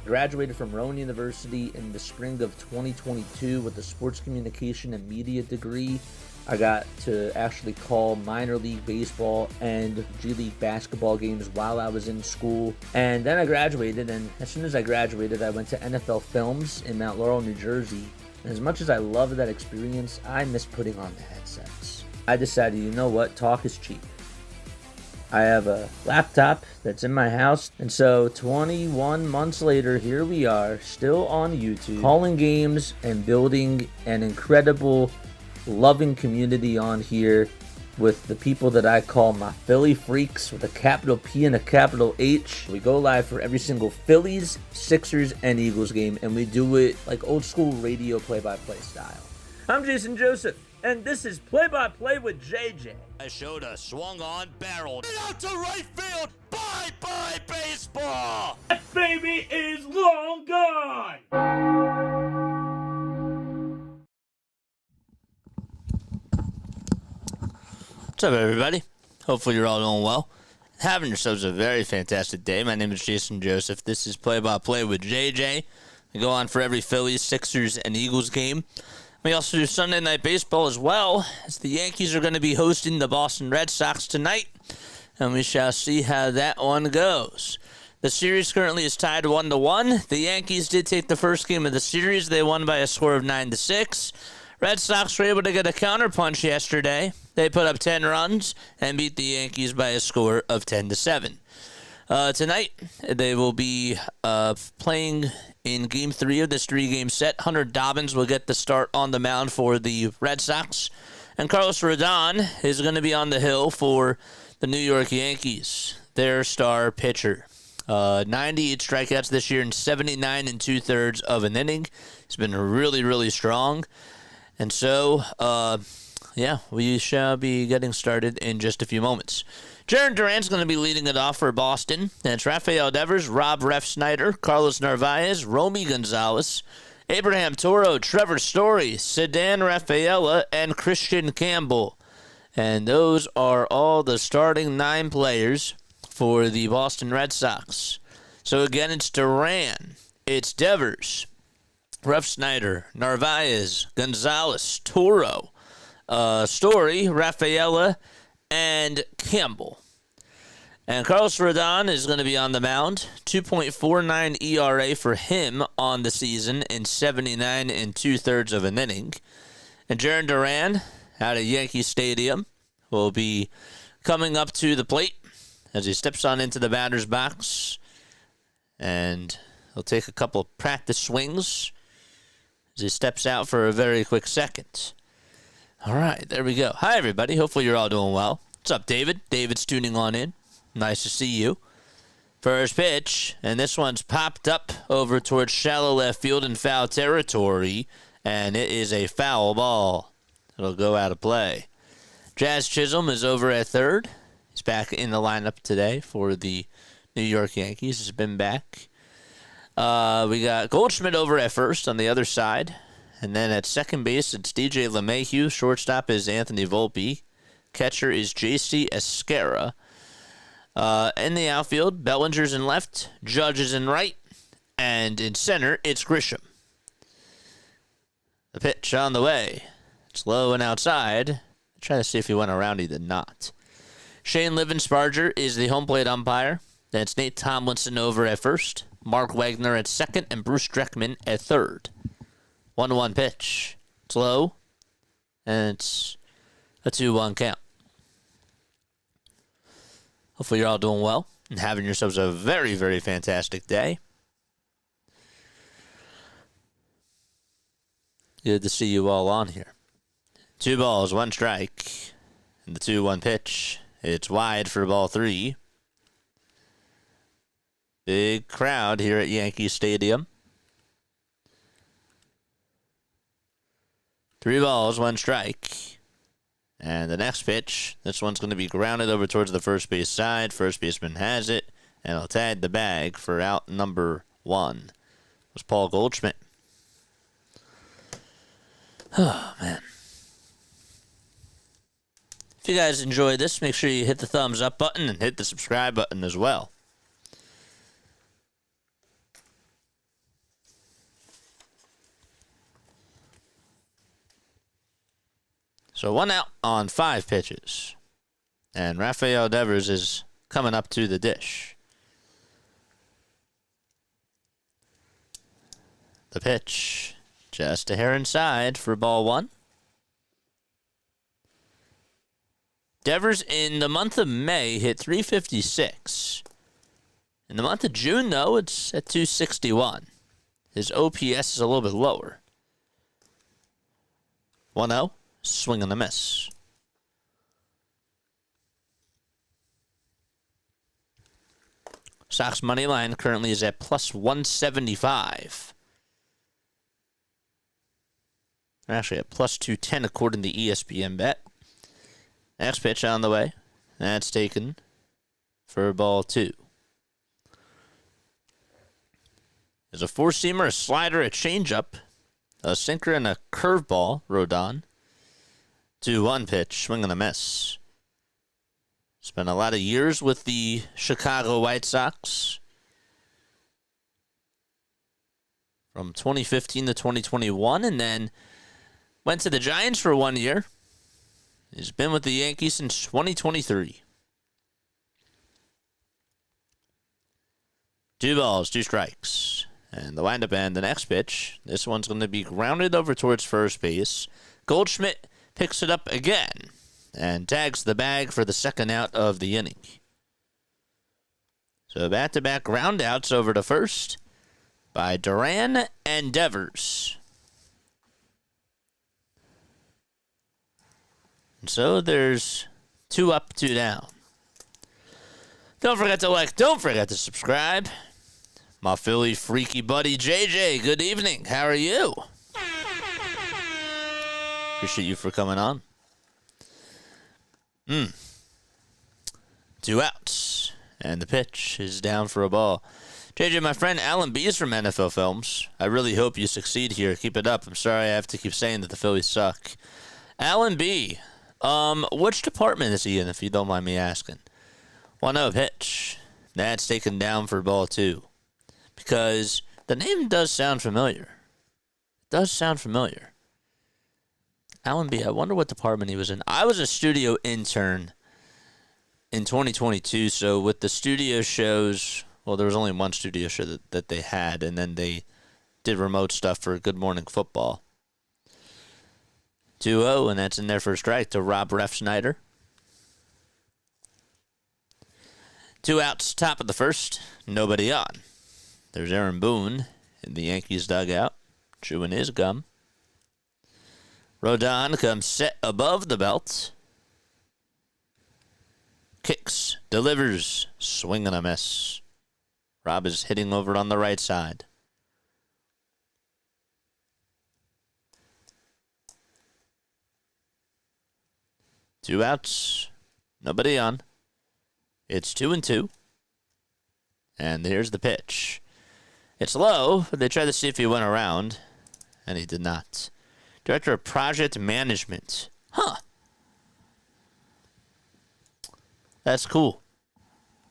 graduated from Rowan University in the spring of 2022 with a sports communication and media degree. I got to actually call minor league baseball and G League basketball games while I was in school. And then I graduated, and as soon as I graduated, I went to NFL Films in Mount Laurel, New Jersey. And as much as I loved that experience, I miss putting on the headsets. I decided, you know what, talk is cheap. I have a laptop that's in my house, and so 21 months later, here we are, still on YouTube, calling games and building an incredible, loving community on here with the people that I call my Philly freaks with a capital P and a capital H. We go live for every single Phillies, Sixers, and Eagles game, and we do it like old school radio play-by-play style. I'm Jason Joseph, and this is Play-by-Play with JJ. I showed a swung on, barreled out to right field. Bye-bye baseball. That baby is long gone. What's up, everybody? Hopefully you're all doing well. Having yourselves a very fantastic day. My name is Jason Joseph. This is Play-by-Play with JJ. We go on for every Phillies, Sixers, and Eagles game. We also do Sunday Night Baseball as well, as the Yankees are going to be hosting the Boston Red Sox tonight, and we shall see how that one goes. The series currently is tied 1-1. The Yankees did take the first game of the series. They won by a score of 9-6. Red Sox were able to get a counterpunch yesterday. They put up 10 runs and beat the Yankees by a score of 10-7. Tonight, they will be playing in Game 3 of this 3-game set. Hunter Dobbins will get the start on the mound for the Red Sox. And Carlos Rodon is going to be on the hill for the New York Yankees, their star pitcher. 98 strikeouts this year and 79 2/3 of an inning. He's been really, really strong. And so, we shall be getting started in just a few moments. Jarren Duran's going to be leading it off for Boston. And it's Rafael Devers, Rob Ref Snyder, Carlos Narvaez, Romy Gonzalez, Abraham Toro, Trevor Story, Ceddanne Rafaela, and Christian Campbell. And those are all the starting 9 players for the Boston Red Sox. So again, it's Duran, it's Devers, Ref Snyder, Narvaez, Gonzalez, Toro, Story, Rafaela, and Campbell. And Carlos Rodon is going to be on the mound. 2.49 ERA for him on the season in 79 2/3 of an inning. And Jarren Duran out at Yankee Stadium will be coming up to the plate as he steps on into the batter's box. And he'll take a couple of practice swings as he steps out for a very quick second. All right, there we go. Hi, everybody. Hopefully you're all doing well. What's up, David? David's tuning on in. Nice to see you. First pitch, and this one's popped up over towards shallow left field in foul territory, and it is a foul ball. It'll go out of play. Jazz Chisholm is over at third. He's back in the lineup today for the New York Yankees. He's been back. We got Goldschmidt over at first on the other side. And then at second base, it's DJ LeMahieu. Shortstop is Anthony Volpe. Catcher is J.C. Esquera. In the outfield, Bellinger's in left, Judge is in right, and in center, it's Grisham. The pitch on the way. It's low and outside. Trying to see if he went around. He did not. Shane Livensparger is the home plate umpire. Then it's Nate Tomlinson over at first, Mark Wagner at second, and Bruce Dreckman at third. 1-1 pitch. It's low, and it's a 2-1 count. Hopefully you're all doing well and having yourselves a very, very fantastic day. Good to see you all on here. 2 balls, 1 strike. And the 2-1 pitch. It's wide for ball 3. Big crowd here at Yankee Stadium. 3 balls, 1 strike. And the next pitch, this one's going to be grounded over towards the first base side. First baseman has it, and he'll tag the bag for out number 1. It was Paul Goldschmidt. Oh, man. If you guys enjoyed this, make sure you hit the thumbs up button and hit the subscribe button as well. So 1 out on 5 pitches. And Rafael Devers is coming up to the dish. The pitch, just a hair inside for ball 1. Devers in the month of May hit 356. In the month of June, though, it's at 261. His OPS is a little bit lower. 1-0, swing and a miss. Sox money line currently is at plus 175. They're actually at plus 210 according to ESPN Bet. Next pitch on the way. That's taken for ball 2. There's a 4-seamer, a slider, a changeup, a sinker, and a curveball, rodon. 2-1 pitch, swing and a miss. Spent a lot of years with the Chicago White Sox. From 2015 to 2021, and then went to the Giants for 1 year. He's been with the Yankees since 2023. 2 balls, 2 strikes. And the windup and the next pitch. This one's going to be grounded over towards first base. Goldschmidt picks it up again and tags the bag for the second out of the inning. So back-to-back ground outs over to first by Duran and Devers. And so there's 2 up, 2 down. Don't forget to like, don't forget to subscribe. My Philly freaky buddy JJ, good evening. How are you? Appreciate you for coming on. 2 outs. And the pitch is down for a ball. JJ, my friend Alan B is from NFL Films. I really hope you succeed here. Keep it up. I'm sorry I have to keep saying that the Phillies suck. Alan B, which department is he in, if you don't mind me asking? 1-0 pitch. That's taken down for ball 2. Because the name does sound familiar. It does sound familiar. Alan B, I wonder what department he was in. I was a studio intern in 2022, so with the studio shows, well, there was only one studio show that they had, and then they did remote stuff for Good Morning Football. 2-0, and that's in there for a strike to Rob Refsnyder. 2 outs, top of the first, nobody on. There's Aaron Boone in the Yankees dugout, chewing his gum. Rodon comes set above the belt. Kicks, delivers, swing and a miss. Rob is hitting over on the right side. Two outs, nobody on. It's 2-2. And here's the pitch. It's low, but they tried to see if he went around, and he did not. Director of Project Management. Huh. That's cool.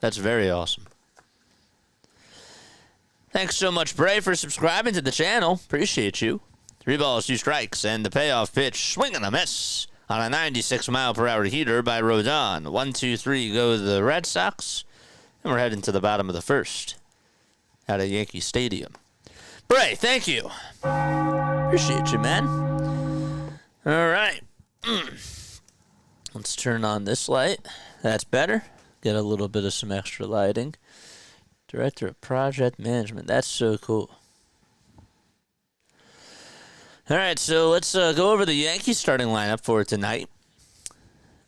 That's very awesome. Thanks so much, Bray, for subscribing to the channel. Appreciate you. 3 balls, 2 strikes, and the payoff pitch, swing and a miss on a 96-mile-per-hour heater by Rodon. 1-2-3 go the Red Sox, and we're heading to the bottom of the first at a Yankee Stadium. Bray, thank you. Appreciate you, man. All right. Let's turn on this light. That's better. Get a little bit of some extra lighting. Director of Project Management. That's so cool. All right, so let's go over the Yankees starting lineup for tonight.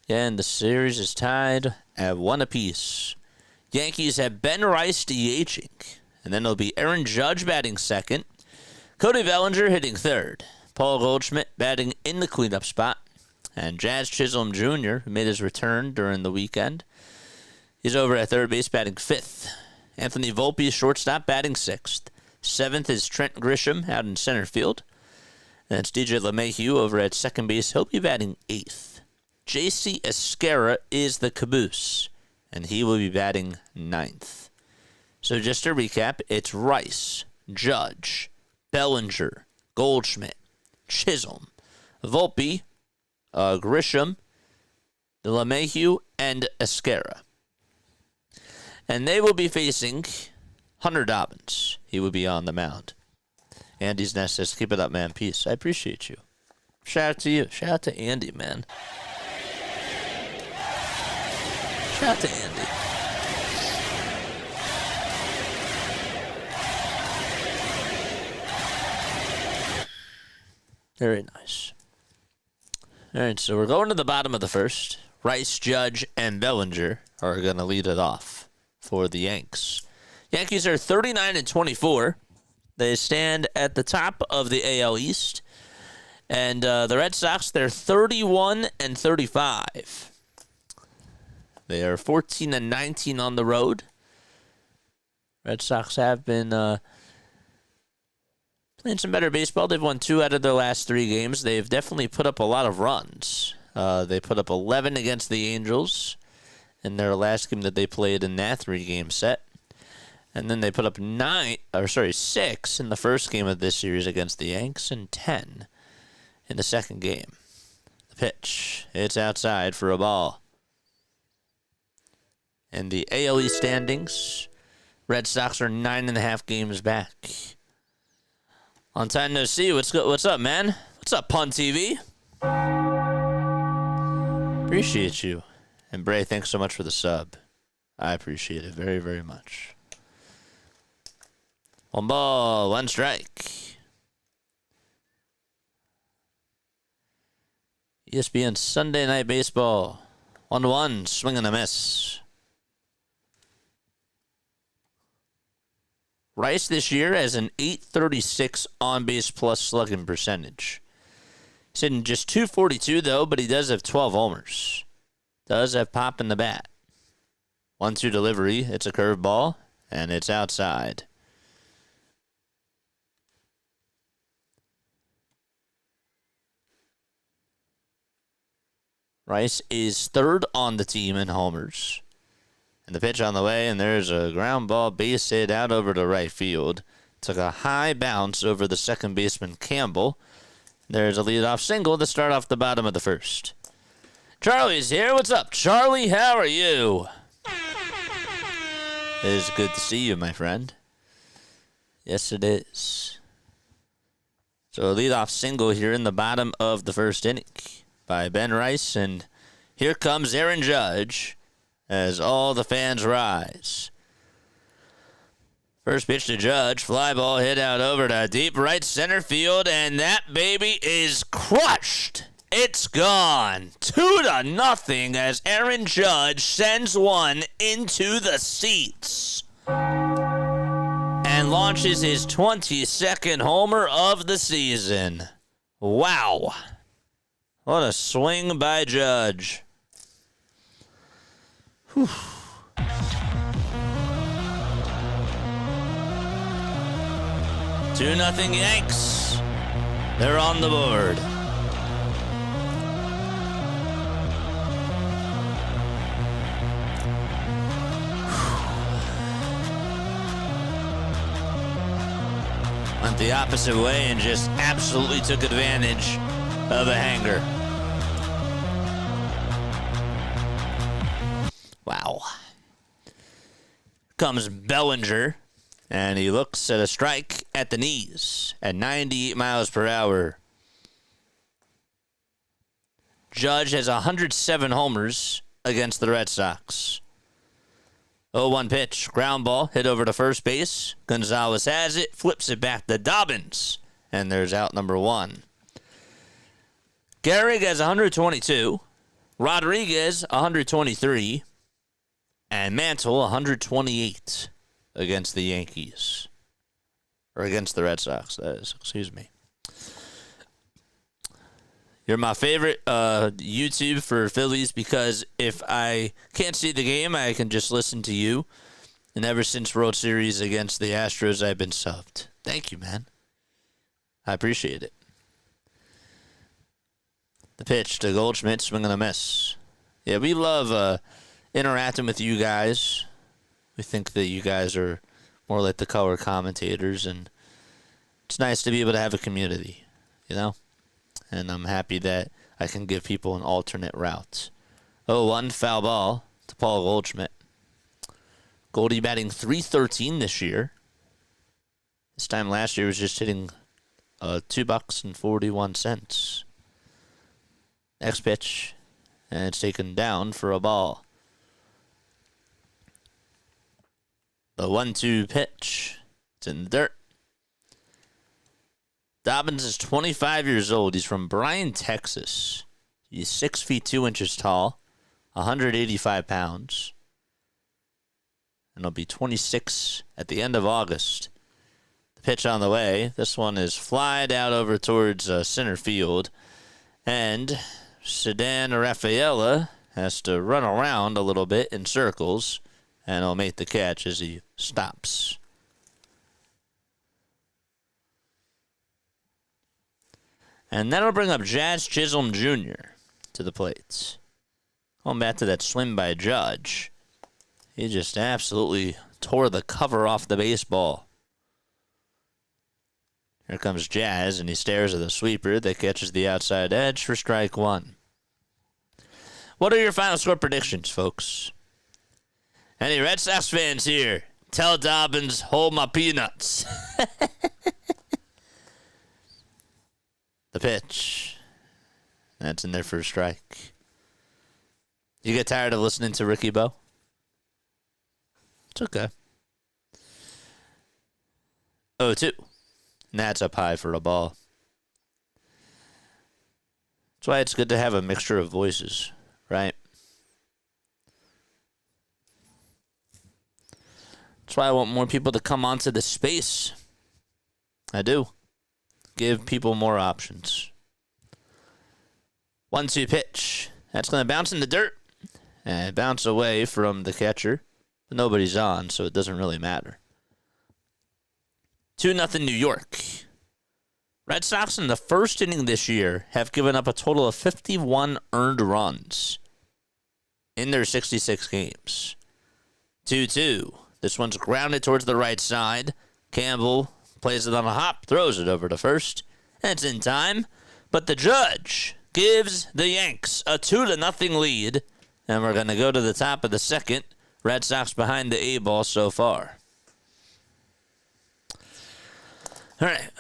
Again, the series is tied at 1 apiece. Yankees have Ben Rice DHing. And then it'll be Aaron Judge batting second. Cody Bellinger hitting third. Paul Goldschmidt batting in the cleanup spot. And Jazz Chisholm Jr., who made his return during the weekend, he's over at third base batting fifth. Anthony Volpe, shortstop, batting sixth. Seventh is Trent Grisham out in center field. And it's DJ LeMahieu over at second base. He'll be batting eighth. J.C. Esquera is the caboose, and he will be batting ninth. So just to recap, it's Rice, Judge, Bellinger, Goldschmidt, Chisholm, Volpe, Grisham, LeMahieu, and Esquera. And they will be facing Hunter Dobbins. He will be on the mound. Andy's Nest says, keep it up, man. Peace. I appreciate you. Shout out to you. Shout out to Andy, man. Shout out to Andy. Very nice. All right, so we're going to the bottom of the first. Rice, Judge, and Bellinger are going to lead it off for the Yanks. Yankees are 39-24. They stand at the top of the AL East. And the Red Sox, they're 31-35. They are 14-19 on the road. Red Sox have been playing some better baseball. They've won 2 out of their last 3 games. They've definitely put up a lot of runs. They put up 11 against the Angels in their last game that they played in that 3-game set. And then they put up 6 in the first game of this series against the Yanks and 10 in the second game. The pitch. It's outside for a ball. And the AL East standings, Red Sox are 9.5 games back. On time no see. What's up, man? What's up, Pun TV? Appreciate you. And Bray, thanks so much for the sub. I appreciate it very, very much. 1 ball, 1 strike. ESPN Sunday Night Baseball. 1-1, swing and a miss. Rice this year has an .836 on-base plus slugging percentage. He's hitting just .242, though, but he does have 12 homers. Does have pop in the bat. 1-2 delivery. It's a curveball, and it's outside. Rice is 3rd on the team in homers. And the pitch on the way, and there's a ground ball base hit out over to right field. Took a high bounce over the second baseman, Campbell. There's a leadoff single to start off the bottom of the first. Charlie's here. What's up, Charlie? How are you? It is good to see you, my friend. Yes, it is. So a leadoff single here in the bottom of the first inning by Ben Rice, and here comes Aaron Judge as all the fans rise. First pitch to Judge, fly ball hit out over to deep right center field, and that baby is crushed. It's gone 2-0 as Aaron Judge sends one into the seats and launches his 22nd homer of the season. Wow. What a swing by Judge. Whew. 2-0 Yanks. They're on the board. Went the opposite way and just absolutely took advantage of a hanger. Wow. Comes Bellinger, and he looks at a strike at the knees at 98 miles per hour. Judge has 107 homers against the Red Sox. 0-1 pitch, ground ball, hit over to first base. Gonzalez has it, flips it back to Dobbins, and there's out number 1. Gehrig has 122, Rodriguez 123, and Mantle 128 against the Yankees. Or against the Red Sox, that is. Excuse me. You're my favorite YouTube for Phillies because if I can't see the game, I can just listen to you. And ever since World Series against the Astros, I've been subbed. Thank you, man. I appreciate it. The pitch to Goldschmidt, swing and a miss. Yeah, we love interacting with you guys. We think that you guys are more like the color commentators, and it's nice to be able to have a community, you know? And I'm happy that I can give people an alternate route. 0-1 foul ball to Paul Goldschmidt. Goldie batting .313 this year. This time last year was just hitting $2.41. Next pitch, and it's taken down for a ball. The 1-2 pitch. It's in the dirt. Dobbins is 25 years old. He's from Bryan, Texas. He's 6 feet 2 inches tall, 185 pounds. And he'll be 26 at the end of August. The pitch on the way. This one is flied out over towards center field. And Sedan Rafaela has to run around a little bit in circles. And he'll make the catch as he stops. And that'll bring up Jazz Chisholm Jr. to the plate. Going back to that swing by Judge. He just absolutely tore the cover off the baseball. Here comes Jazz, and he stares at the sweeper that catches the outside edge for strike one. What are your final score predictions, folks? Any Red Sox fans here? Tell Dobbins, hold my peanuts. The pitch. That's in there for a strike. You get tired of listening to Ricky Bo? It's okay. 0-2. And that's up high for a ball. That's why it's good to have a mixture of voices, right? That's why I want more people to come onto the space. I do. Give people more options. 1-2 pitch. That's going to bounce in the dirt and bounce away from the catcher. But nobody's on, so it doesn't really matter. 2-0 New York. Red Sox in the first inning this year have given up a total of 51 earned runs in their 66 games. 2-2. This one's grounded towards the right side. Campbell plays it on a hop, throws it over to first, and it's in time. But the judge gives the Yanks a 2-0 lead, and we're going to go to the top of the second. Red Sox behind the A-ball so far. All right,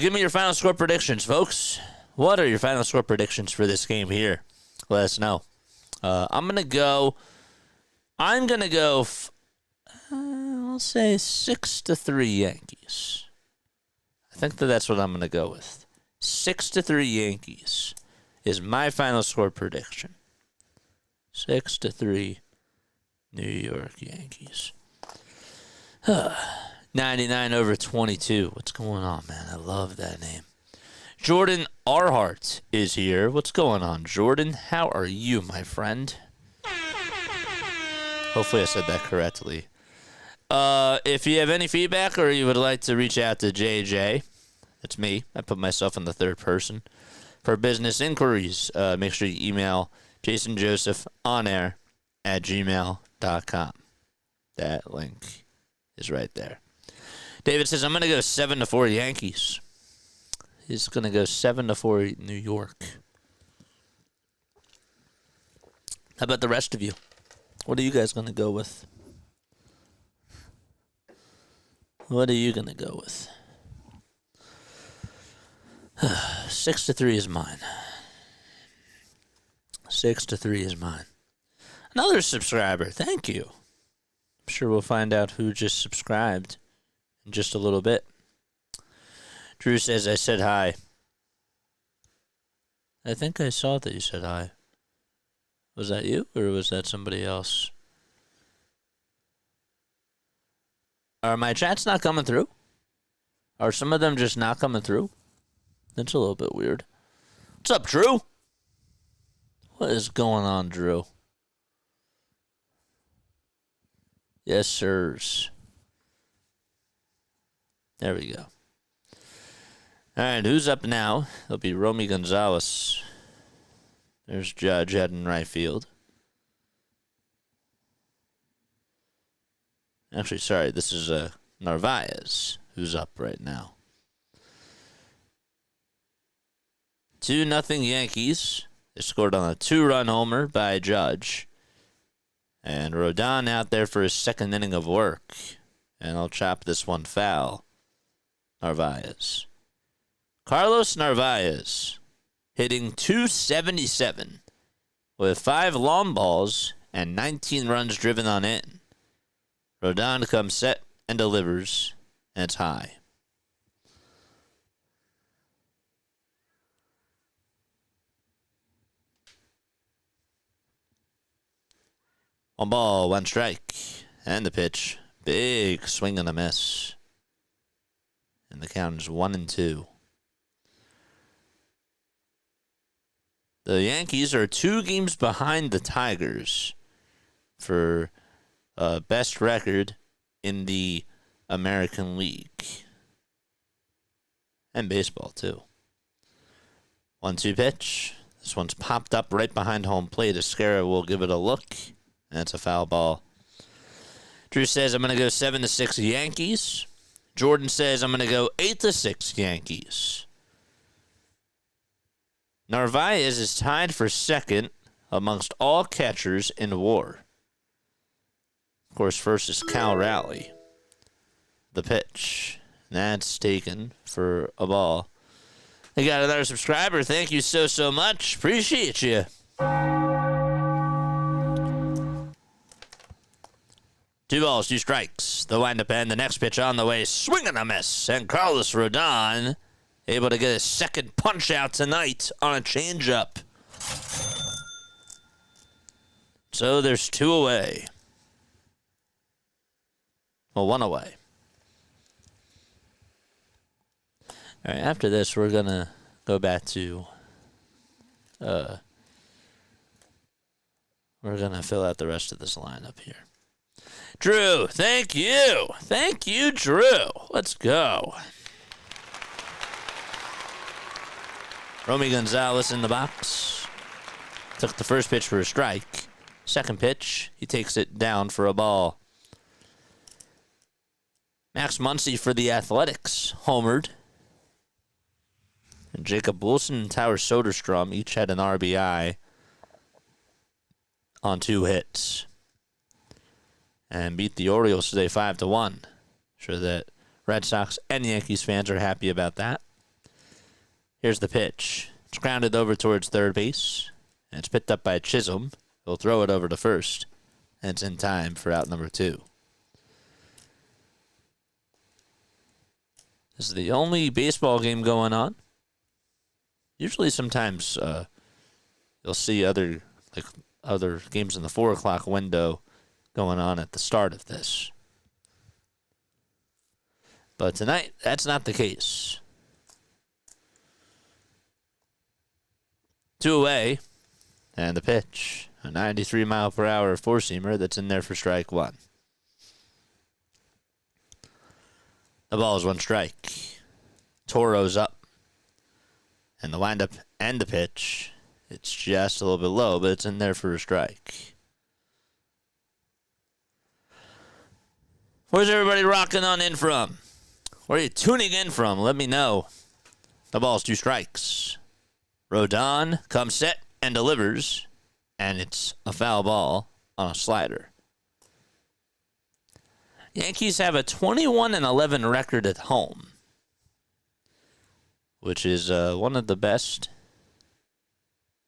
give me your final score predictions, folks. What are your final score predictions for this game here? Let us know. I'm going to go, I'll say 6-3 Yankees. I think that's what I'm going to go with. 6-3 Yankees is my final score prediction. 6-3 New York Yankees. 99/22. What's going on, man? I love that name. Jordan Arhart is here. What's going on, Jordan? How are you, my friend? Hopefully I said that correctly. If you have any feedback or you would like to reach out to JJ, that's me. I put myself in the third person. For business inquiries, make sure you email jasonjosephonair@gmail.com. That link is right there. David says, I'm going to go 7-4 Yankees. He's going to go 7-4 New York. How about the rest of you? What are you guys going to go with? What are you going to go with? 6-3 is mine. 6-3 is mine. Another subscriber. Thank you. I'm sure we'll find out who just subscribed in just a little bit. Drew says, I said hi. I think I saw that you said hi. Was that you or was that somebody else? Are my chats not coming through? Are some of them just not coming through? That's a little bit weird. What's up, Drew? What is going on, Drew? Yes, sirs. There we go. All right, who's up now? It'll be Romy Gonzalez. There's Judge heading right field. Actually, sorry, this is Narvaez who's up right now. 2-0 Yankees. They scored on a 2-run homer by Judge. And Rodon out there for his second inning of work. And I'll chop this one foul. Narvaez. Carlos Narvaez hitting .277 with 5 long balls and 19 runs driven on in. Rodon comes set and delivers, and it's high. One ball, one strike, and the pitch. Big swing and a miss. And the count is 1-2. The Yankees are 2 games behind the Tigers for best record in the American League. And baseball, too. 1-2 pitch. This one's popped up right behind home plate. Esquera will give it a look. And it's a foul ball. Drew says, I'm going to go 7-6 Yankees. Jordan says, I'm going to go 8-6 Yankees. Narvaez is tied for second amongst all catchers in WAR. Of course, first is Cal Raleigh. The pitch. That's taken for a ball. We got another subscriber. Thank you so much. Appreciate you. 2 balls, 2 strikes. The windup and the next pitch on the way. Swing and a miss. And Carlos Rodon able to get his second punch out tonight on a changeup. So there's 2 away. Well, 1 away. All right, after this, we're going to go back to... we're going to fill out the rest of this lineup here. Drew, thank you. Thank you, Drew. Let's go. Romy Gonzalez in the box. Took the first pitch for a strike. Second pitch, he takes it down for a ball. Max Muncy for the Athletics, homered. And Jacob Wilson and Tyler Soderstrom each had an RBI on 2 hits. And beat the Orioles today 5-1. Sure that Red Sox and Yankees fans are happy about that. Here's the pitch. It's grounded over towards third base. And it's picked up by Chisholm. He'll throw it over to first. And it's in time for out number 2. This is the only baseball game going on. Usually sometimes you'll see other games in the 4 o'clock window going on at the start of this. But tonight, that's not the case. 2 away, and the pitch. A 93-mile-per-hour four-seamer that's in there for strike 1. The ball is 1 strike. Toro's up. And the windup and the pitch, it's just a little bit low, but it's in there for a strike. Where's everybody rocking on in from? Where are you tuning in from? Let me know. The ball's 2 strikes. Rodon comes set and delivers, and it's a foul ball on a slider. Yankees have a 21-11 record at home, which is one of the best.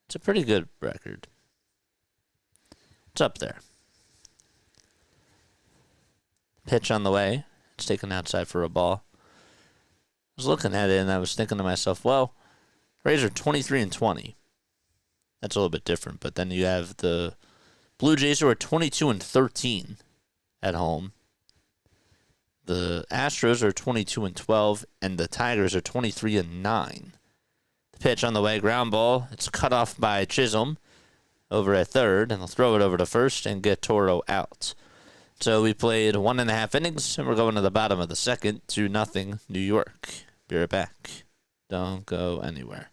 It's a pretty good record. It's up there. Pitch on the way. It's taken outside for a ball. I was looking at it and I was thinking to myself, well, Rays are 23-20. That's a little bit different. But then you have the Blue Jays who are 22-13 at home. The Astros are 22-12, and the Tigers are 23-9. The pitch on the way, ground ball. It's cut off by Chisholm over at third, and they'll throw it over to first and get Toro out. So we played 1.5 innings, and we're going to the bottom of the second, 2-0 New York. Be right back. Don't go anywhere.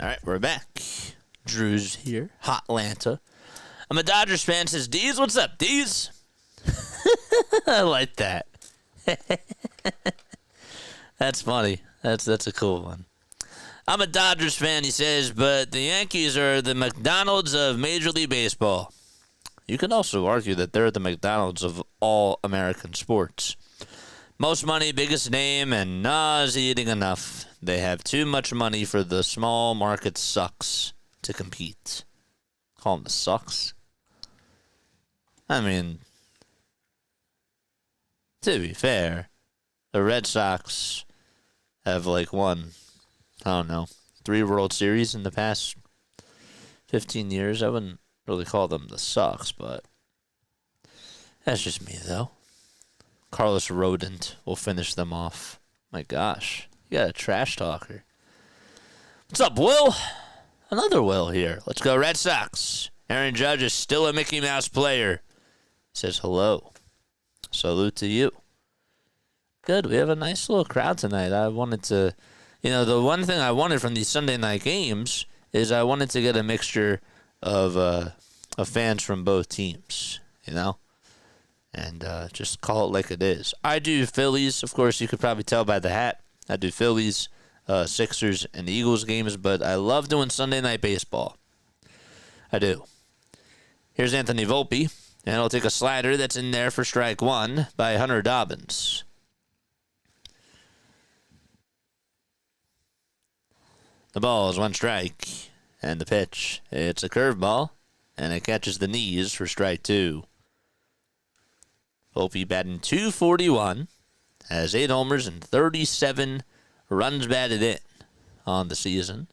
All right, we're back. Drew's here. Hotlanta. I'm a Dodgers fan. Says, Deez, what's up, Deez? I like that. That's funny. That's a cool one. I'm a Dodgers fan, he says, but the Yankees are the McDonald's of Major League Baseball. You could also argue that they're the McDonald's of all American sports. Most money, biggest name, and nauseating enough. They have too much money for the small market sucks to compete. Call them the sucks? I mean, to be fair, the Red Sox have won, I don't know, 3 World Series in the past 15 years. I wouldn't really call them the Sox, but that's just me, though. Carlos Rodent will finish them off. My gosh, you got a trash talker. What's up, Will? Another Will here. Let's go Red Sox. Aaron Judge is still a Mickey Mouse player. He says hello. Salute to you. Good. We have a nice little crowd tonight. I wanted to, the one thing I wanted from these Sunday night games is I wanted to get a mixture of fans from both teams, and just call it like it is. I do Phillies. Of course, you could probably tell by the hat. I do Phillies, Sixers, and Eagles games, but I love doing Sunday night baseball. I do. Here's Anthony Volpe, and I'll take a slider that's in there for strike 1 by Hunter Dobbins. The ball is 1 strike, and the pitch, it's a curveball, and it catches the knees for strike 2. Volpe batting .241, has 8 homers and 37 runs batted in on the season.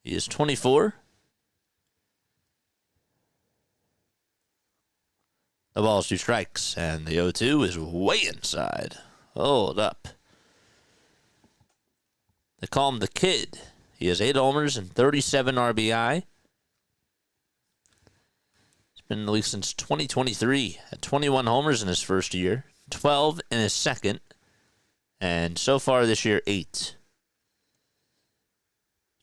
He is 24. The ball's 2 strikes, and the 0-2 is way inside. Hold up. They call him the Kid. He has 8 homers and 37 RBI. He's been in the league since 2023. Had 21 homers in his first year, 12 in his second, and so far this year, 8.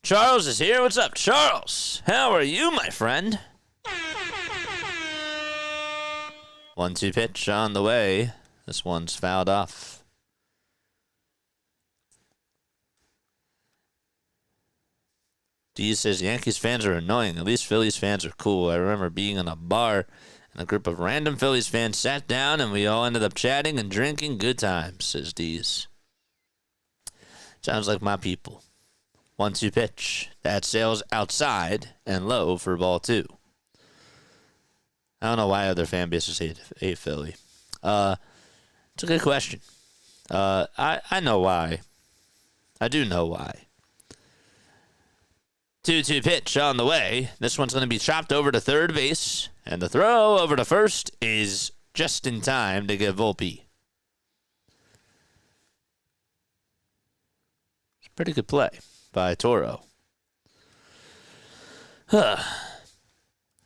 Charles is here. What's up, Charles? How are you, my friend? 1-2 pitch on the way. This one's fouled off. D says Yankees fans are annoying. At least Phillies fans are cool. I remember being in a bar and a group of random Phillies fans sat down and we all ended up chatting and drinking. Good times, says Deez. Sounds like my people. 1-2 pitch. That sails outside and low for ball 2. I don't know why other fan bases hate Philly. It's a good question. I know why. I do know why. 2-2 pitch on the way. This one's going to be chopped over to third base, and the throw over to first is just in time to get Volpe. It's a pretty good play by Toro.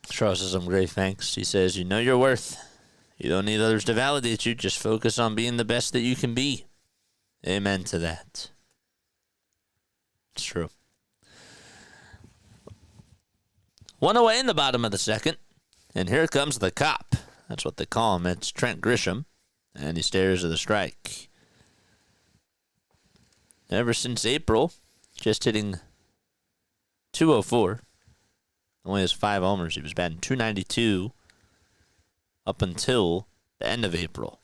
Charles says, I'm great, thanks. He says, you know your worth. You don't need others to validate you. Just focus on being the best that you can be. Amen to that. It's true. 1 away in the bottom of the second, and here comes the cop. That's what they call him. It's Trent Grisham, and he stares at the strike. Ever since April, just hitting .204. Only has 5 homers. He was batting .292 up until the end of April.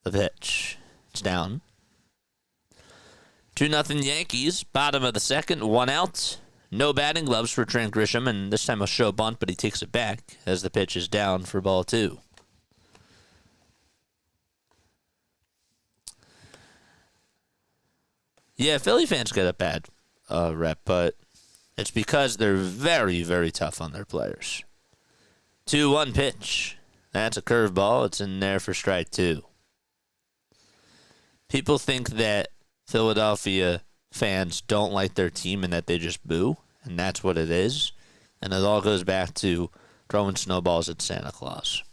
The pitch. It's down. 2-0 Yankees. Bottom of the second. 1 out. No batting gloves for Trent Grisham, and this time he'll show a bunt, but he takes it back as the pitch is down for ball 2. Yeah, Philly fans get a bad rep, but it's because they're very, very tough on their players. 2-1 pitch. That's a curveball. It's in there for strike 2. People think that Philadelphia fans don't like their team and that they just boo, and that's what it is. And it all goes back to throwing snowballs at Santa Claus.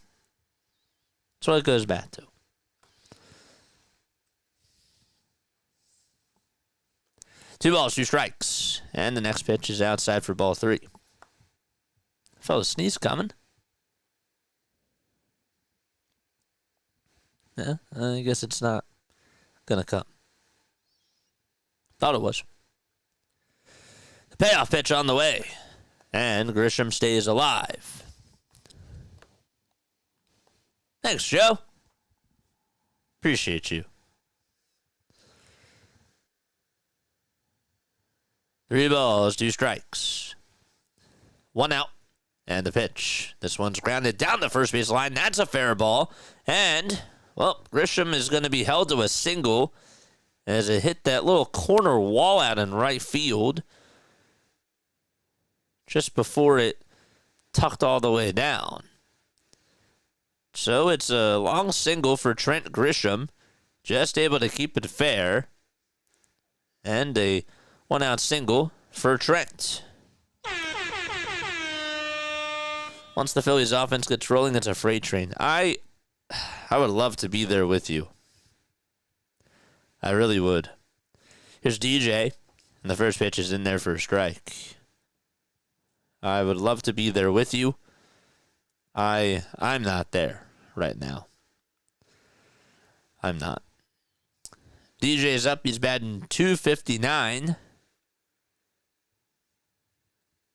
That's what it goes back to. 2 balls, 2 strikes. And the next pitch is outside for ball 3. Felt a sneeze coming. Yeah, I guess it's not going to come. Thought it was. The payoff pitch on the way. And Grisham stays alive. Thanks, Joe. Appreciate you. 3 balls, 2 strikes. 1 out. And the pitch. This one's grounded down the first base line. That's a fair ball. And, well, Grisham is going to be held to a single as it hit that little corner wall out in right field just before it tucked all the way down. So it's a long single for Trent Grisham. Just able to keep it fair. And a 1-out single for Trent. Once the Phillies offense gets rolling, it's a freight train. I would love to be there with you. I really would. Here's DJ, and the first pitch is in there for a strike. I would love to be there with you. I'm not there right now. I'm not. DJ's up. He's batting .259.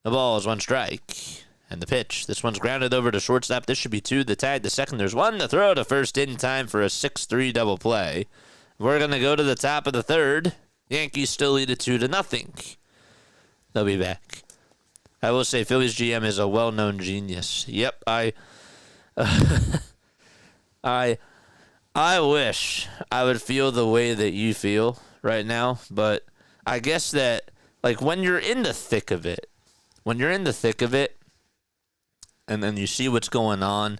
The ball is 1 strike. And the pitch. This one's grounded over to shortstop. This should be 2. The tag to second. There's 1 to throw to first in time for a 6-3 double play. We're going to go to the top of the 3rd. Yankees still lead it 2-0. They'll be back. I will say Phillies GM is a well-known genius. Yep, I wish I would feel the way that you feel right now, but I guess that, like, when you're in the thick of it, and then you see what's going on,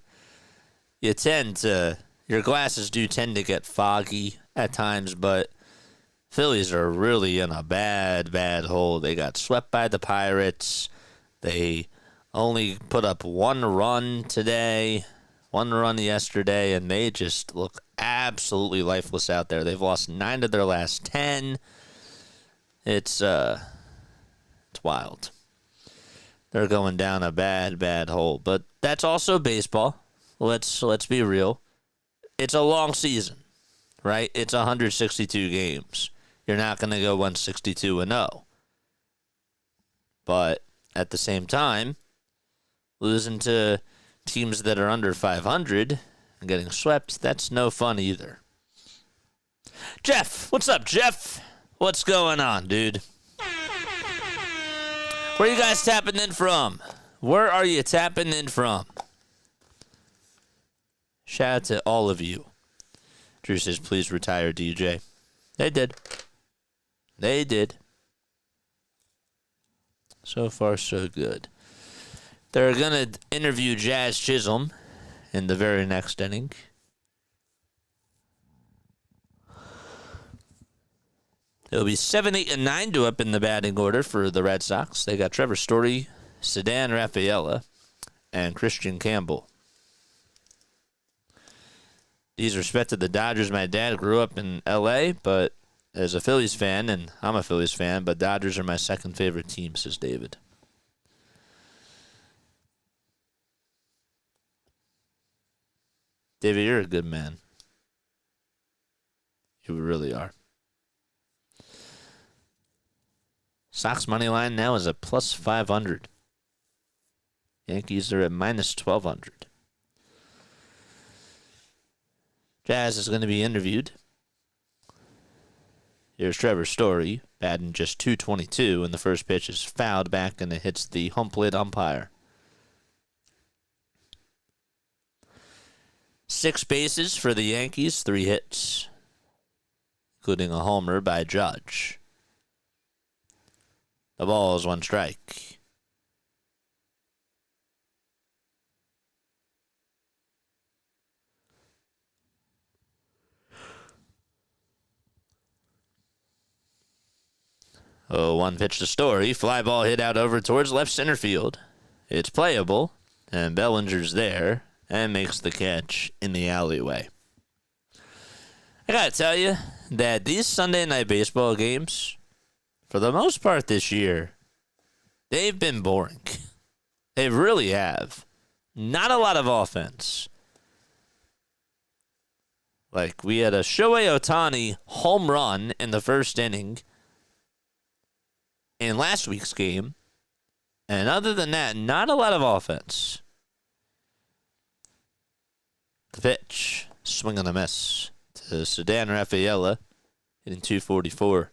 your glasses do tend to get foggy at times, but Phillies are really in a bad, bad hole. They got swept by the Pirates. They only put up 1 run today, 1 run yesterday, and they just look absolutely lifeless out there. They've lost 9 of their last 10. It's wild. They're going down a bad, bad hole. But that's also baseball. Let's be real. It's a long season, right? It's 162 games. You're not going to go 162-0. But at the same time, losing to teams that are under 500 and getting swept, that's no fun either. Jeff, what's up, Jeff? What's going on, dude? Where are you guys tapping in from? Where are you tapping in from? Shout out to all of you. Drew says, please retire, DJ. They did. They did. So far, so good. They're going to interview Jazz Chisholm in the very next inning. It'll be 7, 8, and 9 to up in the batting order for the Red Sox. They got Trevor Story, Sedan Rafaela, and Christian Campbell. These respect to the Dodgers. My dad grew up in L.A., but as a Phillies fan, and I'm a Phillies fan, but Dodgers are my second favorite team, says David. David, you're a good man. You really are. Sox money line now is at plus 500. Yankees are at minus 1,200. Jazz is going to be interviewed. Here's Trevor Story, batting just .222, and the first pitch is fouled back and it hits the home plate umpire. 6 bases for the Yankees, 3 hits, including a homer by Judge. The ball is 1 strike. Oh, 1 pitch to Story. Fly ball hit out over towards left center field. It's playable, and Bellinger's there and makes the catch in the alleyway. I gotta tell you that these Sunday night baseball games for the most part this year, they've been boring. They really have. Not a lot of offense. Like, we had a Shohei Ohtani home run in the first inning in last week's game. And other than that, not a lot of offense. The pitch, swing and a miss to Sedan Rafaela, hitting 244.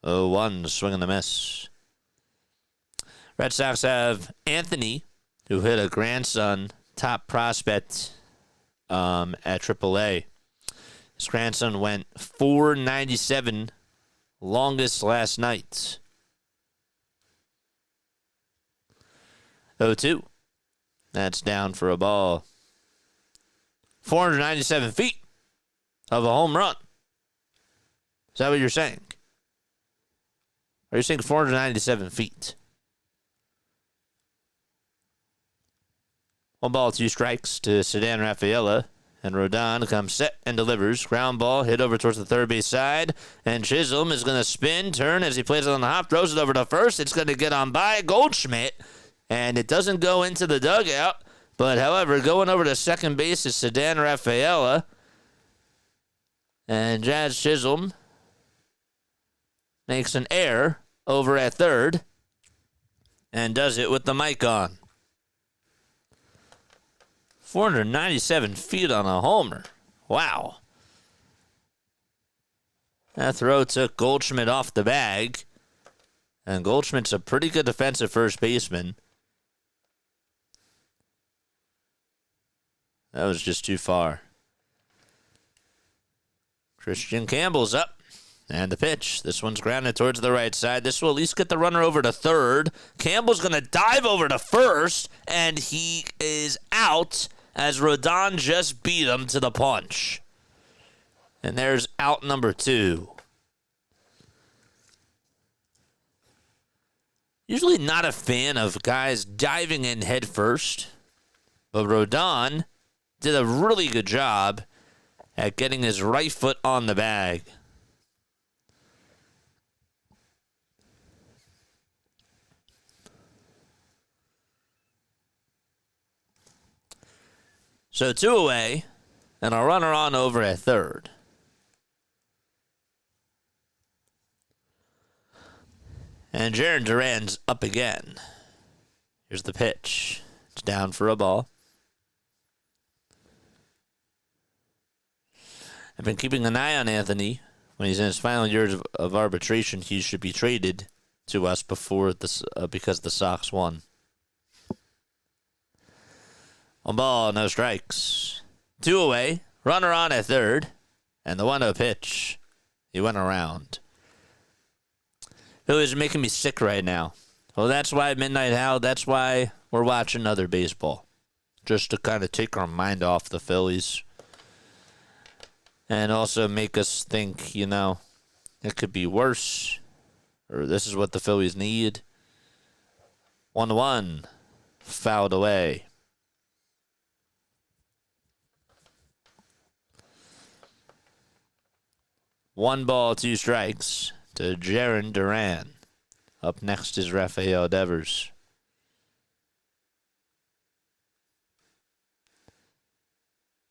0-1, swing and a miss. Red Sox have Anthony, who hit a grandson, top prospect at AAA. His grandson went 497 longest last night. 0-2. That's down for a ball. 497 feet of a home run. Is that what you're saying? Are you saying 497 feet? 1 ball, 2 strikes to Sedan Rafaela. And Rodon comes set and delivers. Ground ball hit over towards the third base side. And Chisholm is going to spin, turn as he plays it on the hop, throws it over to first. It's going to get on by Goldschmidt. And it doesn't go into the dugout. But, however, going over to second base is Sedan Rafaela. And Jazz Chisholm makes an error over at third. And does it with the mic on. 497 feet on a homer. Wow. That throw took Goldschmidt off the bag. And Goldschmidt's a pretty good defensive first baseman. That was just too far. Christian Campbell's up. And the pitch. This one's grounded towards the right side. This will at least get the runner over to third. Campbell's going to dive over to first. And he is out as Rodon just beat him to the punch. And there's out number 2. Usually not a fan of guys diving in head first. But Rodon did a really good job at getting his right foot on the bag. So 2 away, and a runner on over at third. And Jarren Duran's up again. Here's the pitch. It's down for a ball. I've been keeping an eye on Anthony. When he's in his final years of arbitration, he should be traded to us before this because the Sox won. 1 ball, no strikes. 2 away, runner on at third, and the 1-0 pitch. He went around. Phillies are making me sick right now. Well, that's why Midnight Howl, that's why we're watching other baseball. Just to kind of take our mind off the Phillies. And also make us think, it could be worse. Or this is what the Phillies need. 1-1, fouled away. 1 ball, 2 strikes to Jarren Duran. Up next is Rafael Devers.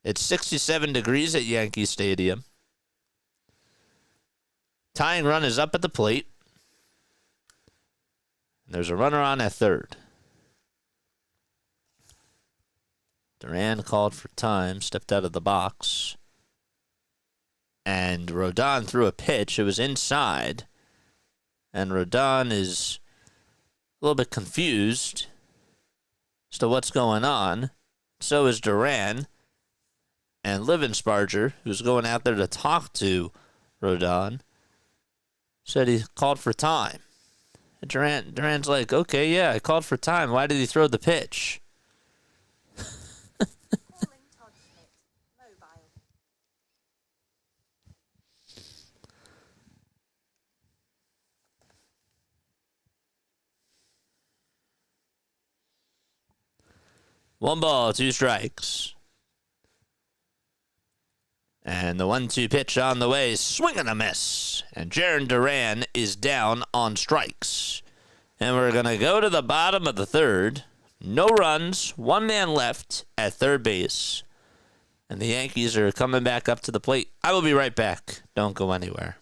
It's 67 degrees at Yankee Stadium. Tying run is up at the plate. There's a runner on at third. Duran called for time, stepped out of the box. And Rodon threw a pitch. It was inside. And Rodon is a little bit confused as to what's going on. So is Duran. And Livensparger, who's going out there to talk to Rodon, said he called for time. And Duran's like, okay, yeah, I called for time. Why did he throw the pitch? One ball, 2 strikes. And the 1-2 pitch on the way, swing and a miss. And Jarren Duran is down on strikes. And we're going to go to the bottom of the third. No runs, one man left at third base. And the Yankees are coming back up to the plate. I will be right back. Don't go anywhere.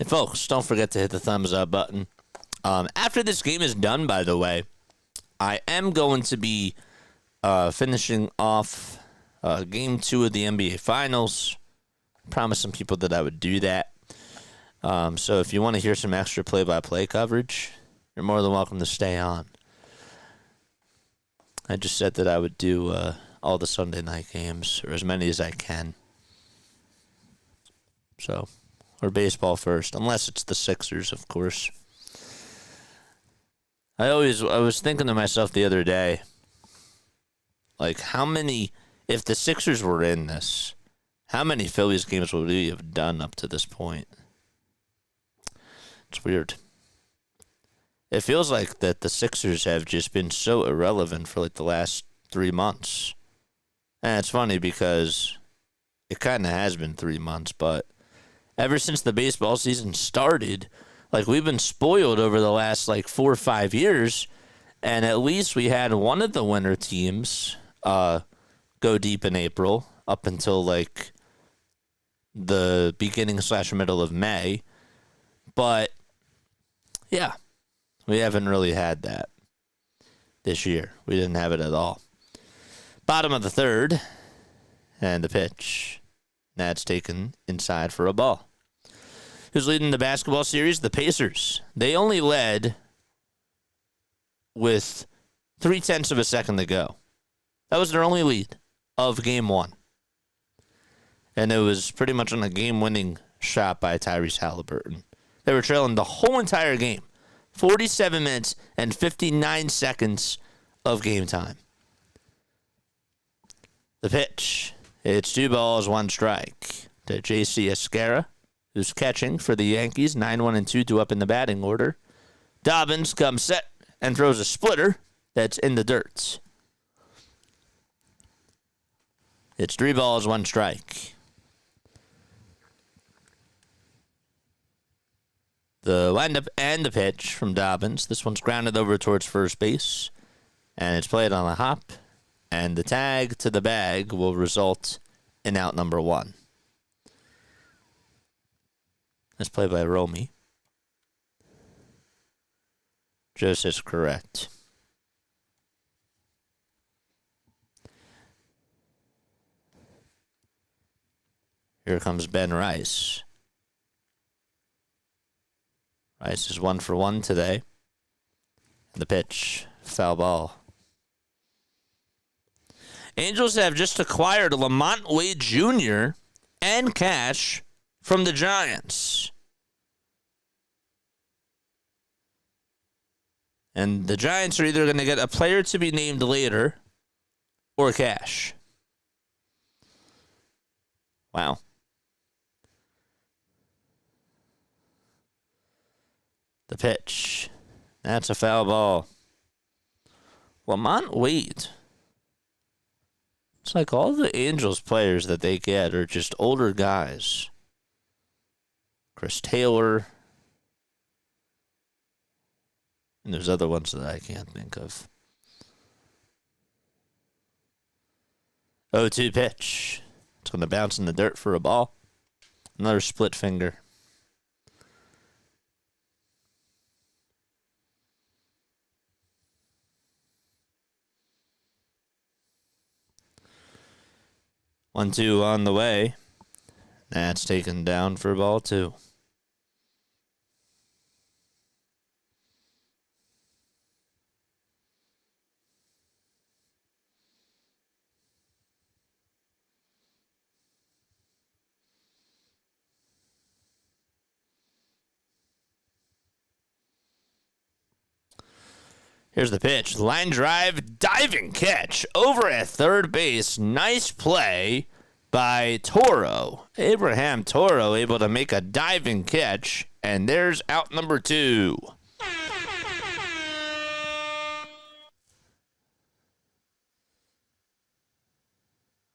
And folks, don't forget to hit the thumbs up button. After this game is done, by the way, I am going to be finishing off Game 2 of the NBA Finals. I promised some people that I would do that. So if you want to hear some extra play-by-play coverage, you're more than welcome to stay on. I just said that I would do all the Sunday night games, or as many as I can. So... or baseball first, unless it's the Sixers, of course. I was thinking to myself the other day, like, how many, if the Sixers were in this, how many Phillies games would we have done up to this point? It's weird. It feels like that the Sixers have just been so irrelevant for like the last 3 months. And it's funny because it kind of has been 3 months, but ever since the baseball season started, like, we've been spoiled over the last, like, 4 or 5 years, and at least we had one of the winter teams go deep in April up until, like, the beginning/middle of May. But, yeah, we haven't really had that this year. We didn't have it at all. Bottom of the third, and the pitch. That's taken inside for a ball. Who's leading the basketball series? The Pacers. They only led with 0.3 of a second to go. That was their only lead of Game 1. And it was pretty much on a game-winning shot by Tyrese Halliburton. They were trailing the whole entire game. 47 minutes and 59 seconds of game time. The pitch. It's 2 balls, 1 strike to J.C. Escara, who's catching for the Yankees. 9-1-2 to up in the batting order. Dobbins comes set and throws a splitter that's in the dirt. It's 3 balls, 1 strike. The windup and the pitch from Dobbins. This one's grounded over towards first base, and it's played on a hop. And the tag to the bag will result in out number 1. That's played by Romy. Joseph's correct. Here comes Ben Rice. Rice is 1 for 1 today. The pitch, foul ball. Angels have just acquired Lamont Wade Jr. and cash from the Giants. And the Giants are either going to get a player to be named later or cash. Wow. The pitch. That's a foul ball. Lamont Wade. It's like all the Angels players that they get are just older guys. Chris Taylor. And there's other ones that I can't think of. 0-2 pitch. It's going to bounce in the dirt for a ball. Another split finger. 1-2 on the way. That's taken down for ball 2. Here's the pitch. Line drive, diving catch over at third base. Nice play by Toro. Abraham Toro able to make a diving catch, and there's out number 2.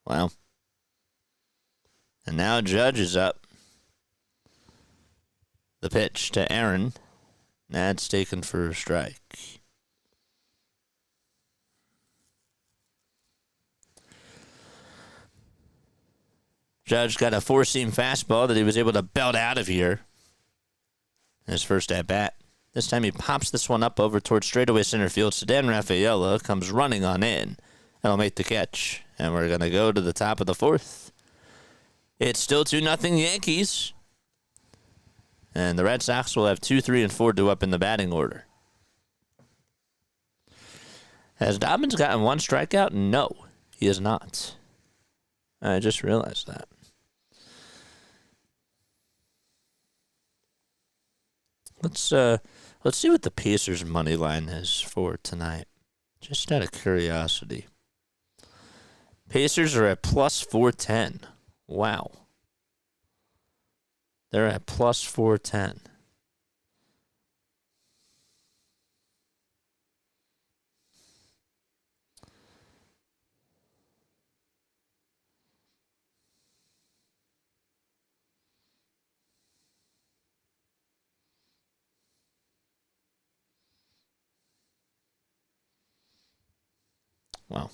Wow. And now Judge is up. The pitch to Aaron. That's taken for a strike. Judge got a 4-seam fastball that he was able to belt out of here. His first at bat. This time he pops this one up over towards straightaway center field. Sedan Rafaela comes running on in. That'll make the catch. And we're going to go to the top of the 4th. It's still 2-0 Yankees. And the Red Sox will have 2, 3, and 4 due up in the batting order. Has Dobbins gotten 1 strikeout? No, he has not. I just realized that. Let's see what the Pacers money line is for tonight. Just out of curiosity. Pacers are at plus 410. Wow. They're at plus 410. Wow.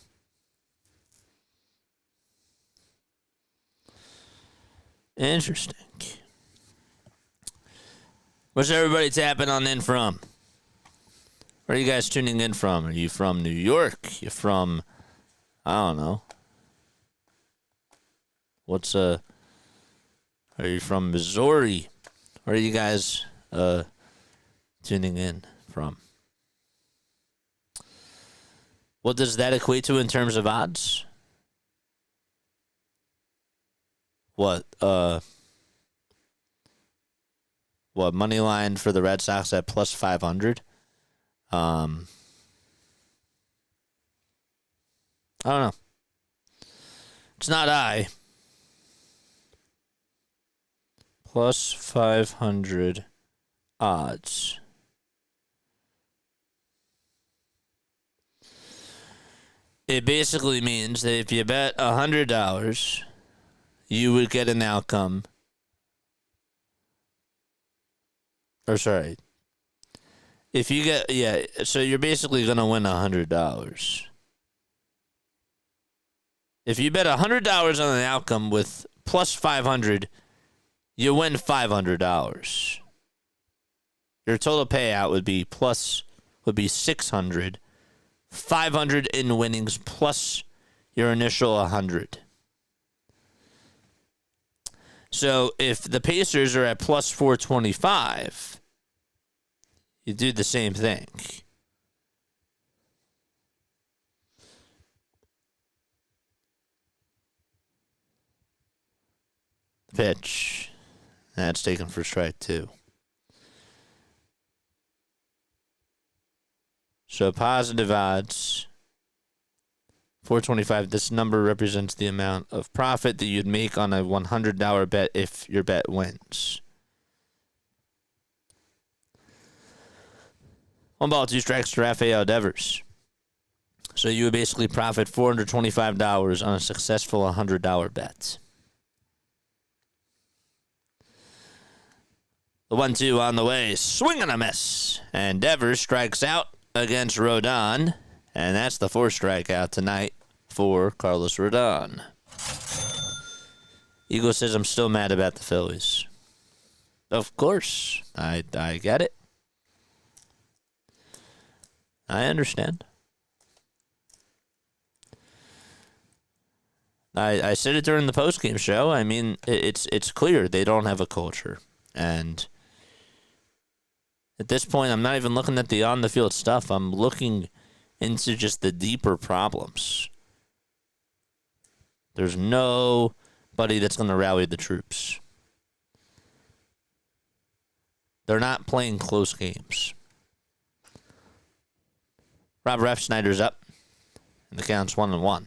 Interesting. Where's everybody tapping on in from? Where are you guys tuning in from? Are you from New York? You from, I don't know. Are you from Missouri? Where are you guys tuning in from? What does that equate to in terms of odds? What money line for the Red Sox at plus 500? I don't know. It's not I. Plus 500 odds. It basically means that if you bet $100, you would get an outcome. Or sorry. If you get, so you're basically going to win $100. If you bet $100 on an outcome with plus 500, you win $500. Your total payout would be 600. 500 in winnings plus your initial 100. So if the Pacers are at plus 425, you do the same thing. Pitch. That's taken for strike 2. So positive odds, 425. This number represents the amount of profit that you'd make on a $100 bet if your bet wins. 1 ball, 2 strikes to Rafael Devers. So you would basically profit $425 on a successful $100 bet. The 1-2 on the way, swing and a miss. And Devers strikes out against Rodon, and that's the 4th strikeout tonight for Carlos Rodon. Eagle says, I'm still mad about the Phillies. Of course. I get it. I understand. I said it during the postgame show. I mean, it's clear they don't have a culture. And at this point, I'm not even looking at the on-the-field stuff. I'm looking into just the deeper problems. There's nobody that's going to rally the troops. They're not playing close games. Rob Refsnyder's up, and the count's 1-1.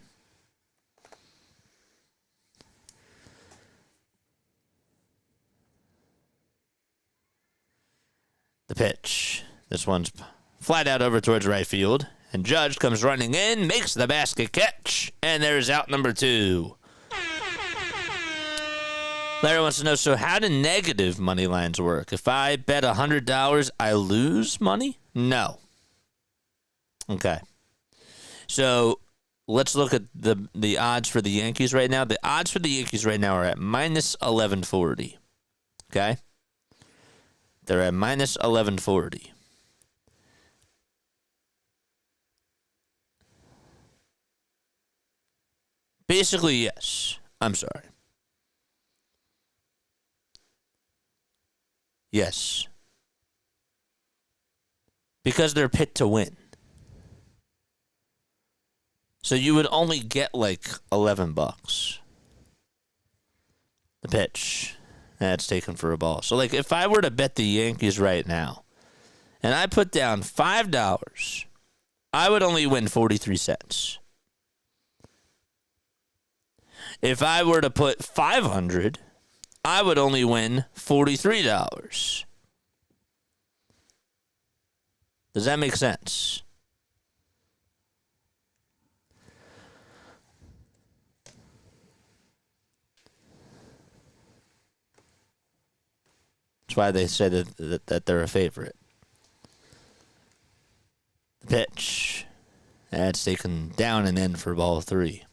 The pitch. This one's flat out over towards right field. And Judge comes running in, makes the basket catch, and there's out number 2. Larry wants to know, so how do negative money lines work? If I bet $100, I lose money? No. Okay. So let's look at the odds for the Yankees right now. The odds for the Yankees right now are at minus 1140. Okay? They're at minus 1140. Basically, yes. I'm sorry. Yes. Because they're picked to win. So you would only get like $11. The pitch. That's taken for a ball. So like if I were to bet the Yankees right now, and I put down $5, I would only win 43 cents. If I were to put $500, I would only win $43. Does that make sense? That's why they said that they're a favorite. The pitch. That's taken down and in for ball 3.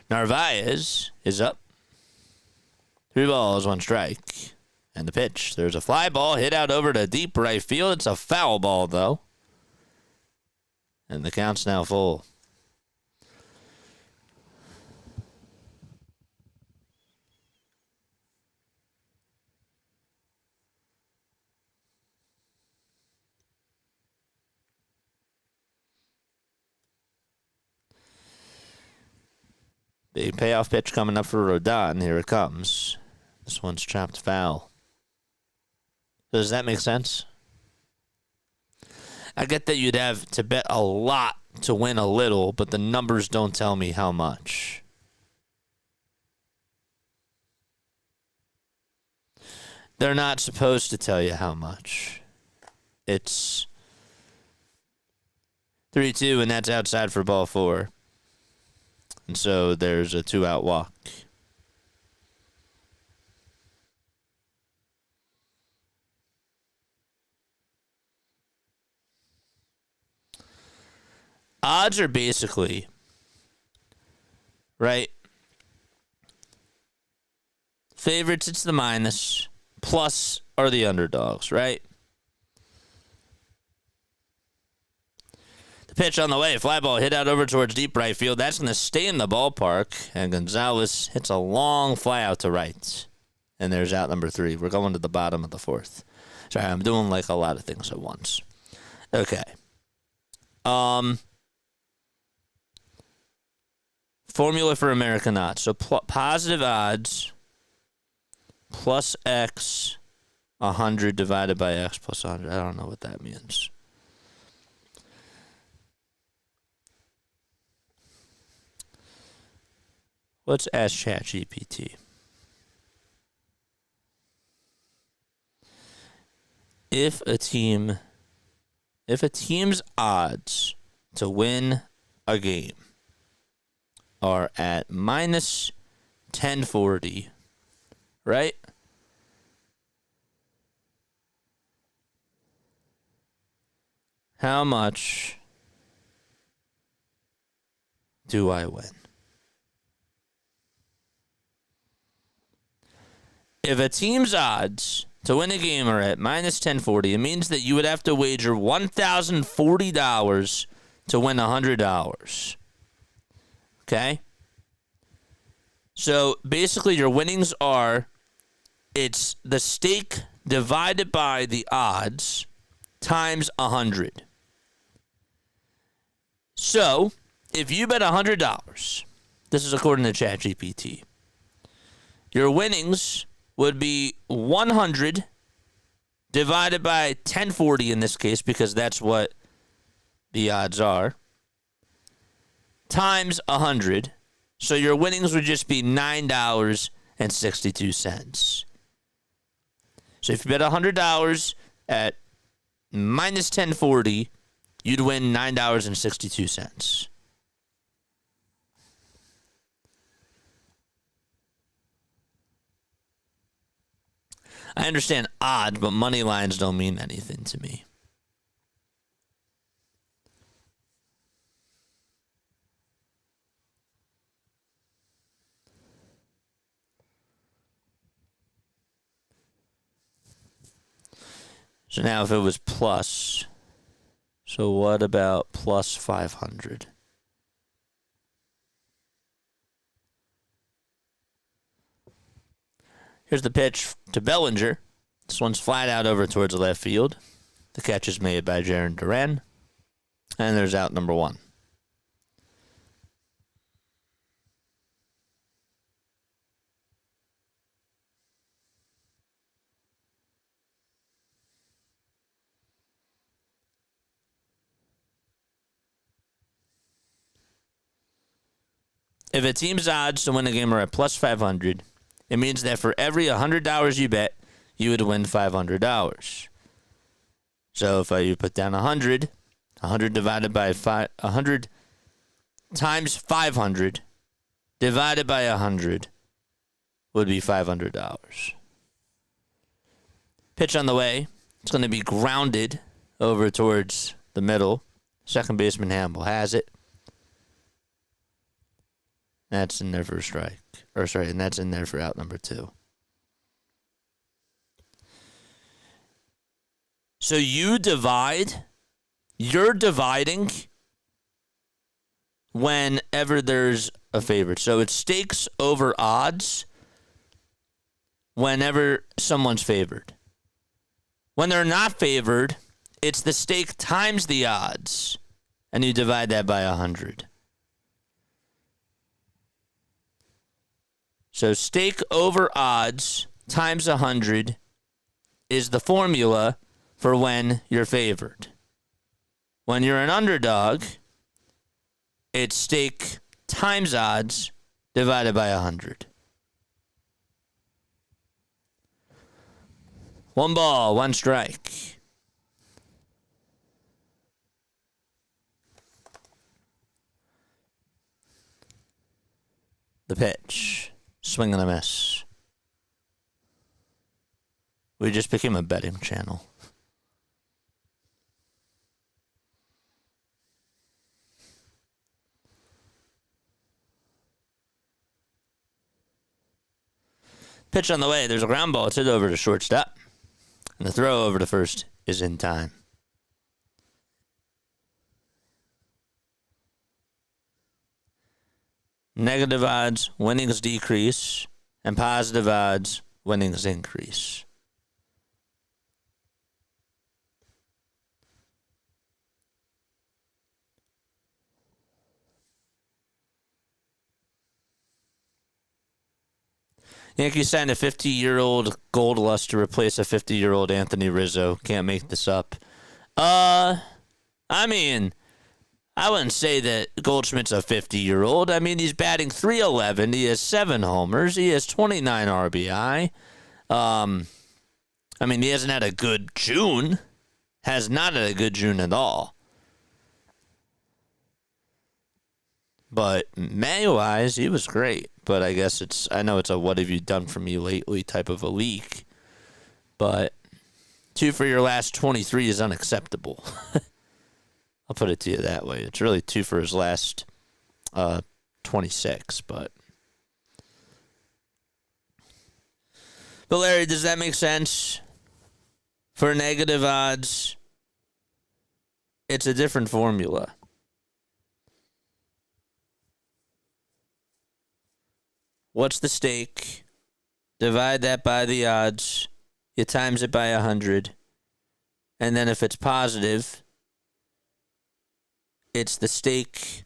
Narvaez is up. 3 balls, 1 strike. And the pitch. There's a fly ball hit out over to deep right field. It's a foul ball, though. And the count's now full. Big payoff pitch coming up for Rodon. Here it comes. This one's chopped foul. Does that make sense? I get that you'd have to bet a lot to win a little, but the numbers don't tell me how much. They're not supposed to tell you how much. It's 3-2, and that's outside for ball 4. And so there's a 2-out walk. Odds are basically, right? Favorites, it's the minus. Plus are the underdogs, right? The pitch on the way, fly ball hit out over towards deep right field. That's going to stay in the ballpark, and Gonzalez hits a long fly out to right. And there's out number 3. We're going to the bottom of the 4th. Sorry, I'm doing like a lot of things at once. Okay. Formula for American odds. So positive odds plus X 100 divided by X plus 100. I don't know what that means. Let's ask ChatGPT. If a team's odds to win a game are at minus 1040, right? How much do I win? If a team's odds to win a game are at minus 1040, it means that you would have to wager $1,040 to win $100. Okay? So basically your winnings are, it's the stake divided by the odds times 100. So if you bet $100, this is according to ChatGPT, your winnings would be 100 divided by 1040 in this case, because that's what the odds are, times 100. So your winnings would just be $9.62. So if you bet $100 at minus 1040, you'd win $9.62. I understand odd, but money lines don't mean anything to me. So now if it was plus, so what about plus 500? Here's the pitch to Bellinger. This one's flat out over towards the left field. The catch is made by Jarren Duran. And there's out number one. If a team's odds to win a game are at plus 500, it means that for every $100 you bet, you would win $500. So if you put down 100 divided by 100 times 500 divided by 100 would be $500. Pitch on the way. It's going to be grounded over towards the middle. Second baseman Hamble has it. That's in there for a strike. And that's in there for out number two. So you're dividing whenever there's a favorite. So it's stakes over odds whenever someone's favored. When they're not favored, it's the stake times the odds, and you divide that by 100. So stake over odds times 100 is the formula for when you're favored. When you're an underdog, it's stake times odds divided by 100. 1 ball, 1 strike. The pitch. Swing and a miss. We just became a betting channel. Pitch on the way. There's a ground ball. It's hit over to shortstop. And the throw over to first is in time. Negative odds, winnings decrease, and positive odds, winnings increase. Yankees signed a 50-year-old Goldlust to replace a 50-year-old Anthony Rizzo. Can't make this up. I mean, I wouldn't say that Goldschmidt's a 50-year-old. I mean, he's batting .311. He has 7 homers. He has 29 RBI. I mean, he hasn't had a good June. Has not had a good June at all. But May-wise, he was great. But I guess I know it's a what have you done for me lately type of a leak. But 2 for your last 23 is unacceptable. I'll put it to you that way. It's really 2 for his last 26, but Larry, does that make sense? For negative odds, it's a different formula. What's the stake? Divide that by the odds. You times it by 100. And then if it's positive, it's the stake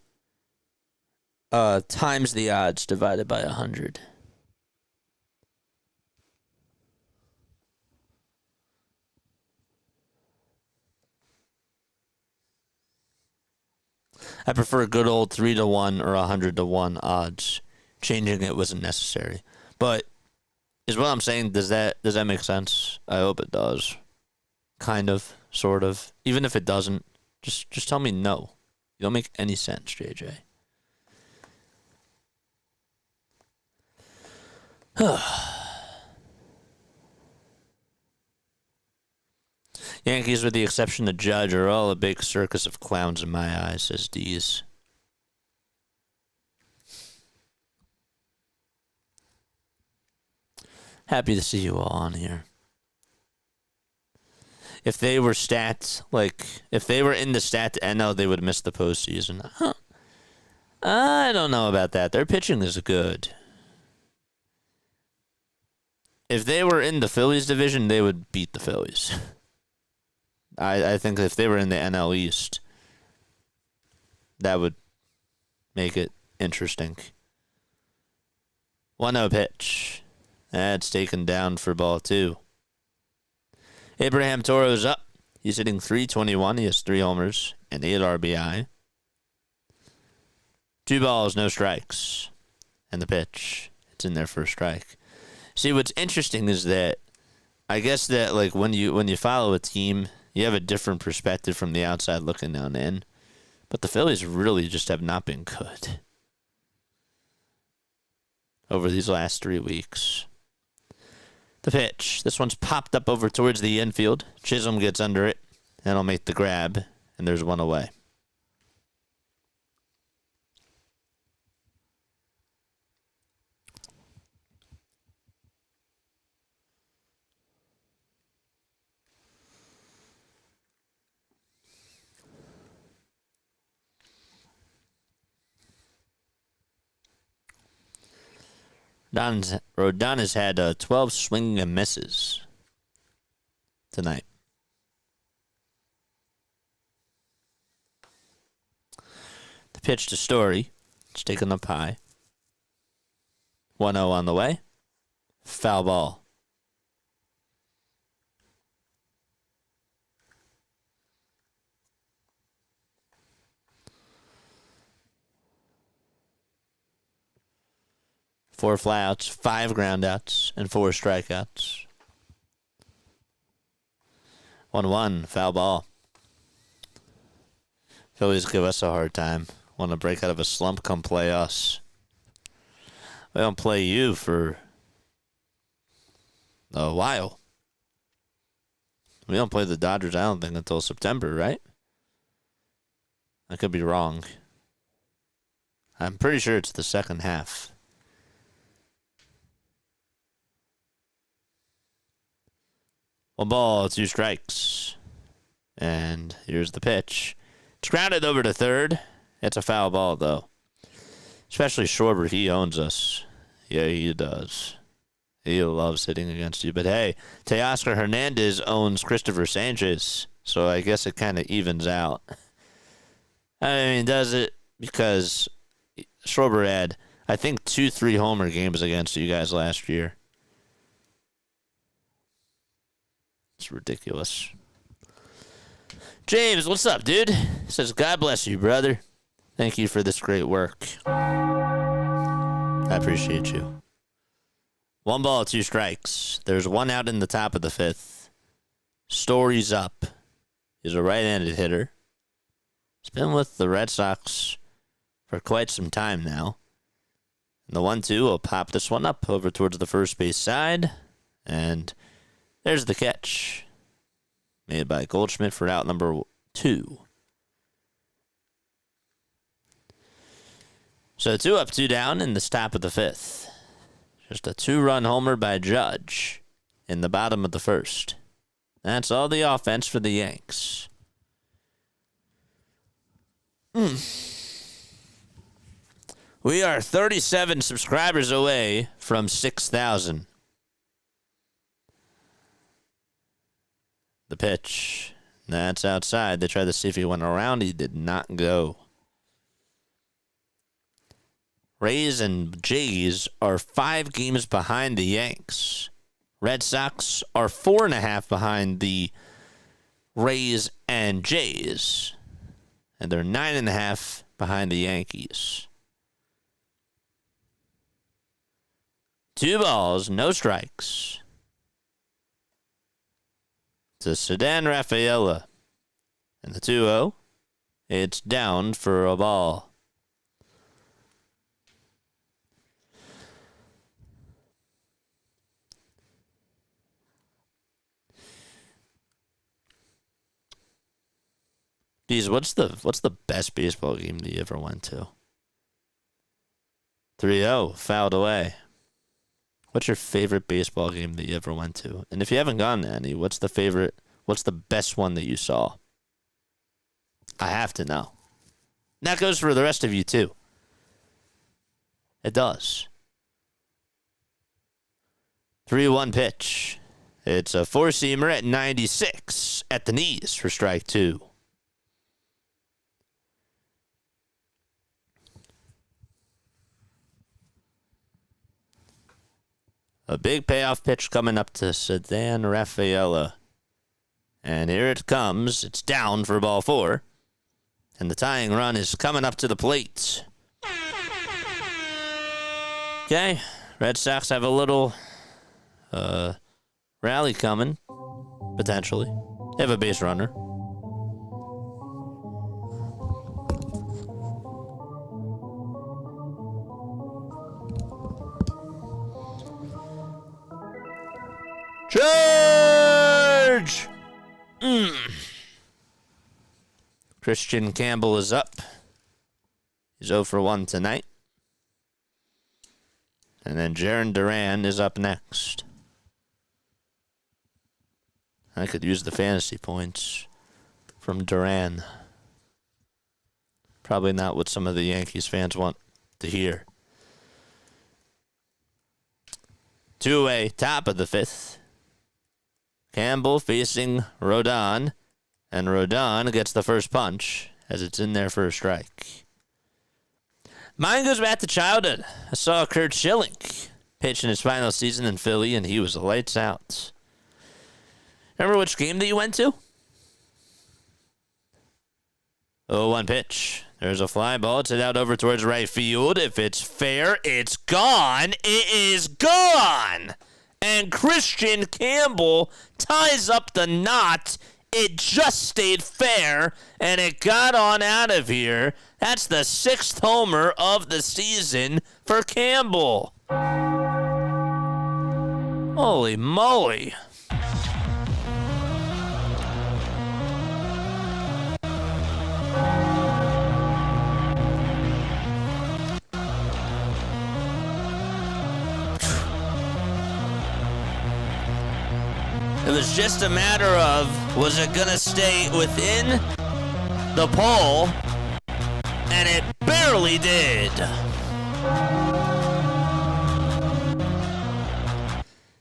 times the odds divided by 100. I prefer good old 3-1 or 100-1 odds. Changing it wasn't necessary. But is what I'm saying, does that make sense? I hope it does. Kind of, sort of. Even if it doesn't, just tell me no. You don't make any sense, JJ. Yankees, with the exception of Judge, are all a big circus of clowns in my eyes, says Dees. Happy to see you all on here. If they were stats, if they were in the stat NL, they would miss the postseason. Huh. I don't know about that. Their pitching is good. If they were in the Phillies division, they would beat the Phillies. I think if they were in the NL East, that would make it interesting. 1-0 pitch. That's taken down for ball 2. Abraham Toro's up. He's hitting .321. He has 3 homers and 8 RBI. 2 balls, no strikes. And the pitch. It's in there for a strike. See, what's interesting is that I guess that when you follow a team, you have a different perspective from the outside looking down in. But the Phillies really just have not been good over these last 3 weeks. The pitch. This one's popped up over towards the infield. Chisholm gets under it, and he'll make the grab, and there's one away. Rodon has had 12 swinging and misses tonight. The pitch to Story. It's taken up high. 1-0 on the way. Foul ball. Four flyouts, 5 groundouts, and 4 strikeouts. 1-1, foul ball. Phillies give us a hard time. Want to break out of a slump, come play us. We don't play you for a while. We don't play the Dodgers, I don't think, until September, right? I could be wrong. I'm pretty sure it's the second half. One ball, 2 strikes. And here's the pitch. It's grounded over to third. It's a foul ball, though. Especially Schwarber, he owns us. Yeah, he does. He loves hitting against you. But hey, Teoscar Hernandez owns Christopher Sanchez. So I guess it kind of evens out. I mean, does it? Because Schwarber had, I think, 2-3 homer games against you guys last year. It's ridiculous. James, what's up, dude? Says, God bless you, brother. Thank you for this great work. I appreciate you. 1 ball, 2 strikes. There's 1 out in the top of the 5th. Story's up. He's a right-handed hitter. He's been with the Red Sox for quite some time now. And the 1-2 will pop this one up over towards the first base side. And there's the catch. Made by Goldschmidt for out number 2. So 2 up, 2 down in the top of the 5th. Just a 2-run homer by Judge in the bottom of the 1st. That's all the offense for the Yanks. We are 37 subscribers away from 6,000. The pitch. That's outside. They tried to see if he went around. He did not go. Rays and Jays are 5 games behind the Yanks. Red Sox are 4.5 behind the Rays and Jays. And they're 9.5 behind the Yankees. 2 balls, no strikes. To Sedan Rafaela. And the 2-0. It's down for a ball. Geez, what's the best baseball game that you ever went to? 3-0, fouled away. What's your favorite baseball game that you ever went to? And if you haven't gone to any, what's the best one that you saw? I have to know. And that goes for the rest of you too. It does. 3-1 pitch. It's a 4-seamer at 96 at the knees for strike 2. A big payoff pitch coming up to Sedan Rafaela. And here it comes. It's down for ball 4. And the tying run is coming up to the plate. Okay. Red Sox have a little rally coming. Potentially. They have a base runner. Charge! Christian Campbell is up. He's 0 for 1 tonight. And then Jaron Duran is up next. I could use the fantasy points from Duran. Probably not what some of the Yankees fans want to hear. 2-away, top of the 5th. Campbell facing Rodon, and Rodon gets the first punch as it's in there for a strike. Mine goes back to childhood. I saw Kurt Schilling pitch in his final season in Philly, and he was lights out. Remember which game that you went to? 0-1 pitch. There's a fly ball. It's hit out over towards right field. If it's fair, it's gone. It is gone. And Christian Campbell ties up the knot. It just stayed fair, and it got on out of here. That's the 6th homer of the season for Campbell. Holy moly. It was just a matter of, was it going to stay within the pole? And it barely did.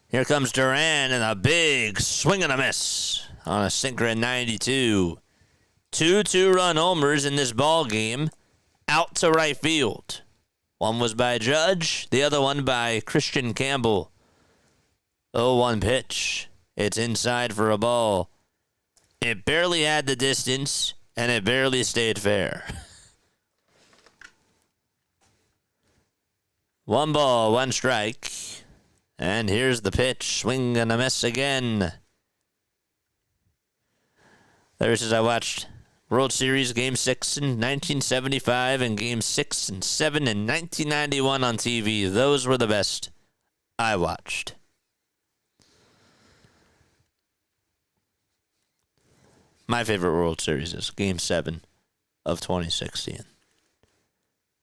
Here comes Duran and a big swing and a miss on a sinker at 92. 2 2-run homers in this ball game out to right field. One was by Judge, the other one by Christian Campbell. 0-1 pitch. It's inside for a ball. It barely had the distance, and it barely stayed fair. 1 ball, 1 strike. And here's the pitch. Swing and a miss again. There says I watched World Series Game 6 in 1975 and Game 6 and 7 in 1991 on TV. Those were the best I watched. My favorite World Series is Game 7 of 2016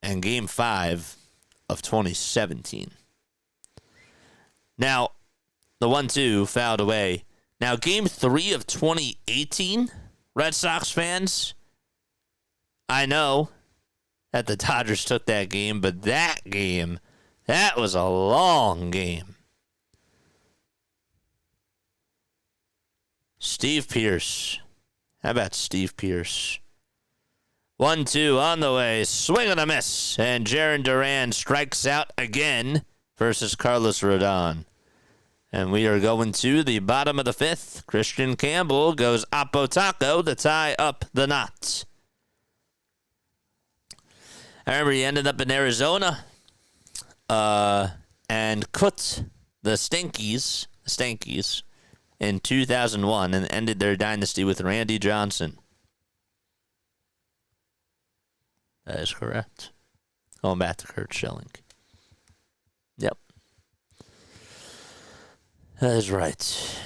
and Game 5 of 2017. Now, the 1-2 fouled away. Now, Game 3 of 2018, Red Sox fans, I know, that the Dodgers took that game, but that was a long game. Steve Pearce. How about Steve Pearce? 1-2 on the way. Swing and a miss. And Jarren Duran strikes out again versus Carlos Rodon. And we are going to the bottom of the fifth. Christian Campbell goes Oppo Taco to tie up the knot. I remember he ended up in Arizona and cooked the Stankies in 2001 and ended their dynasty with Randy Johnson. That is correct. Going back to Kurt Schilling. Yep. That is right.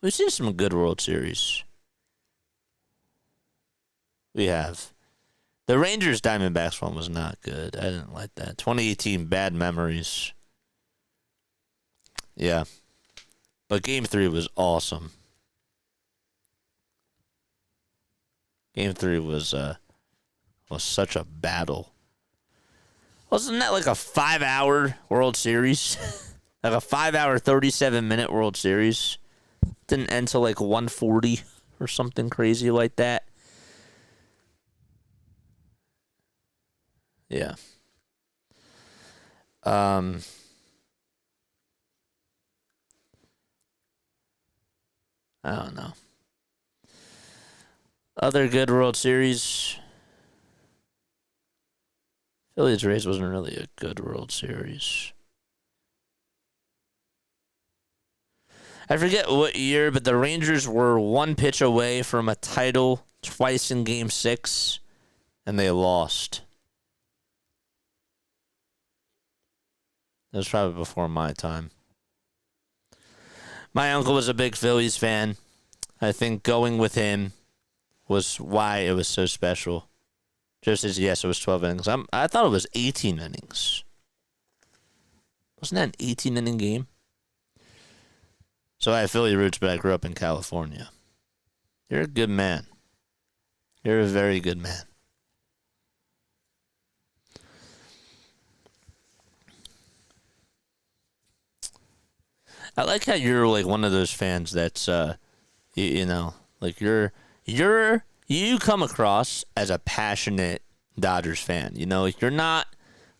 We've seen some good World Series. We have. The Rangers Diamondbacks one was not good. I didn't like that. 2018, bad memories. Yeah. But Game 3 was awesome. Game 3 was such a battle. Wasn't that like a 5-hour World Series? Like a 5-hour, 37-minute World Series. Didn't end till like 1:40 or something crazy like that. Yeah. I don't know. Other good World Series. Phillies Rays wasn't really a good World Series. I forget what year, but the Rangers were one pitch away from a title twice in Game 6, and they lost. That was probably before my time. My uncle was a big Phillies fan. I think going with him was why it was so special. Joe says, yes, it was 12 innings. I thought it was 18 innings. Wasn't that an 18-inning game? So I have Philly roots, but I grew up in California. You're a good man. You're a very good man. I like how you're like one of those fans that's, you know, like you come across as a passionate Dodgers fan. You know, you're not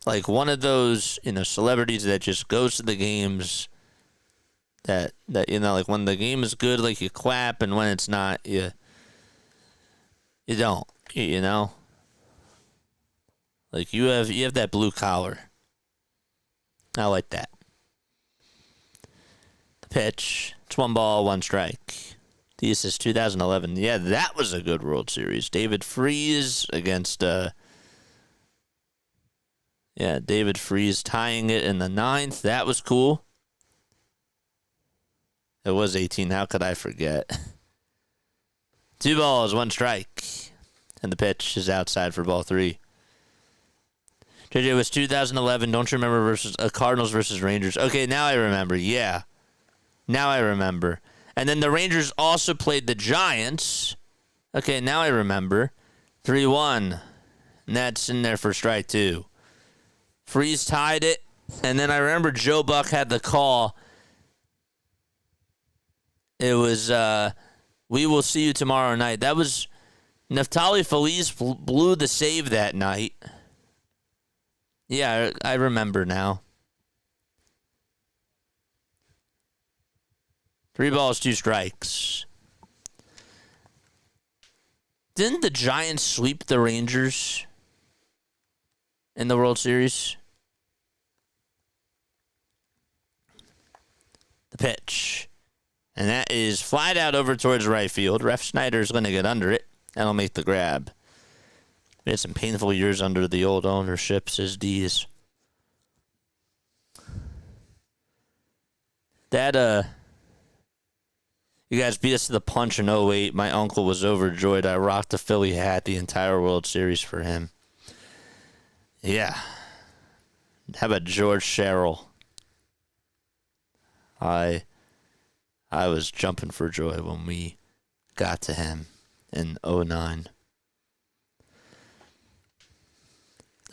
like one of those, you know, celebrities that just goes to the games. That you know, like when the game is good, like you clap, and when it's not, you don't. You know, like you have that blue collar. I like that. The pitch. It's 1 ball, 1 strike. This is 2011. Yeah, that was a good World Series. David Freese against David Freese tying it in the 9th. That was cool. It was 18. How could I forget? 2 balls, 1 strike. And the pitch is outside for ball 3. JJ, was 2011. Don't you remember versus Cardinals versus Rangers? Okay, now I remember. Yeah. Now I remember. And then the Rangers also played the Giants. Okay, now I remember. 3-1. And that's in there for strike 2. Freeze tied it. And then I remember Joe Buck had the call. It was, we will see you tomorrow night. That was, Neftali Feliz blew the save that night. Yeah, I remember now. 3 balls, 2 strikes. Didn't the Giants sweep the Rangers in the World Series? The pitch. And that is flied out over towards right field. Ref Snyder is going to get under it. That'll make the grab. We had some painful years under the old ownership, says D's. That, you guys beat us to the punch in 08. My uncle was overjoyed. I rocked the Philly hat the entire World Series for him. Yeah. How about George Sherrill? I was jumping for joy when we got to him in 09.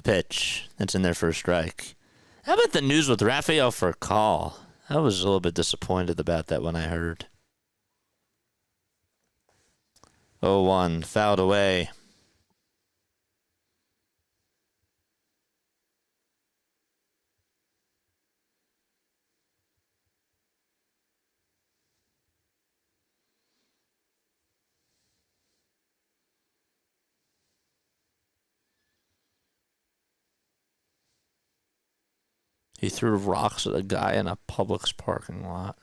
pitch. That's in there for a strike. How about the news with Rafael for a call? I was a little bit disappointed about that when I heard. 0-1, fouled away. He threw rocks at a guy in a Publix parking lot.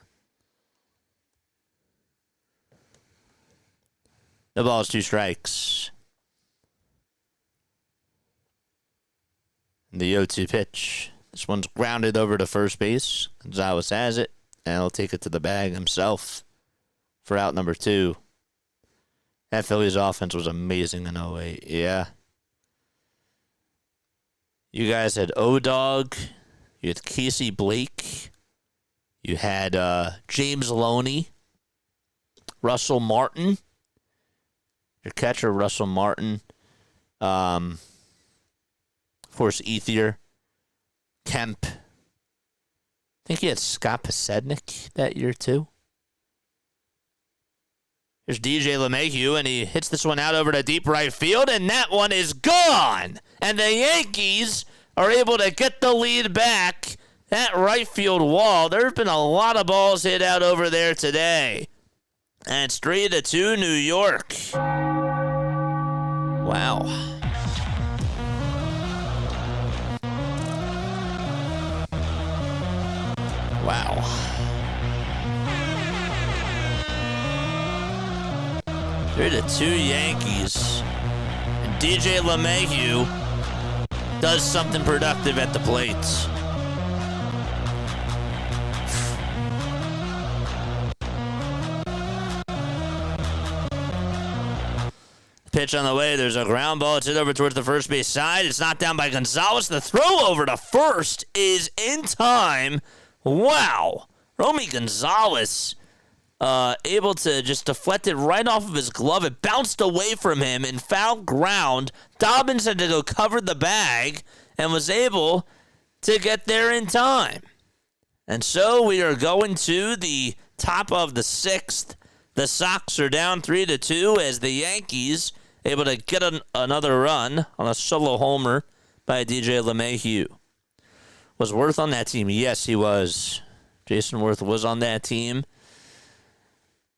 The ball is 2 strikes. The 0-2 pitch. This one's grounded over to first base. Gonzalez has it, and he'll take it to the bag himself for out number 2. That Phillies offense was amazing in 08. Yeah. You guys had O-Dog. You had Casey Blake. You had James Loney. Russell Martin. Your catcher, Russell Martin. Of course, Ethier. Kemp. I think you had Scott Pasednik that year, too. Here's DJ LeMahieu, and he hits this one out over to deep right field, and that one is gone. And the Yankees are able to get the lead back. That right field wall, there have been a lot of balls hit out over there today. And it's 3-2 New York. Wow. Wow. 3-2 Yankees. And DJ LeMahieu does something productive at the plate. Pitch on the way. There's a ground ball. It's hit over towards the first base side. It's knocked down by Gonzalez. The throw over to first is in time. Wow. Romy Gonzalez able to just deflect it right off of his glove. It bounced away from him in foul ground. Dobbins had to go cover the bag and was able to get there in time. And so we are going to the top of the 6th. The Sox are down 3-2 as the Yankees able to get another run on a solo homer by DJ LeMahieu. Was Worth on that team? Yes, he was. Jason Worth was on that team.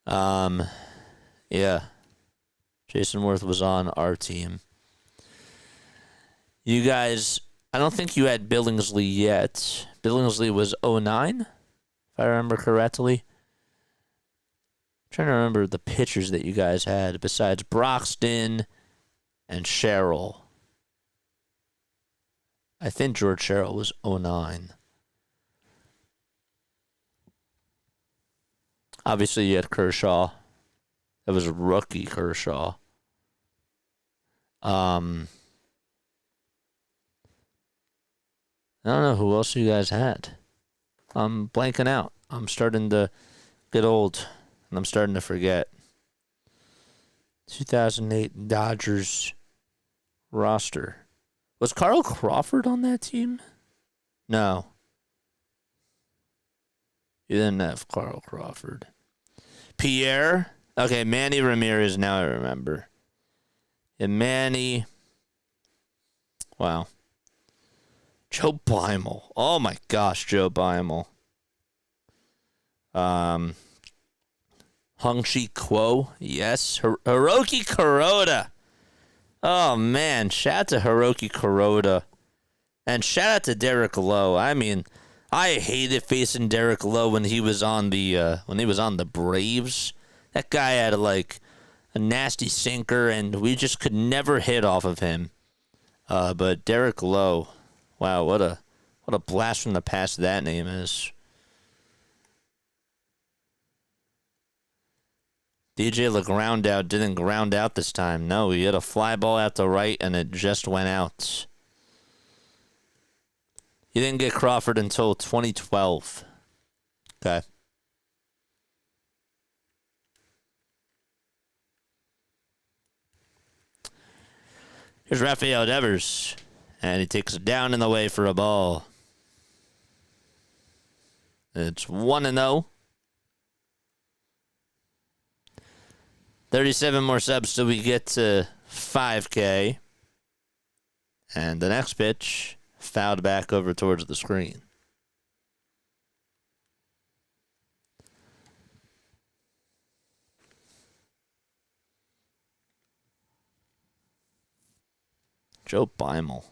Yeah. Jason Worth was on our team. You guys, I don't think you had Billingsley yet. Billingsley was 09, if I remember correctly. Trying to remember the pitchers that you guys had besides Broxton and Sherrill. I think George Sherrill was 09. Obviously, you had Kershaw. That was a rookie Kershaw. I don't know who else you guys had. I'm blanking out. I'm starting to get old. And I'm starting to forget. 2008 Dodgers roster. Was Carl Crawford on that team? No. You didn't have Carl Crawford. Pierre? Okay, Manny Ramirez, now I remember. And Manny. Wow. Joe Beimel. Oh my gosh, Joe Beimel. Hung-Chi Kwo, yes. Hiroki Kuroda. Oh, man. Shout out to Hiroki Kuroda. And shout out to Derek Lowe. I mean, I hated facing Derek Lowe when he was on the Braves. That guy had a nasty sinker, and we just could never hit off of him. But Derek Lowe, wow, what a blast from the past that name is. DJ LeGround didn't ground out this time. No, he hit a fly ball out to right, and it just went out. He didn't get Crawford until 2012. Okay. Here's Rafael Devers. And he takes it down in the way for a ball. It's 1-0. 37 more subs till we get to 5K. And the next pitch fouled back over towards the screen. Joe Baumholtz.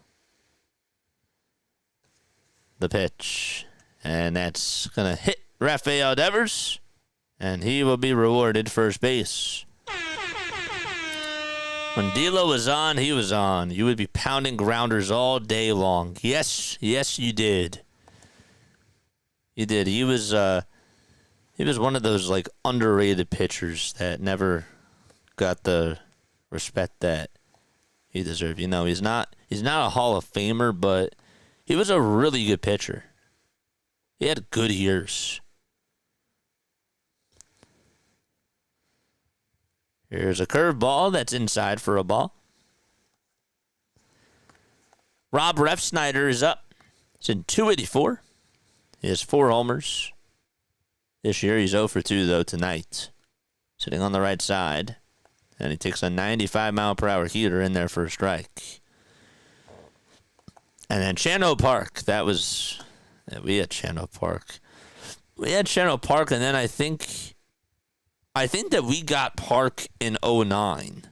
The pitch. And that's going to hit Rafael Devers. And he will be rewarded first base. When D'Lo was on, he was on. You would be pounding grounders all day long. Yes, you did. You did. He was one of those like underrated pitchers that never got the respect that he deserved. You know, he's not a Hall of Famer, but he was a really good pitcher. He had good years. Here's a curveball that's inside for a ball. Rob Refsnyder is up. He's in 284. He has 4 homers. This year he's 0 for 2, though, tonight. Sitting on the right side. And he takes a 95-mile-per-hour heater in there for a strike. And then Chano Park. We had Chano Park. And then I think that we got Park in 09.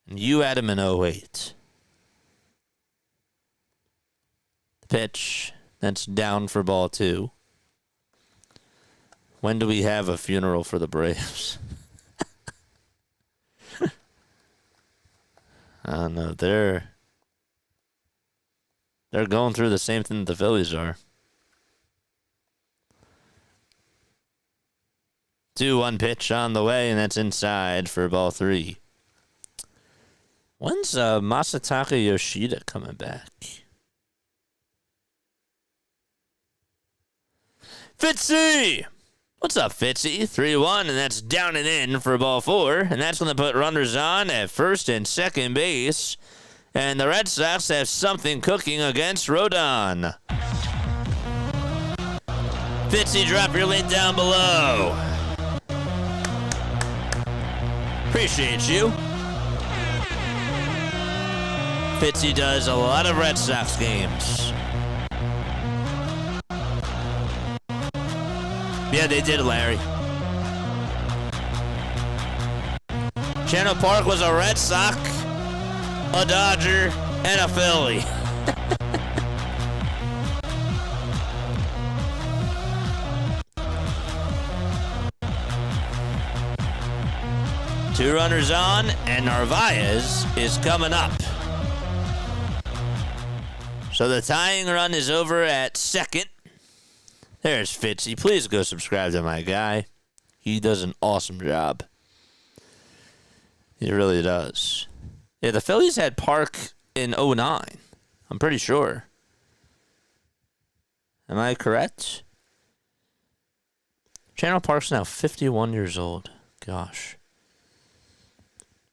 And you had him in 08. The pitch. That's down for ball 2. When do we have a funeral for the Braves? I don't know. They're going through the same thing that the Phillies are. 2-1 pitch on the way, and that's inside for ball 3. When's Masataka Yoshida coming back? Fitzy! What's up, Fitzy? 3-1, and that's down and in for ball 4, and that's going to put runners on at first and second base. And the Red Sox have something cooking against Rodon. Fitzy, drop your link down below. Appreciate you. Fitzy does a lot of Red Sox games. Yeah, they did, Larry. Chano Park was a Red Sox, a Dodger, and a Philly. Two runners on, and Narvaez is coming up. So the tying run is over at second. There's Fitzy. Please go subscribe to my guy. He does an awesome job. He really does. Yeah, the Phillies had Park in 09. I'm pretty sure. Am I correct? Chano Park's now 51 years old. Gosh.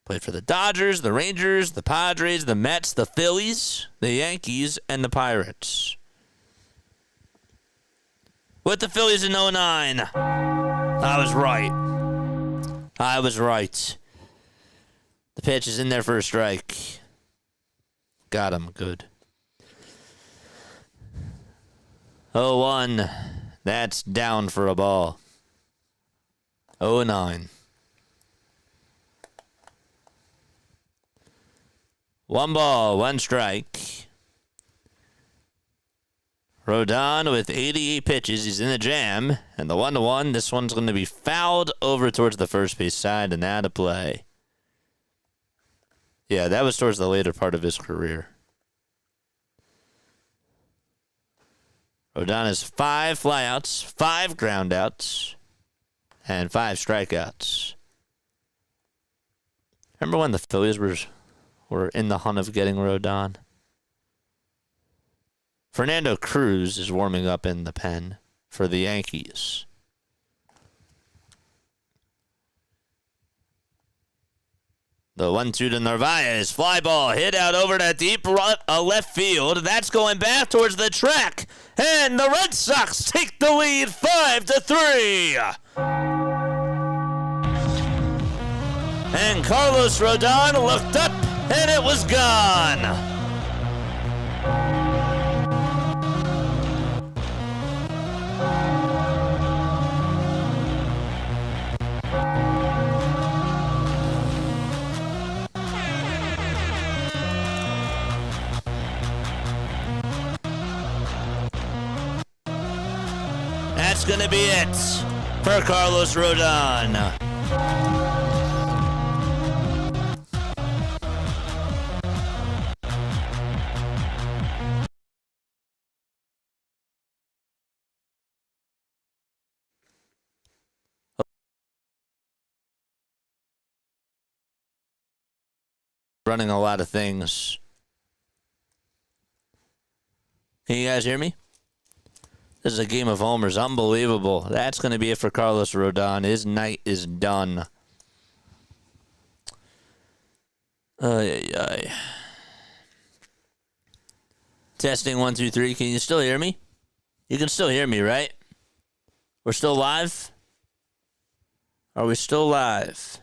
Played for the Dodgers, the Rangers, the Padres, the Mets, the Phillies, the Yankees, and the Pirates. With the Phillies in 09. I was right. The pitch is in there for a strike. Got him. Good. 0-1. That's down for a ball. 0-9. 1 ball, 1 strike. Rodon with 88 pitches. He's in the jam. And the 1-1, this one's going to be fouled over towards the first base side and out of play. Yeah, that was towards the later part of his career. Rodon has 5 flyouts, 5 groundouts, and 5 strikeouts. Remember when the Phillies were in the hunt of getting Rodon? Fernando Cruz is warming up in the pen for the Yankees. The 1-2 to Narvaez. Fly ball hit out over to deep left field. That's going back towards the track. And the Red Sox take the lead 5-3. And Carlos Rodon looked up, and it was gone. That's going to be it for Carlos Rodon. Running a lot of things. Can you guys hear me? This is a game of homers. Unbelievable. That's going to be it for Carlos Rodon. His night is done. Testing 1, 2, 3. Can you still hear me? You can still hear me, right? We're still live? Are we still live?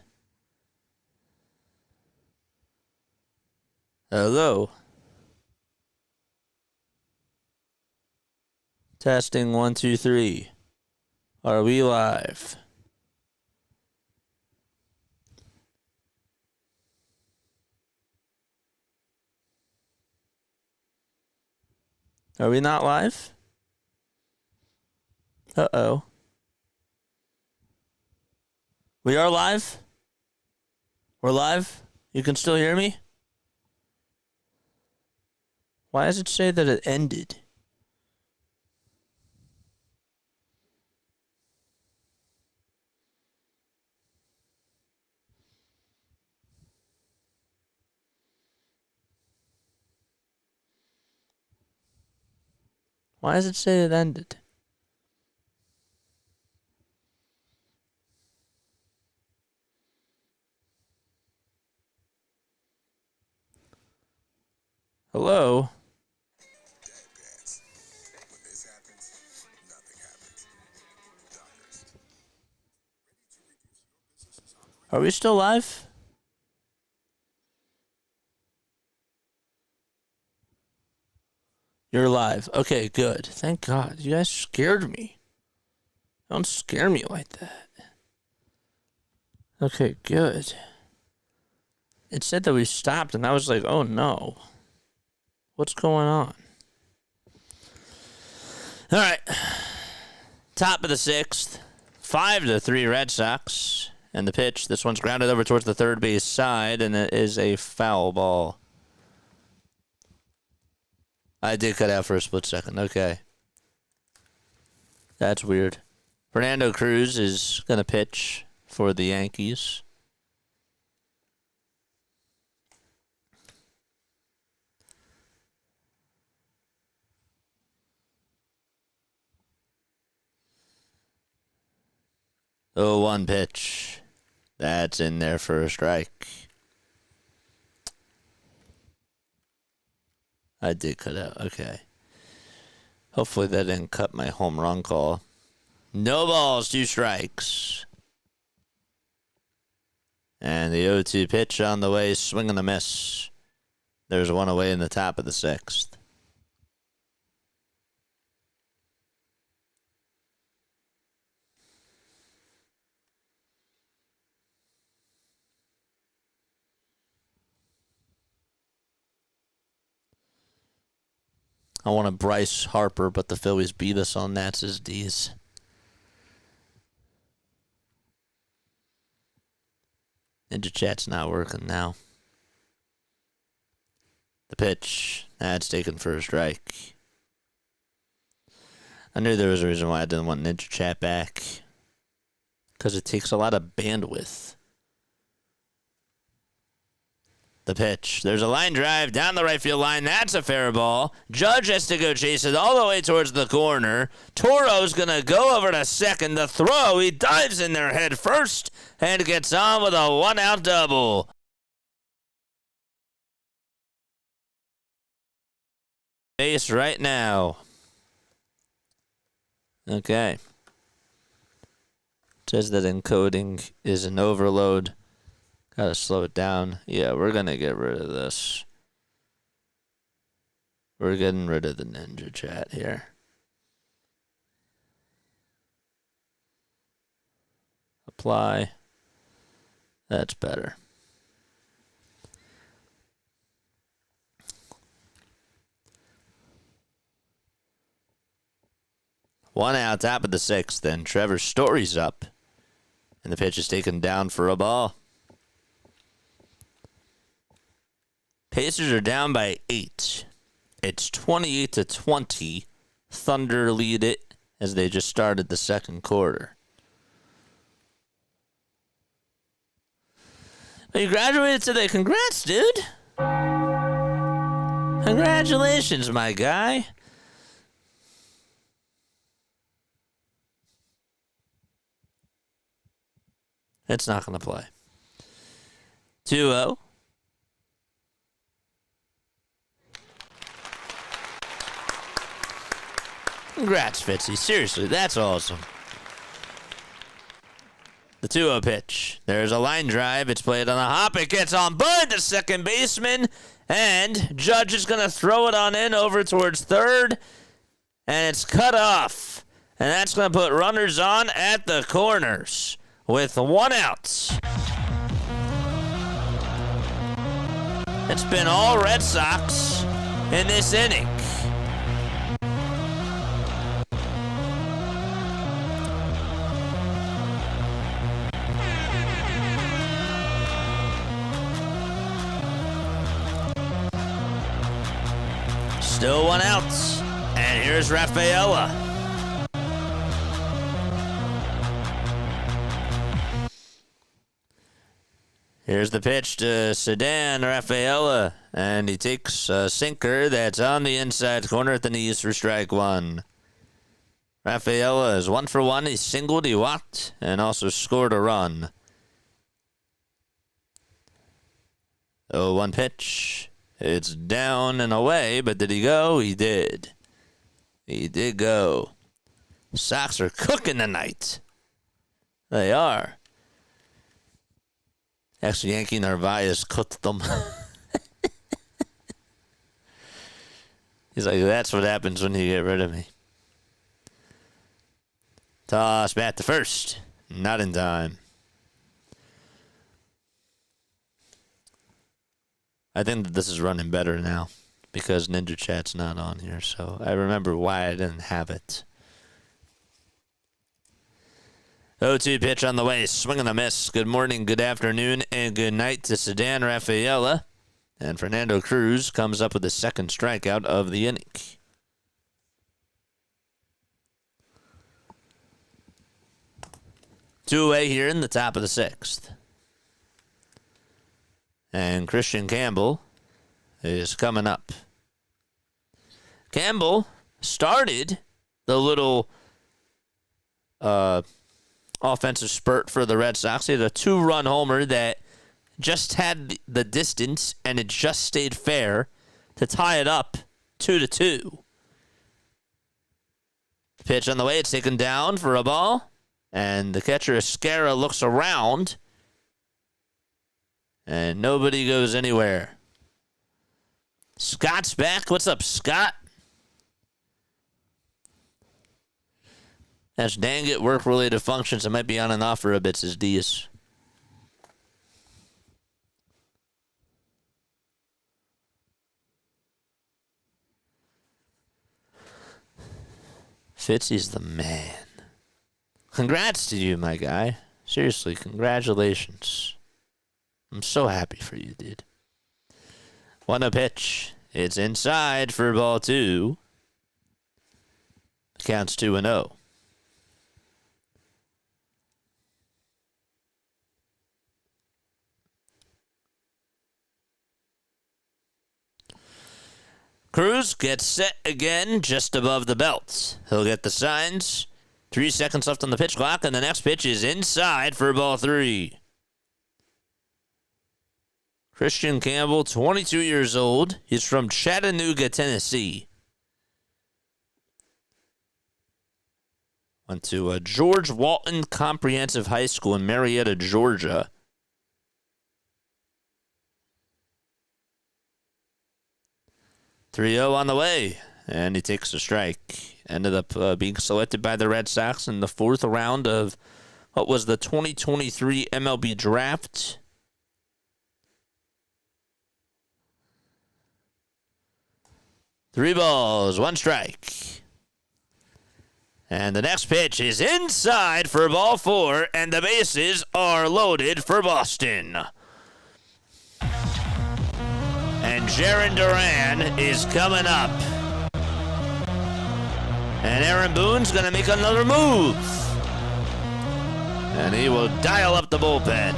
Hello? Testing 1, 2, 3. Are we live? Are we not live? Uh-oh. We are live? We're live? You can still hear me? Why does it say that it ended? Why does it say it ended? Hello? Are we still live? You're live. Okay, good. Thank God. You guys scared me. Don't scare me like that. Okay, good. It said that we stopped, and I was like, oh no. What's going on? All right. Top of the 6th. 5-3 Red Sox. And the pitch. This one's grounded over towards the third base side, and it is a foul ball. I did cut out for a split second. Okay. That's weird. Fernando Cruz is going to pitch for the Yankees. Oh, 1 pitch. That's in there for a strike. I did cut out. Okay. Hopefully that didn't cut my home run call. No balls, 2 strikes. And the 0-2 pitch on the way, swing and a miss. There's 1 away in the top of the 6th. I want a Bryce Harper, but the Phillies beat us on Nats as D's. Ninja Chat's not working now. The pitch. That's taken for a strike. I knew there was a reason why I didn't want Ninja Chat back. Because it takes a lot of bandwidth. The pitch. There's a line drive down the right field line. That's a fair ball. Judge has to go chase it all the way towards the corner. Toro's going to go over to second. The throw. He dives in there head first and gets on with a 1-out double. base right now. Okay. It says that encoding is an overload. Gotta slow it down. Yeah, we're gonna get rid of this. We're getting rid of the Ninja chat here. Apply. That's better. One out, top of the sixth. Then Trevor Story's up. And the pitch is taken down for a ball. Pacers are down by 8. It's 28-20. Thunder lead it as they just started the second quarter. Well, you graduated today. Congrats, dude. Congratulations, my guy. It's not going to play. 2-0. Congrats, Fitzy. Seriously, that's awesome. The 2-0 pitch. There's a line drive. It's played on a hop. It gets on board the second baseman. And Judge is going to throw it on in over towards third. And it's cut off. And that's going to put runners on at the corners with 1 out. It's been all Red Sox in this inning. Still 1 out. And here's Rafaela. Here's the pitch to Sedan Rafaela, and he takes a sinker that's on the inside corner at the knees for strike 1. Rafaela is 1 for 1. He singled, he walked, and also scored a run. 0-1 pitch. It's down and away, but did he go? He did. He did go. Sox are cooking tonight. They are. Actually, Yankee Narvaez cooked them. He's like, that's what happens when you get rid of me. Toss bat to first. Not in time. I think that this is running better now because Ninja Chat's not on here, so I remember why I didn't have it. 0-2 pitch on the way. Swing and a miss. Good morning, good afternoon, and good night to Sedan Rafaela. And Fernando Cruz comes up with the second strikeout of the inning. Two away here in the top of the sixth. And Christian Campbell is coming up. Campbell started the little offensive spurt for the Red Sox. He had a 2-run homer that just had the distance, and it just stayed fair to tie it up 2-2. Pitch on the way. It's taken down for a ball, and the catcher Escara looks around, and nobody goes anywhere. Scott's back. What's up, Scott? That's dang it, work-related functions. I might be on and off for a bit, says Diaz. Fitzy's the man. Congrats to you, my guy. Seriously, congratulations. I'm so happy for you, dude. 1-0 pitch. It's inside for ball 2. The count's 2-0. Cruz gets set again just above the belt. He'll get the signs. 3 seconds left on the pitch clock, and the next pitch is inside for ball 3. Christian Campbell, 22 years old. He's from Chattanooga, Tennessee. Went to George Walton Comprehensive High School in Marietta, Georgia. .3-0 on the way, and he takes a strike. Ended up being selected by the Red Sox in the 4th round of what was the 2023 MLB draft. Three balls, one strike. And the next pitch is inside for ball 4, and the bases are loaded for Boston. And Jarren Duran is coming up. And Aaron Boone's going to make another move. And he will dial up the bullpen.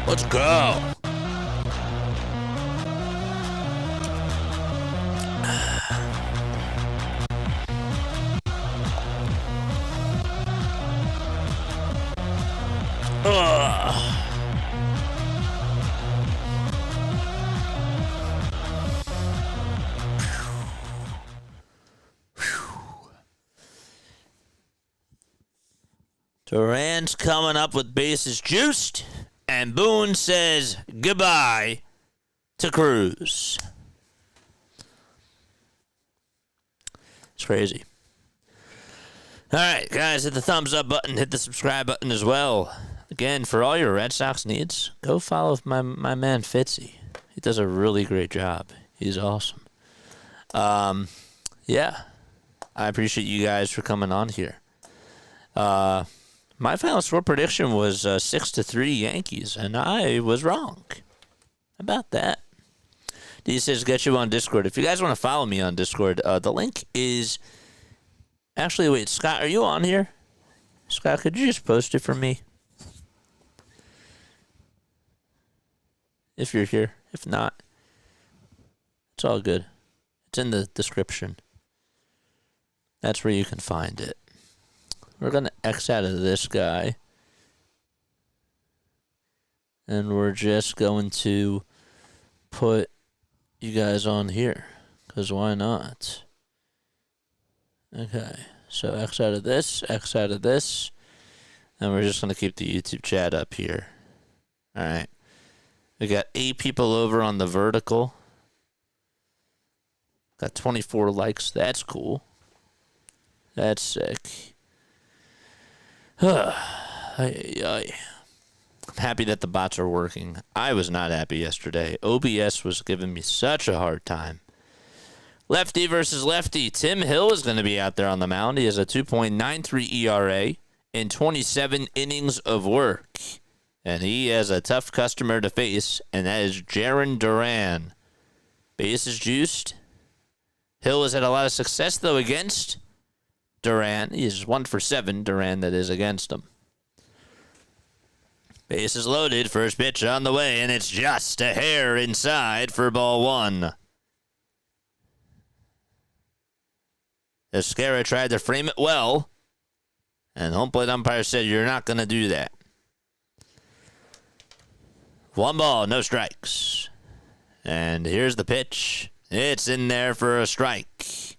Let's go. Duran's coming up with bases juiced, and Boone says goodbye to Cruz. It's crazy. All right, guys, hit the thumbs up button, hit the subscribe button as well. Again, for all your Red Sox needs, go follow my man Fitzy. He does a really great job. He's awesome. Yeah, I appreciate you guys for coming on here. My final score prediction was 6-3 Yankees, and I was wrong. How about that? D says get you on Discord. If you guys want to follow me on Discord, the link is... Actually, wait, Scott, are you on here? Scott, could you just post it for me? If you're here. If not, it's all good. It's in the description. That's where you can find it. We're going to X out of this guy. And we're just going to put you guys on here. Because why not? Okay. So X out of this, X out of this. And we're just going to keep the YouTube chat up here. Alright. We got 8 people over on the vertical. Got 24 likes. That's cool. That's sick. I'm happy that the bots are working. I was not happy yesterday. OBS was giving me such a hard time. Lefty versus lefty. Tim Hill is going to be out there on the mound. He has a 2.93 ERA in 27 innings of work. And he has a tough customer to face, and that is Jarren Duran. Base is juiced. Hill has had a lot of success, though, against Duran. He is 1 for 7, Duran, that is against him. Base is loaded. First pitch on the way, and it's just a hair inside for ball 1. Escara tried to frame it well, and home plate umpire said, you're not going to do that. 1 ball, no strikes. And here's the pitch. It's in there for a strike.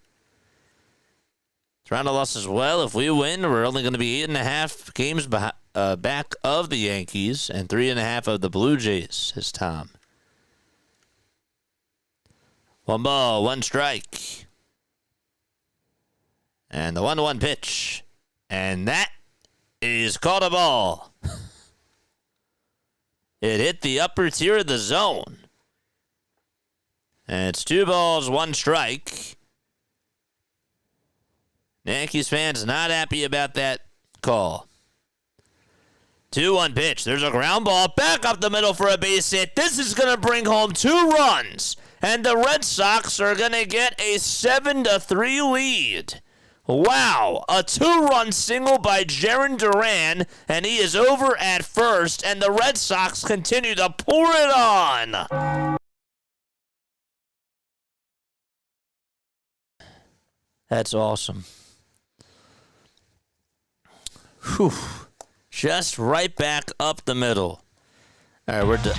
Toronto lost as well. If we win, we're only going to be 8.5 games back of the Yankees and 3.5 of the Blue Jays, says Tom. 1 ball, 1 strike. And the 1-1 pitch. And that is called a ball. It hit the upper tier of the zone. And it's 2 balls, 1 strike. Yankees fans not happy about that call. 2-1 pitch. There's a ground ball back up the middle for a base hit. This is going to bring home 2 runs. And the Red Sox are going to get a 7-3 lead. Wow, a 2-run single by Jarren Duran, and he is over at first, and the Red Sox continue to pour it on. That's awesome. Whew. Just right back up the middle. All right, we're done.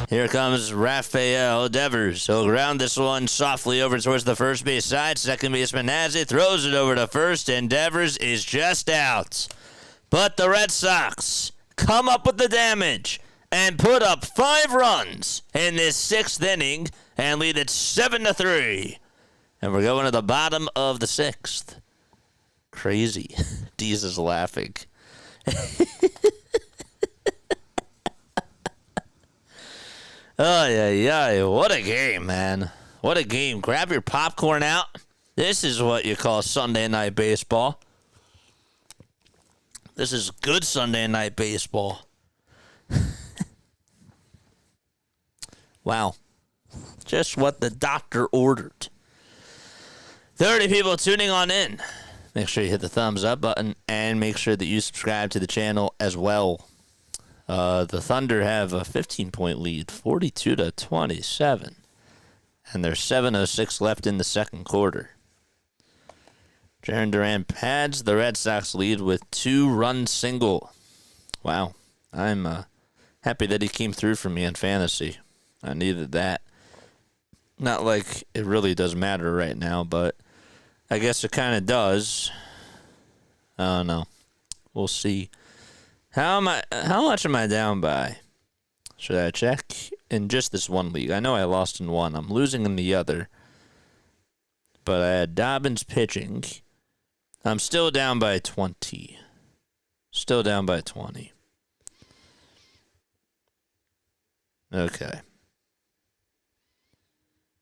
Here comes Rafael Devers. He'll ground this one softly over towards the first base side. Second baseman has it, throws it over to first, and Devers is just out. But the Red Sox come up with the damage and put up 5 runs in this 6th inning and lead it 7-3. And we're going to the bottom of the 6th. Crazy. Deez is laughing. Oh, yeah. What a game, man. What a game. Grab your popcorn out. This is what you call Sunday night baseball. This is good Sunday night baseball. Wow. Just what the doctor ordered. 30 people tuning on in. Make sure you hit the thumbs up button and make sure that you subscribe to the channel as well. The Thunder have a 15-point lead, 42-27. And there's 7:06 left in the second quarter. Jarren Duran pads the Red Sox lead with 2-run single. Wow. I'm happy that he came through for me in fantasy. I needed that. Not like it really does matter right now, but I guess it kind of does. I don't know. We'll see. How much am I down by? Should I check? In just this one league. I know I lost in one. I'm losing in the other. But I had Dobbins pitching. I'm still down by 20. Still down by 20. Okay.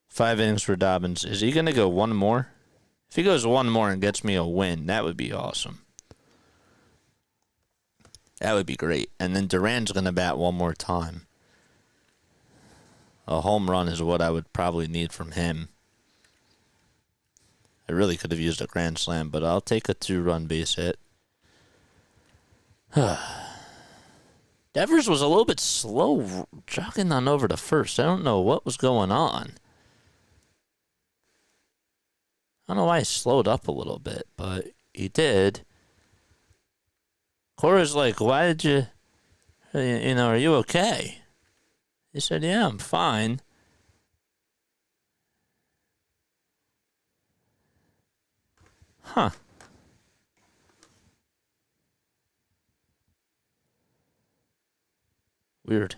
5 innings for Dobbins. Is he going to go one more? If he goes one more and gets me a win, that would be awesome. That would be great. And then Duran's going to bat one more time. A home run is what I would probably need from him. I really could have used a grand slam, but I'll take a 2-run base hit. Devers was a little bit slow jogging on over to first. I don't know what was going on. I don't know why he slowed up a little bit, but he did. Cora's like, why did you, are you okay? He said, yeah, I'm fine. Huh. Weird.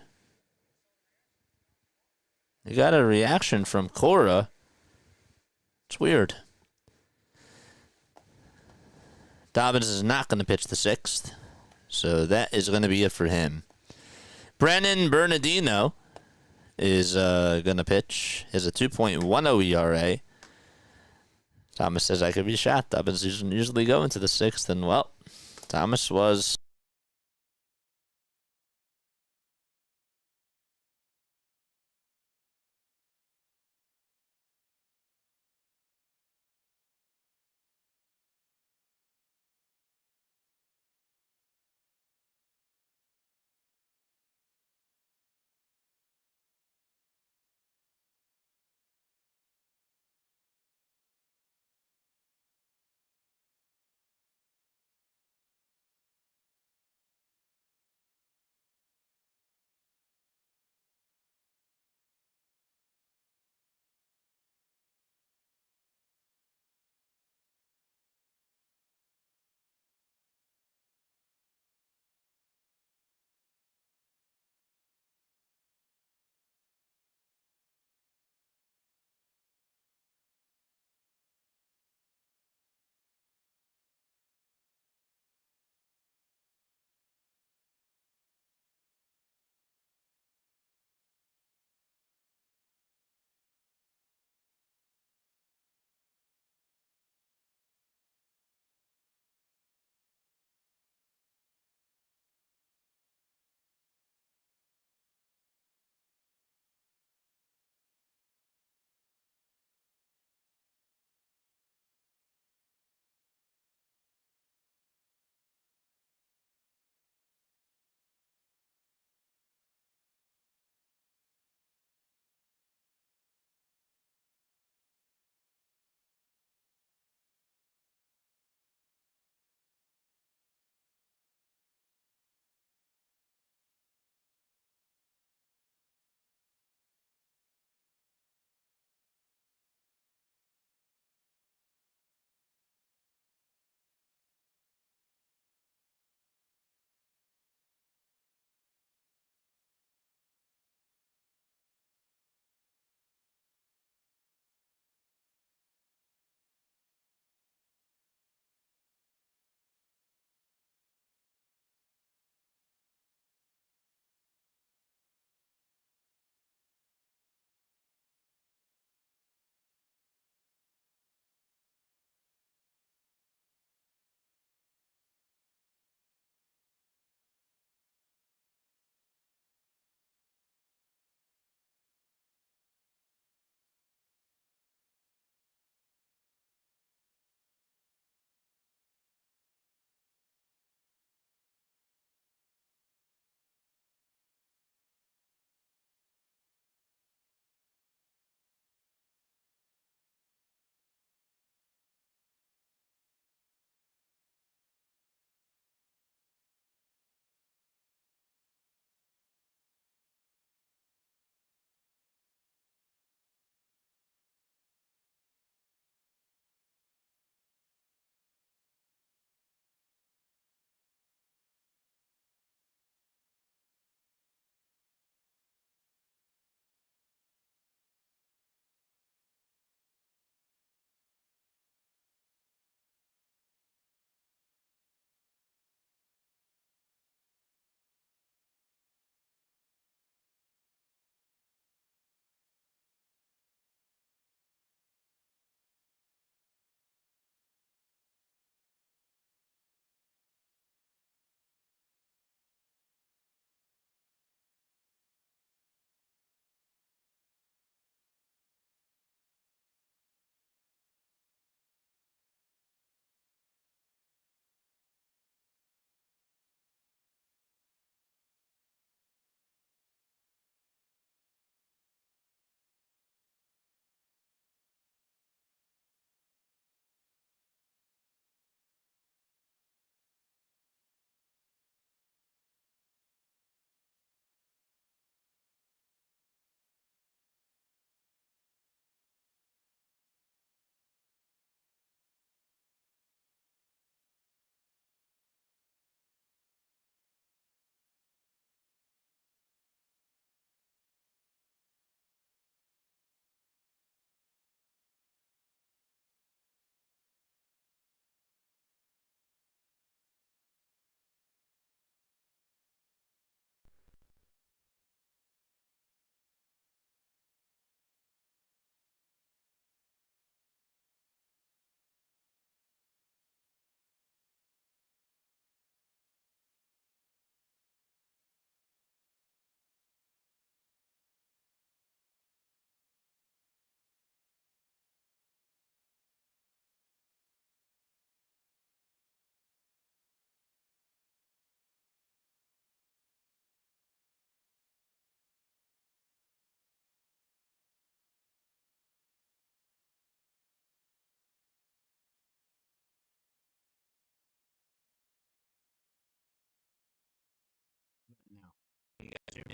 You got a reaction from Cora. It's weird. Dobbins is not going to pitch the 6th. So that is going to be it for him. Brennan Bernardino is going to pitch. He has a 2.10 ERA. Thomas says I could be shot. Dobbins usually go into the 6th. And, well, Thomas was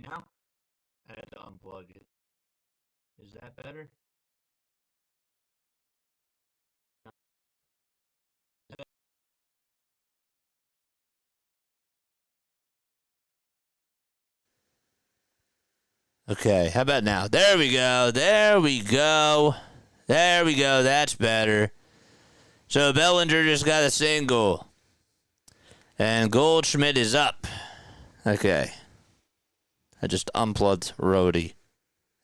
now? I had to unplug it. Is that better? Okay, how about now? There we go. There we go. There we go. That's better. So Bellinger just got a single. And Goldschmidt is up. Okay. I just unplugged Rhodey.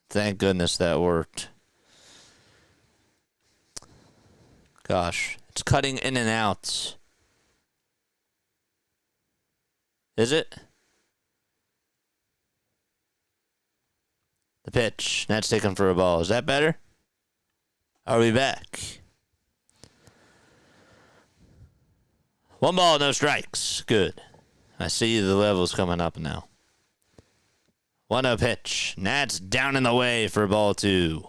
Thank goodness that worked. Gosh, it's cutting in and out. Is it? The pitch. That's taken for a ball. Is that better? Are we back? 1 ball, no strikes. Good. I see the levels coming up now. 1-0 pitch. That's down in the way for ball 2.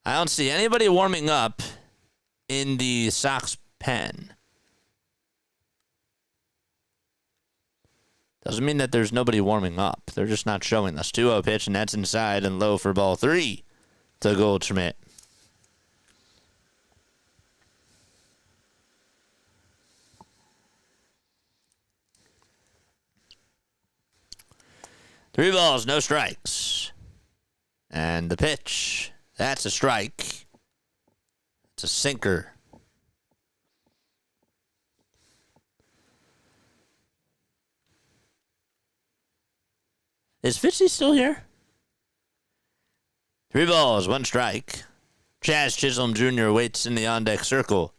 I don't see anybody warming up in the Sox pen. Doesn't mean that there's nobody warming up. They're just not showing us. 2-0 pitch, and that's inside and low for ball 3 to Goldschmidt. Three balls, no strikes. And the pitch, that's a strike. It's a sinker. Is Fitzy still here? 3 balls, 1 strike. Chaz Chisholm Jr. waits in the on-deck circle.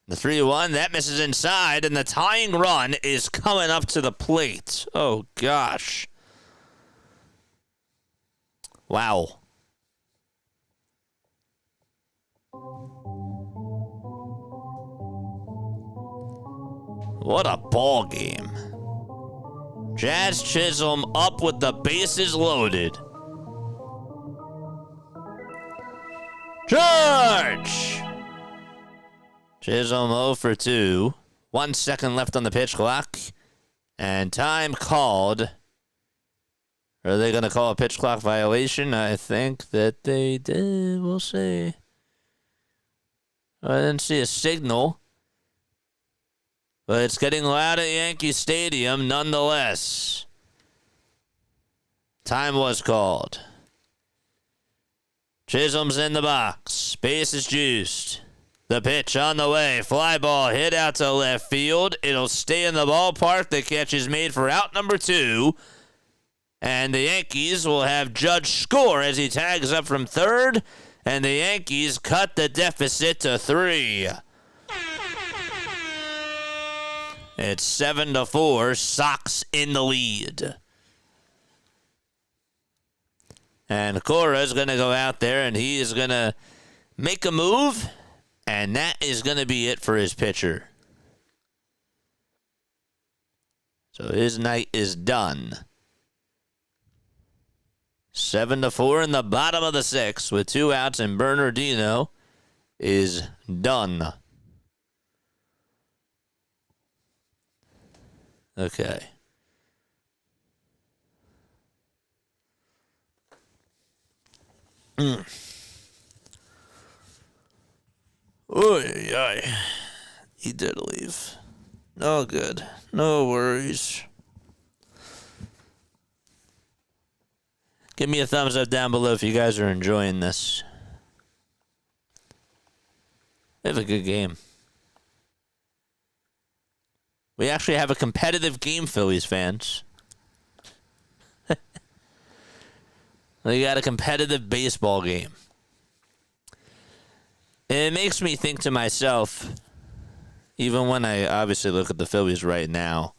The 3-1, that misses inside, and the tying run is coming up to the plate. Oh, gosh. Wow. What a ball game. Jazz Chisholm up with the bases loaded. George! Chisholm 0 for 2. 1 second left on the pitch clock. And time called. Are they going to call a pitch clock violation? I think that they did. We'll see. I didn't see a signal. But it's getting loud at Yankee Stadium nonetheless. Time was called. Chisholm's in the box. Base is juiced. The pitch on the way. Fly ball hit out to left field. It'll stay in the ballpark. The catch is made for out number 2. And the Yankees will have Judge score as he tags up from third. And the Yankees cut the deficit to 3. It's 7-4. Sox in the lead. And Cora's going to go out there, and he is going to make a move, and that is going to be it for his pitcher. So his night is done. 7-4 in the bottom of the 6th with 2 outs, and Bernardino is done. Okay. Oy. He did leave. No good. No worries. Give me a thumbs up down below if you guys are enjoying this. We have a good game. We actually have a competitive game, Phillies fans. We got a competitive baseball game. And it makes me think to myself, even when I obviously look at the Phillies right now,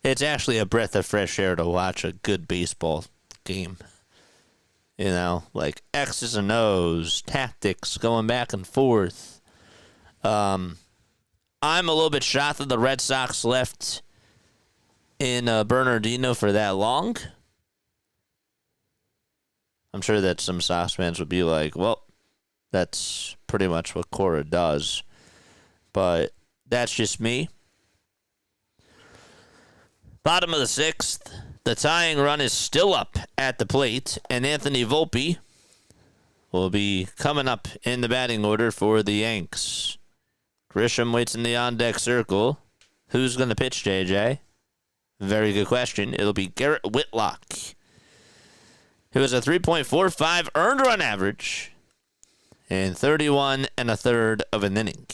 it's actually a breath of fresh air to watch a good baseball game. You know, like X's and O's, tactics, going back and forth. I'm a little bit shocked that the Red Sox left in Bernardino for that long. I'm sure that some Sox fans would be like, well, that's pretty much what Cora does. But that's just me. Bottom of the sixth. The tying run is still up at the plate, and Anthony Volpe will be coming up in the batting order for the Yanks. Grisham waits in the on-deck circle. Who's going to pitch, JJ? Very good question. It'll be Garrett Whitlock, who has a 3.45 earned run average in 31 1/3 of an inning.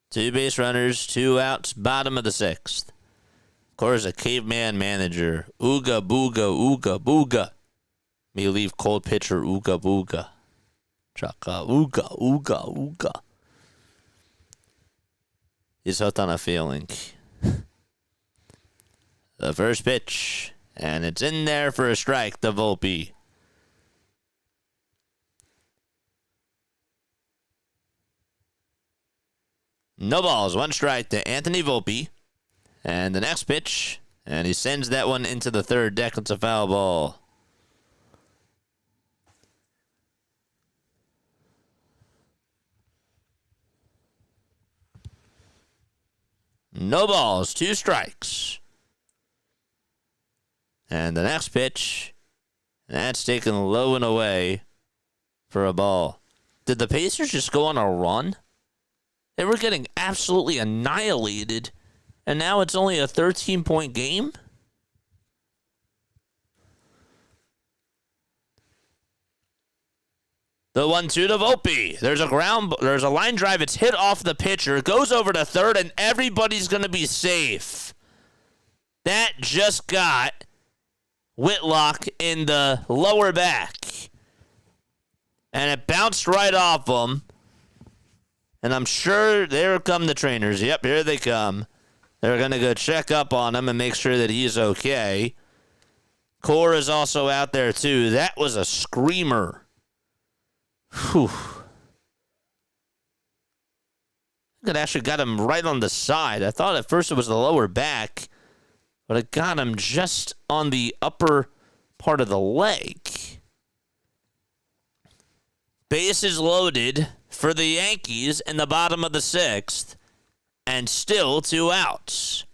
Two base runners, 2 outs, bottom of the sixth. Of course, a caveman manager. Ooga booga, ooga booga. Me leave cold pitcher, ooga booga. Chaka, ooga, ooga, ooga. He's hooked on a feeling. The first pitch, and it's in there for a strike, the Volpe. No balls, 1 strike to Anthony Volpe. And the next pitch, and he sends that one into the third deck. It's a foul ball. No balls, 2 strikes. And the next pitch, that's taken low and away for a ball. Did the Pacers just go on a run? They were getting absolutely annihilated, and now it's only a 13-point game? The 1-2 to Volpe. There's a line drive. It's hit off the pitcher. It goes over to third, and everybody's going to be safe. That just got Whitlock in the lower back. And it bounced right off him. And I'm sure there come the trainers. Yep, here they come. They're going to go check up on him and make sure that he's okay. Core is also out there, too. That was a screamer. Whew. It actually got him right on the side. I thought at first it was the lower back, but it got him just on the upper part of the leg. Bases loaded for the Yankees in the bottom of the sixth, and still 2 outs.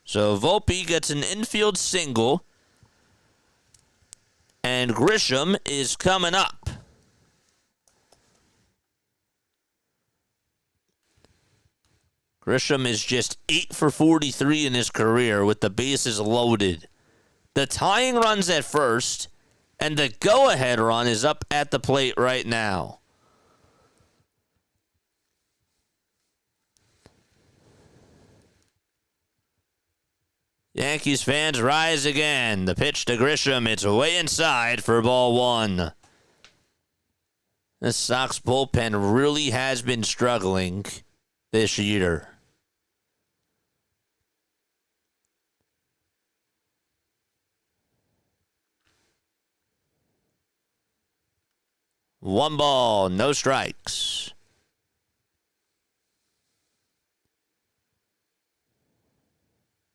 So Volpe gets an infield single, and Grisham is coming up. Grisham is just 8 for 43 in his career with the bases loaded. The tying run's at first, and the go-ahead run is up at the plate right now. Yankees fans rise again. The pitch to Grisham. It's way inside for ball 1. The Sox bullpen really has been struggling this year. One ball, no strikes.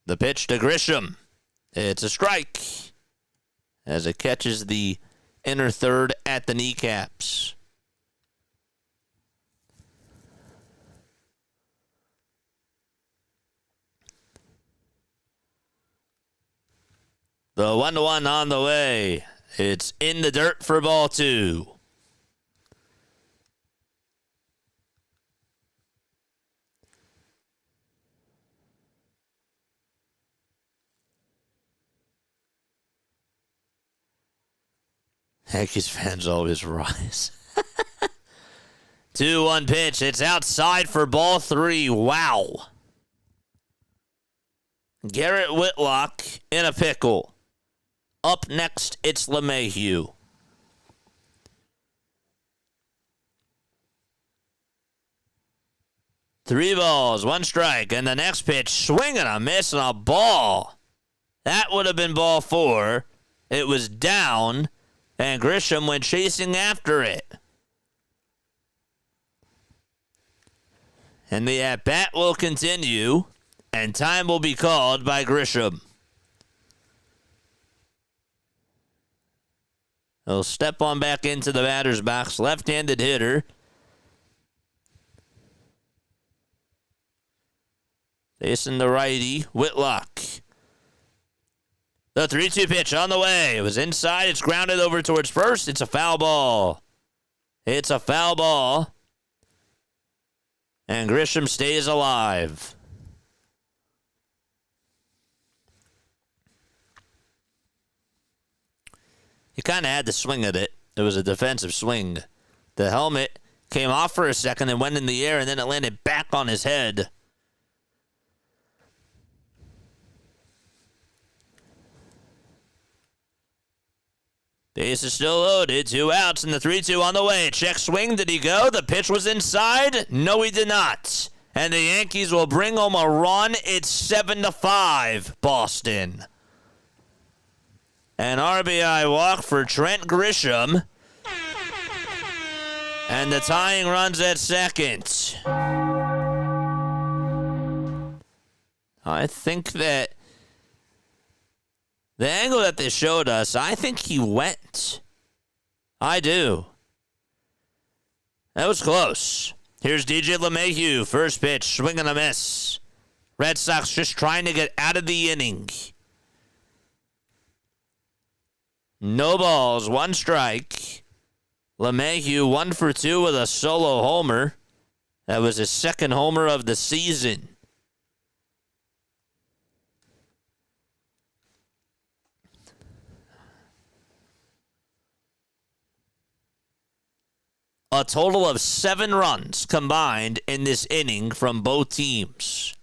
The pitch to Grisham. It's a strike as it catches the inner third at the kneecaps. The 1-1 on the way. It's in the dirt for ball 2. Yankees fans always rise. 2-1 pitch. It's outside for ball 3. Wow. Garrett Whitlock in a pickle. Up next, it's LeMahieu. Three balls, 1 strike, and the next pitch, swing and a miss and a ball. That would have been ball 4. It was down, and Grisham went chasing after it. And the at-bat will continue, and time will be called by Grisham. He'll step on back into the batter's box, left-handed hitter. Facing the righty, Whitlock. The 3-2 pitch on the way. It was inside. It's grounded over towards first. It's a foul ball. It's a foul ball. And Grisham stays alive. He kind of had the swing of it. It was a defensive swing. The helmet came off for a second and went in the air, and then it landed back on his head. Base is still loaded. 2 outs and the 3-2 on the way. Check swing. Did he go? The pitch was inside. No, he did not. And the Yankees will bring home a run. It's 7-5, Boston. An RBI walk for Trent Grisham. And the tying run's at second. I think that the angle that they showed us, I think he went. I do. That was close. Here's DJ LeMahieu. First pitch, swing and a miss. Red Sox just trying to get out of the inning. No balls, 1 strike. LeMahieu 1 for 2 with a solo homer. That was his second homer of the season. A total of 7 runs combined in this inning from both teams.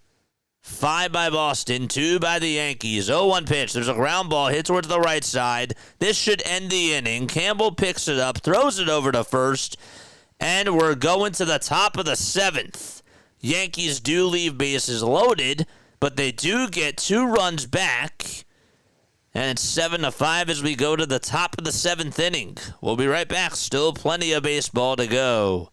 5 by Boston, 2 by the Yankees. 0-1 pitch. There's a ground ball hit towards the right side. This should end the inning. Campbell picks it up, throws it over to first, and we're going to the top of the 7th. Yankees do leave bases loaded, but they do get 2 runs back. And it's 7-5 as we go to the top of the 7th inning. We'll be right back. Still plenty of baseball to go.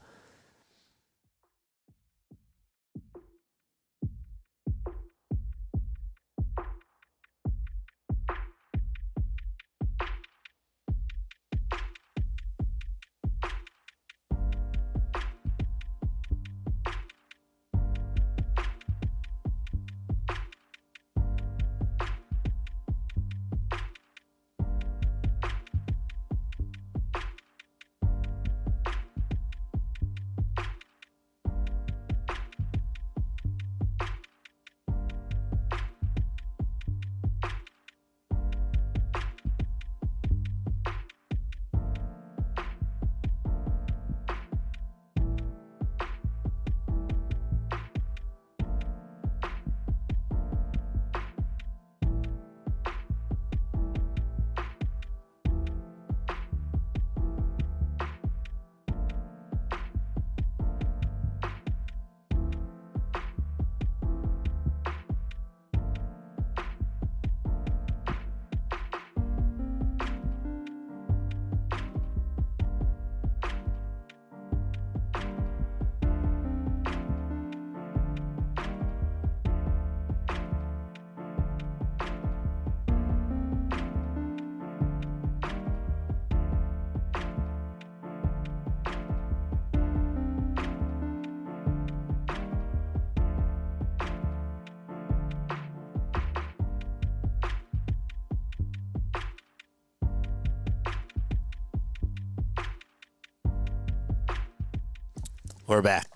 We're back.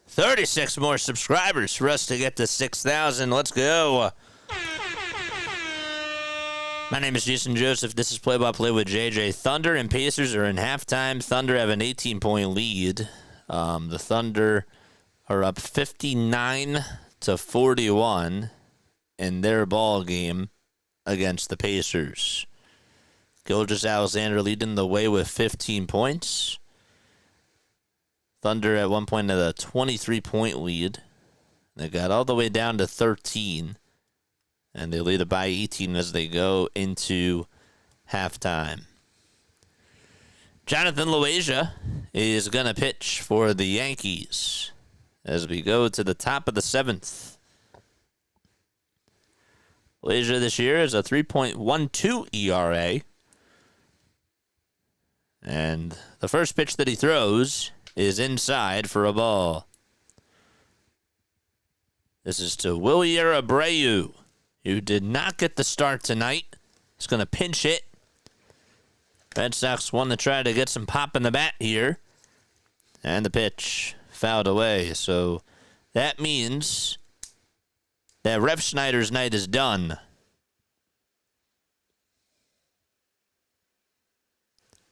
36 more subscribers for us to get to 6,000. Let's go. My name is Jason Joseph. This is Play-by-Play with JJ. Thunder and Pacers are in halftime. Thunder have an 18-point lead. The Thunder are up 59-41 in their ball game against the Pacers. Gilgeous-Alexander leading the way with 15 points. Thunder at one point had a 23-point lead. They got all the way down to 13. And they lead it by 18 as they go into halftime. Jonathan Loasia is going to pitch for the Yankees. as we go to the top of the 7th. Malaysia this year is a 3.12 ERA. And the first pitch that he throws is inside for a ball. This is to Wilyer Abreu, who did not get the start tonight. He's going to pinch hit. Red Sox want to try to get some pop in the bat here. And the pitch fouled away. So that means that Ref Schneider's night is done.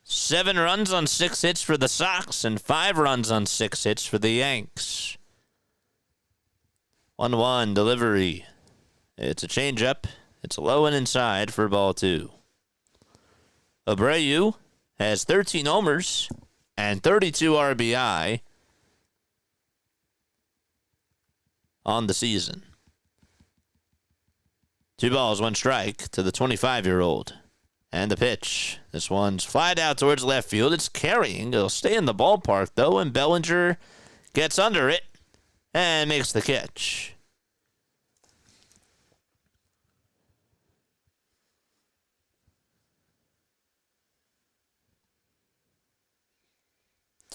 7 runs on 6 hits for the Sox and 5 runs on 6 hits for the Yanks. 1-1 delivery. It's a changeup. It's low and inside for ball 2. Abreu has 13 homers and 32 RBI on the season. 2 balls, 1 strike to the 25-year-old. And the pitch. This one's flied out towards left field. It's carrying. It'll stay in the ballpark, though, and Bellinger gets under it and makes the catch.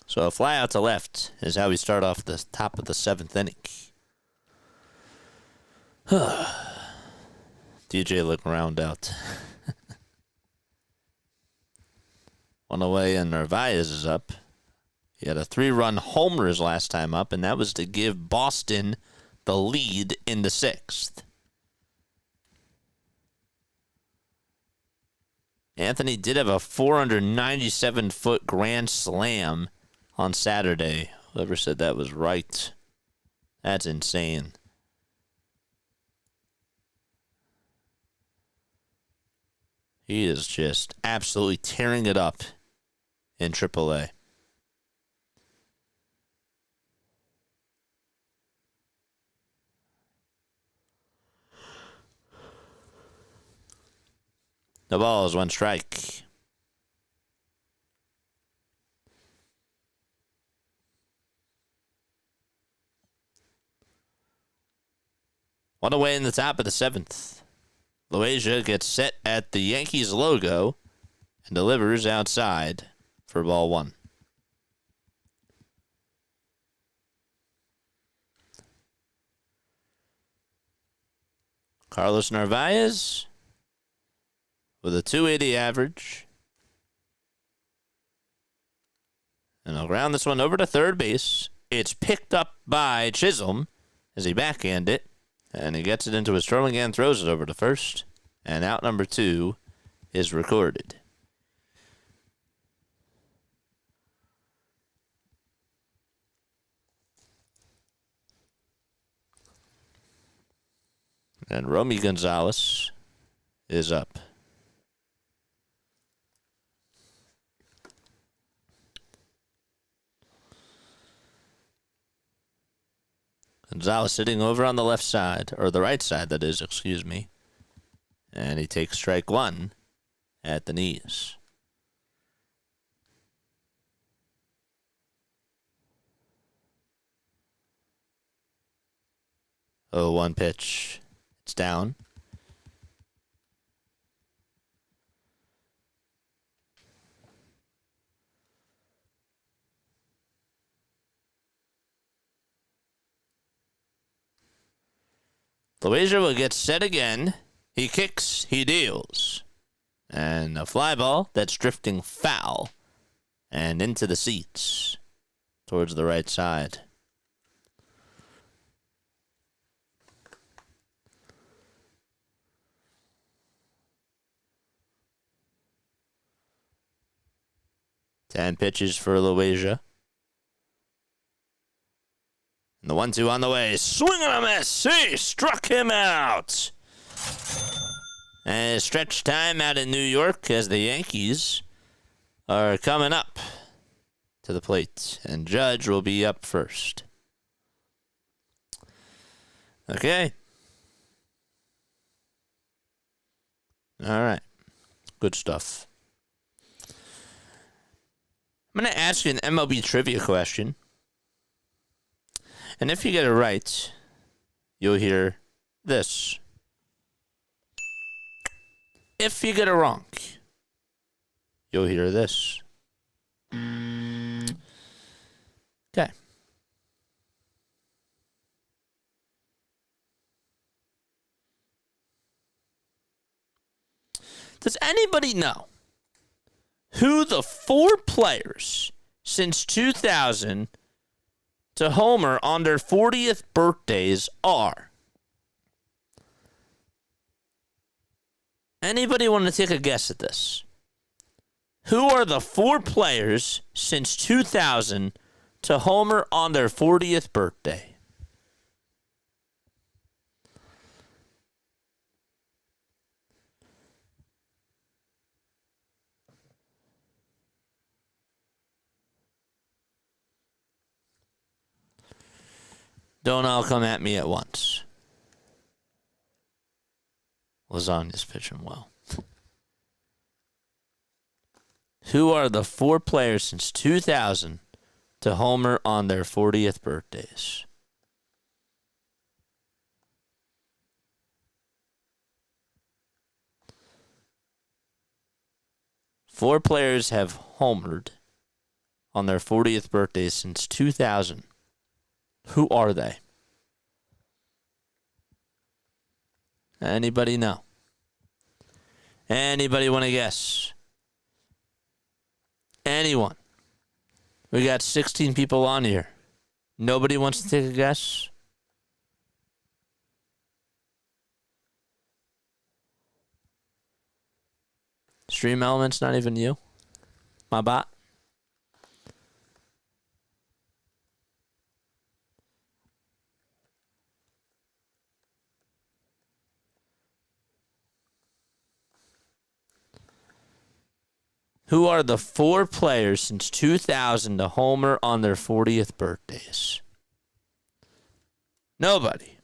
So a fly out to left is how we start off the top of the 7th inning. DJ looking around out. On the way, and Narvaez is up. He had a 3-run homer his last time up, and that was to give Boston the lead in the 6th. Anthony did have a 497-foot grand slam on Saturday. Whoever said that was right. That's insane. He is just absolutely tearing it up in AAA. The ball is 1 strike. One away in the top of the 7th. Loasia gets set at the Yankees logo and delivers outside for ball 1. Carlos Narvaez with a 280 average. And I'll ground this one over to third base. It's picked up by Chisholm as he backhand it. And he gets it into his throwing and throws it over to first. And out number 2 is recorded. And Romy Gonzalez is up. Gonzalez sitting over on the left side, or the right side, that is, excuse me. And he takes strike 1 at the knees. Oh, 1 pitch. It's down. Loasia will get set again. He kicks, he deals. And a fly ball that's drifting foul and into the seats towards the right side. Ten pitches for Loasia. And the 1-2 on the way. Swing and a miss. He struck him out. And stretch time out in New York as the Yankees are coming up to the plate. And Judge will be up first. Okay. All right. Good stuff. I'm going to ask you an MLB trivia question. And if you get it right, you'll hear this. If you get it wrong, you'll hear this. Okay. Does anybody know who the 4 players since 2000 to homer on their 40th birthdays are? Anybody want to take a guess at this? Who are the 4 players since 2000 to homer on their 40th birthday? Don't all come at me at once. Lasagna's pitching well. Who are the 4 players since 2000 to homer on their 40th birthdays? Four players have homered on their 40th birthdays since 2000. Who are they? Anybody know? Anybody want to guess? Anyone? We got 16 people on here. Nobody wants to take a guess? Stream Elements, not even you? My bot? Who are the 4 players since 2000 to homer on their 40th birthdays? Nobody.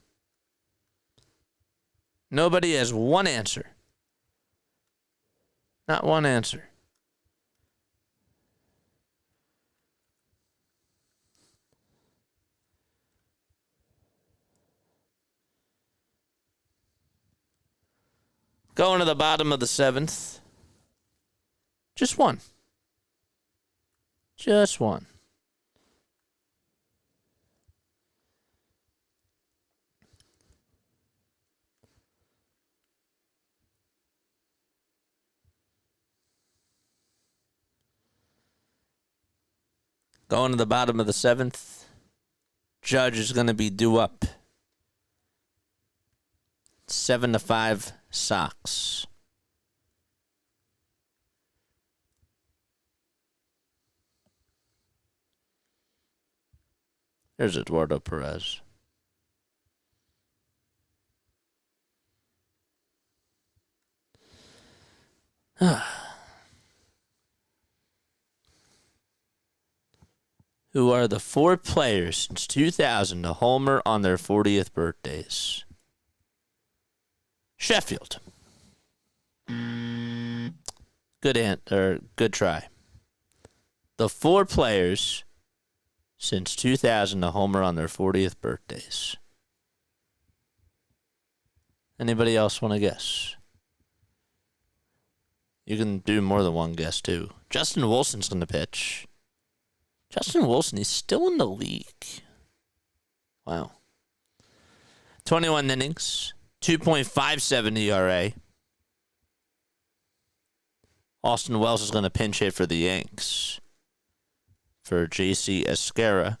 Nobody has one answer. Not one answer. Going to the bottom of the 7th. Just one. Just one. Going to the bottom of the 7th. Judge is going to be due up. 7-5 Sox. There's Eduardo Perez. Who are the 4 players since 2000 to homer on their 40th birthdays? Sheffield. Good try. The 4 players since 2000 to homer on their 40th birthdays. Anybody else want to guess? You can do more than one guess, too. Justin Wilson's going to pitch. Justin Wilson, he's still in the league. Wow. 21 innings, 2.57 ERA. Austin Wells is going to pinch hit for the Yanks. For J.C. Esquera.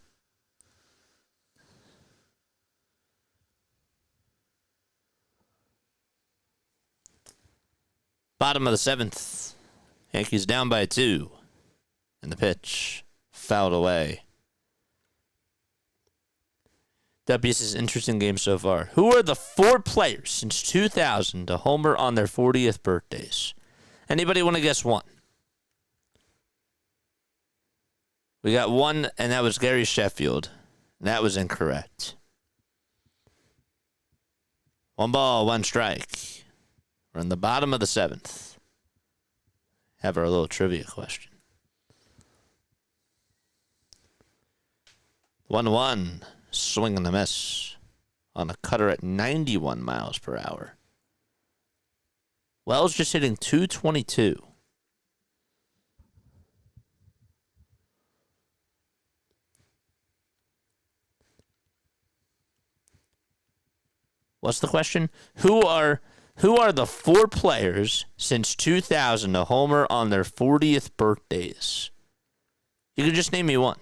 Bottom of the 7th. Yankees down by 2. And the pitch fouled away. WS's interesting game so far. Who are the 4 players since 2000 to homer on their 40th birthdays? Anybody want to guess one? We got one, and that was Gary Sheffield. That was incorrect. 1 ball, 1 strike. We're in the bottom of the 7th. Have our little trivia question. 1-1. Swing and a miss on a cutter at 91 miles per hour. Wells just hitting 222. What's the question? Who are the 4 players since 2000 to homer on their 40th birthdays? You can just name me one.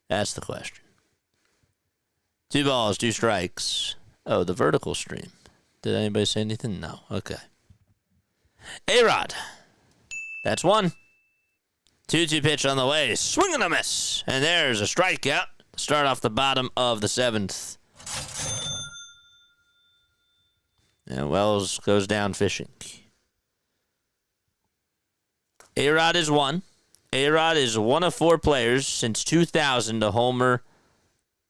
That's the question. 2 balls, 2 strikes. Oh, the vertical stream. Did anybody say anything? No. Okay. A-Rod. That's 1. 2-2 pitch on the way. Swing and a miss. And there's a strikeout. Start off the bottom of the 7th. And Wells goes down fishing. A-Rod is 1. A-Rod is one of 4 players since 2000 to homer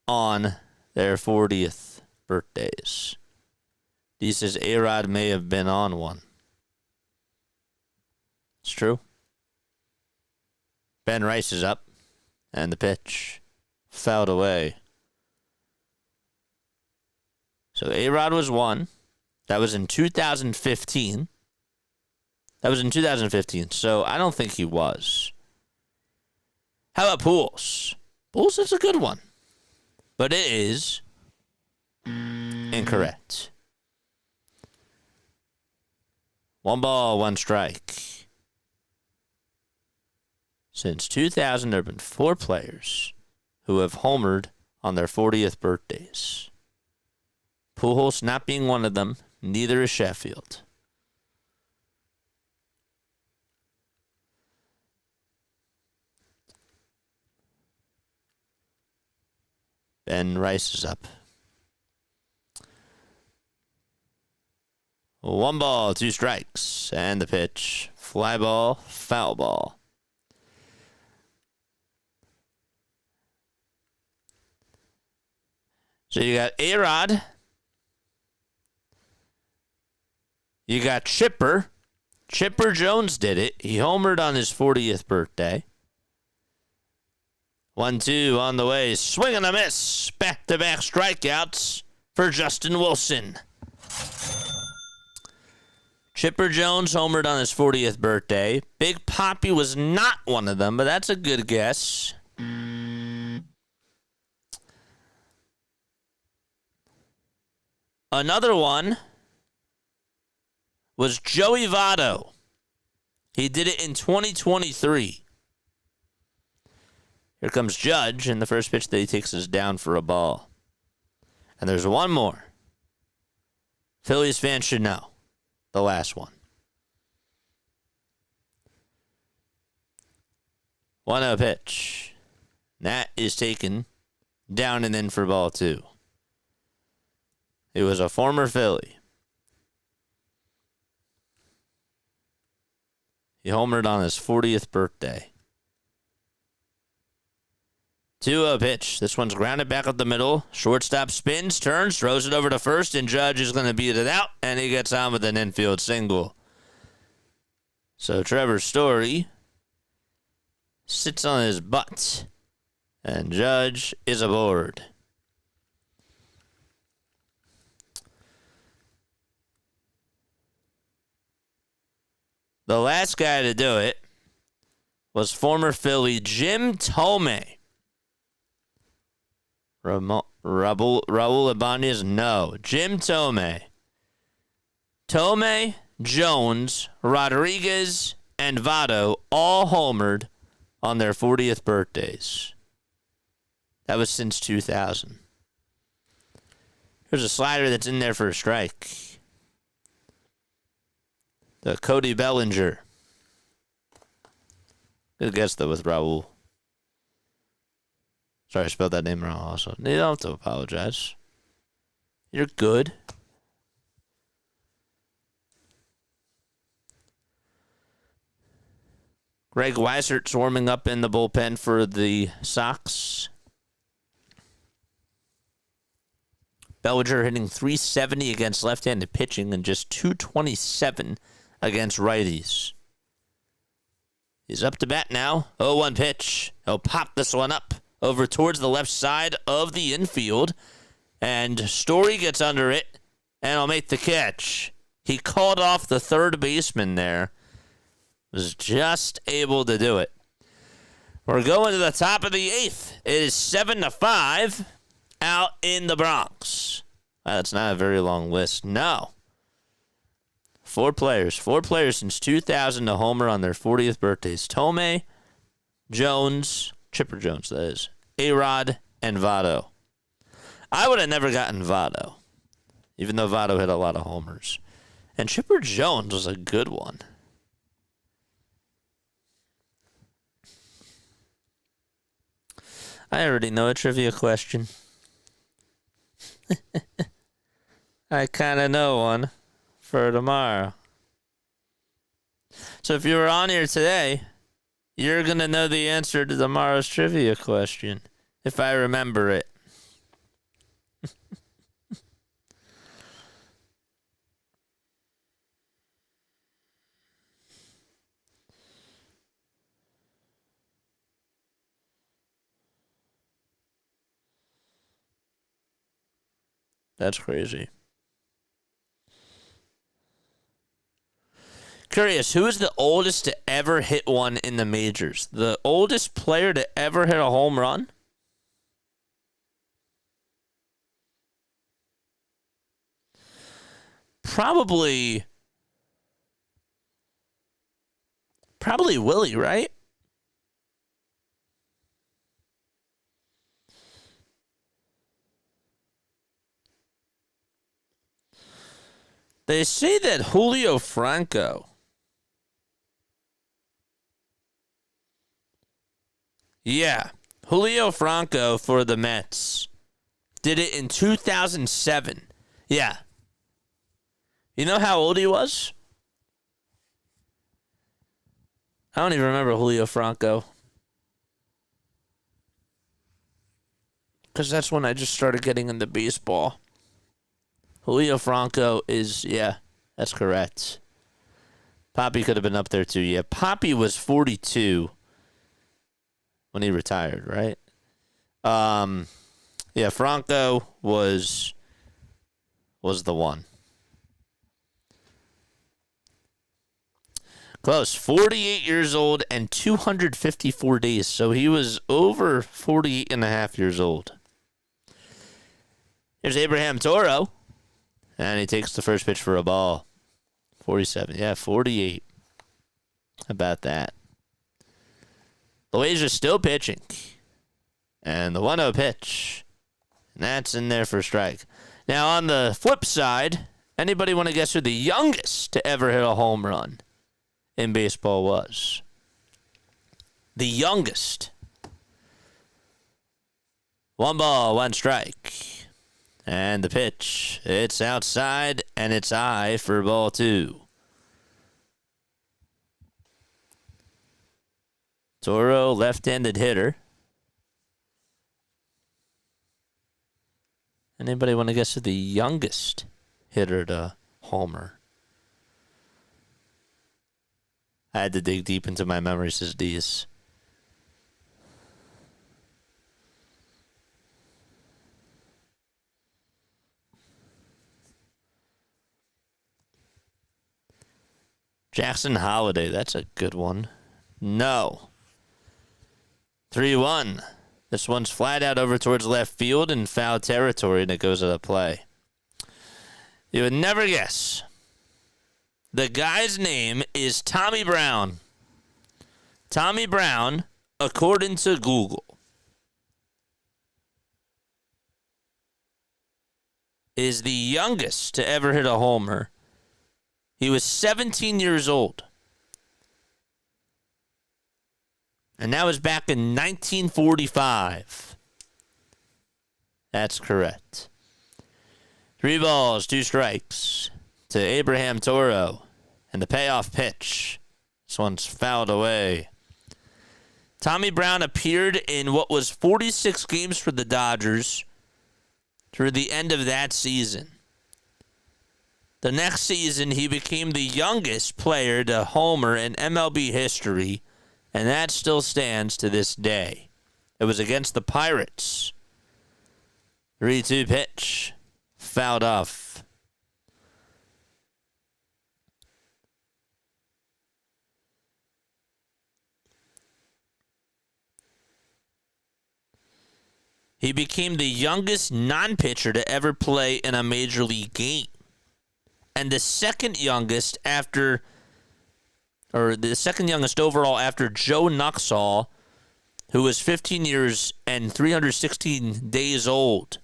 on their 40th birthdays. He says A-Rod may have been on one. It's true. Ben Rice is up. And the pitch fouled away. So A-Rod was 1. That was in 2015. So I don't think he was. How about Pujols? Pujols is a good one. But it is incorrect. 1 ball, 1 strike. Since 2000, there have been 4 players who have homered on their 40th birthdays. Pujols not being one of them, neither is Sheffield. Ben Rice is up. 1 ball, 2 strikes, and the pitch. Fly ball, foul ball. So you got A-Rod. You got Chipper. Chipper Jones did it. He homered on his 40th birthday. 1-2 on the way. Swing and a miss. Back-to-back strikeouts for Justin Wilson. Chipper Jones homered on his 40th birthday. Big Papi was not one of them, but that's a good guess. Another one was Joey Votto. He did it in 2023. Here comes Judge, and the first pitch that he takes is down for a ball. And there's one more. Phillies fans should know. The last one. 1-0 pitch. That is taken down and in for ball 2. It was a former Philly. He homered on his 40th birthday. 2-0 pitch. This one's grounded back up the middle. Shortstop spins, turns, throws it over to first, and Judge is going to beat it out, and he gets on with an infield single. So Trevor Story sits on his butt, and Judge is aboard. The last guy to do it was former Philly Jim Thome. Raul Ibanez? No. Jim Thome. Thome, Jones, Rodriguez, and Votto all homered on their 40th birthdays. That was since 2000. There's a slider that's in there for a strike. The Cody Bellinger. Good guess, though, with Raul. Sorry, I spelled that name wrong also. You don't have to apologize. You're good. Greg Weisert's warming up in the bullpen for the Sox. Bellinger hitting .370 against left-handed pitching and just .227 against righties. He's up to bat now. 0-1 pitch. He'll pop this one up over towards the left side of the infield. And Story gets under it and will make the catch. He called off the third baseman there. Was just able to do it. We're going to the top of the 8th. It is 7-5 out in the Bronx. That's not a very long list. No. 4 players. 4 players since 2000 to homer on their 40th birthdays. Tomei, Jones, Chipper Jones, that is, A-Rod, and Votto. I would have never gotten Votto, even though Votto hit a lot of homers. And Chipper Jones was a good one. I already know a trivia question. I kind of know one for tomorrow. So if you were on here today, you're going to know the answer to tomorrow's trivia question, if I remember it. That's crazy. Curious, who is the oldest to ever hit one in the majors? The oldest player to ever hit a home run? Probably Willie, right? They say that Julio Franco Julio Franco for the Mets did it in 2007. Yeah. You know how old he was? I don't even remember Julio Franco. Because that's when I just started getting into baseball. Julio Franco is, that's correct. Poppy could have been up there too. Yeah, Poppy was 42 when he retired, right? Franco was the one. Close. 48 years old and 254 days. So he was over 48 and a half years old. Here's Abraham Toro. And he takes the first pitch for a ball. 47. Yeah, 48. How about that? Loaiza's still pitching. And the 1-0 pitch. And that's in there for a strike. Now, on the flip side, anybody want to guess who the youngest to ever hit a home run in baseball was? The youngest. 1 ball, 1 strike. And the pitch. It's outside, and it's high for ball 2. Toro, left-handed hitter. Anybody want to guess who the youngest hitter to homer? I had to dig deep into my memories, says Dees. Jackson Holiday, that's a good one. No. 3-1. This one's flat out over towards left field in foul territory, and it goes to the play. You would never guess. The guy's name is Tommy Brown. Tommy Brown, according to Google, is the youngest to ever hit a homer. He was 17 years old. And that was back in 1945. That's correct. 3 balls, 2 strikes to Abraham Toro. And the payoff pitch. This one's fouled away. Tommy Brown appeared in what was 46 games for the Dodgers through the end of that season. The next season, he became the youngest player to homer in MLB history, and that still stands to this day. It was against the Pirates. 3-2 pitch. Fouled off. He became the youngest non-pitcher to ever play in a major league game. And the second youngest overall after Joe Nuxhall, who was 15 years and 316 days old.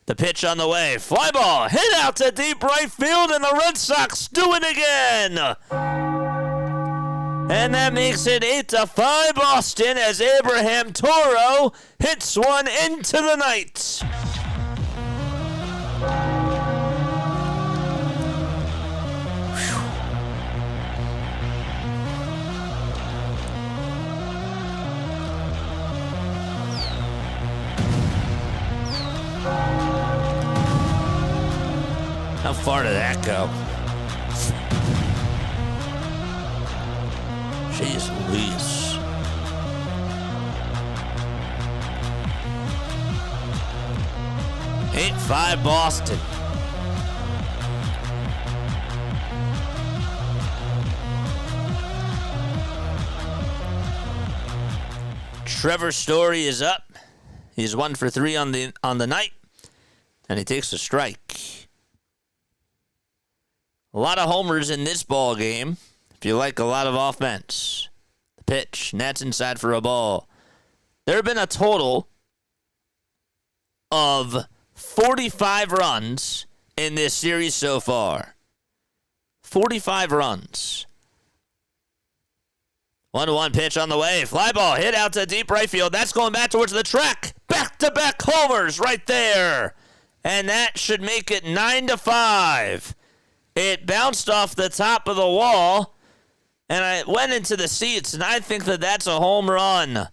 The pitch on the way. Fly ball. Hit out to deep right field, and the Red Sox do it again. And that makes it 8-5 Boston as Abraham Toro hits one into the night. How far did that go? Jeez Louise. Eight 5 Boston. Trevor Story is up. He's 1 for 3 on the night, and he takes a strike. A lot of homers in this ball game. If you like a lot of offense. The pitch, Nats inside for a ball. There have been a total of 45 runs in this series so far. 45 runs. 1-1 pitch on the way. Fly ball hit out to deep right field. That's going back towards the track. Back-to-back homers right there. And that should make it 9-5. It bounced off the top of the wall, and I went into the seats, and I think that that's a home run.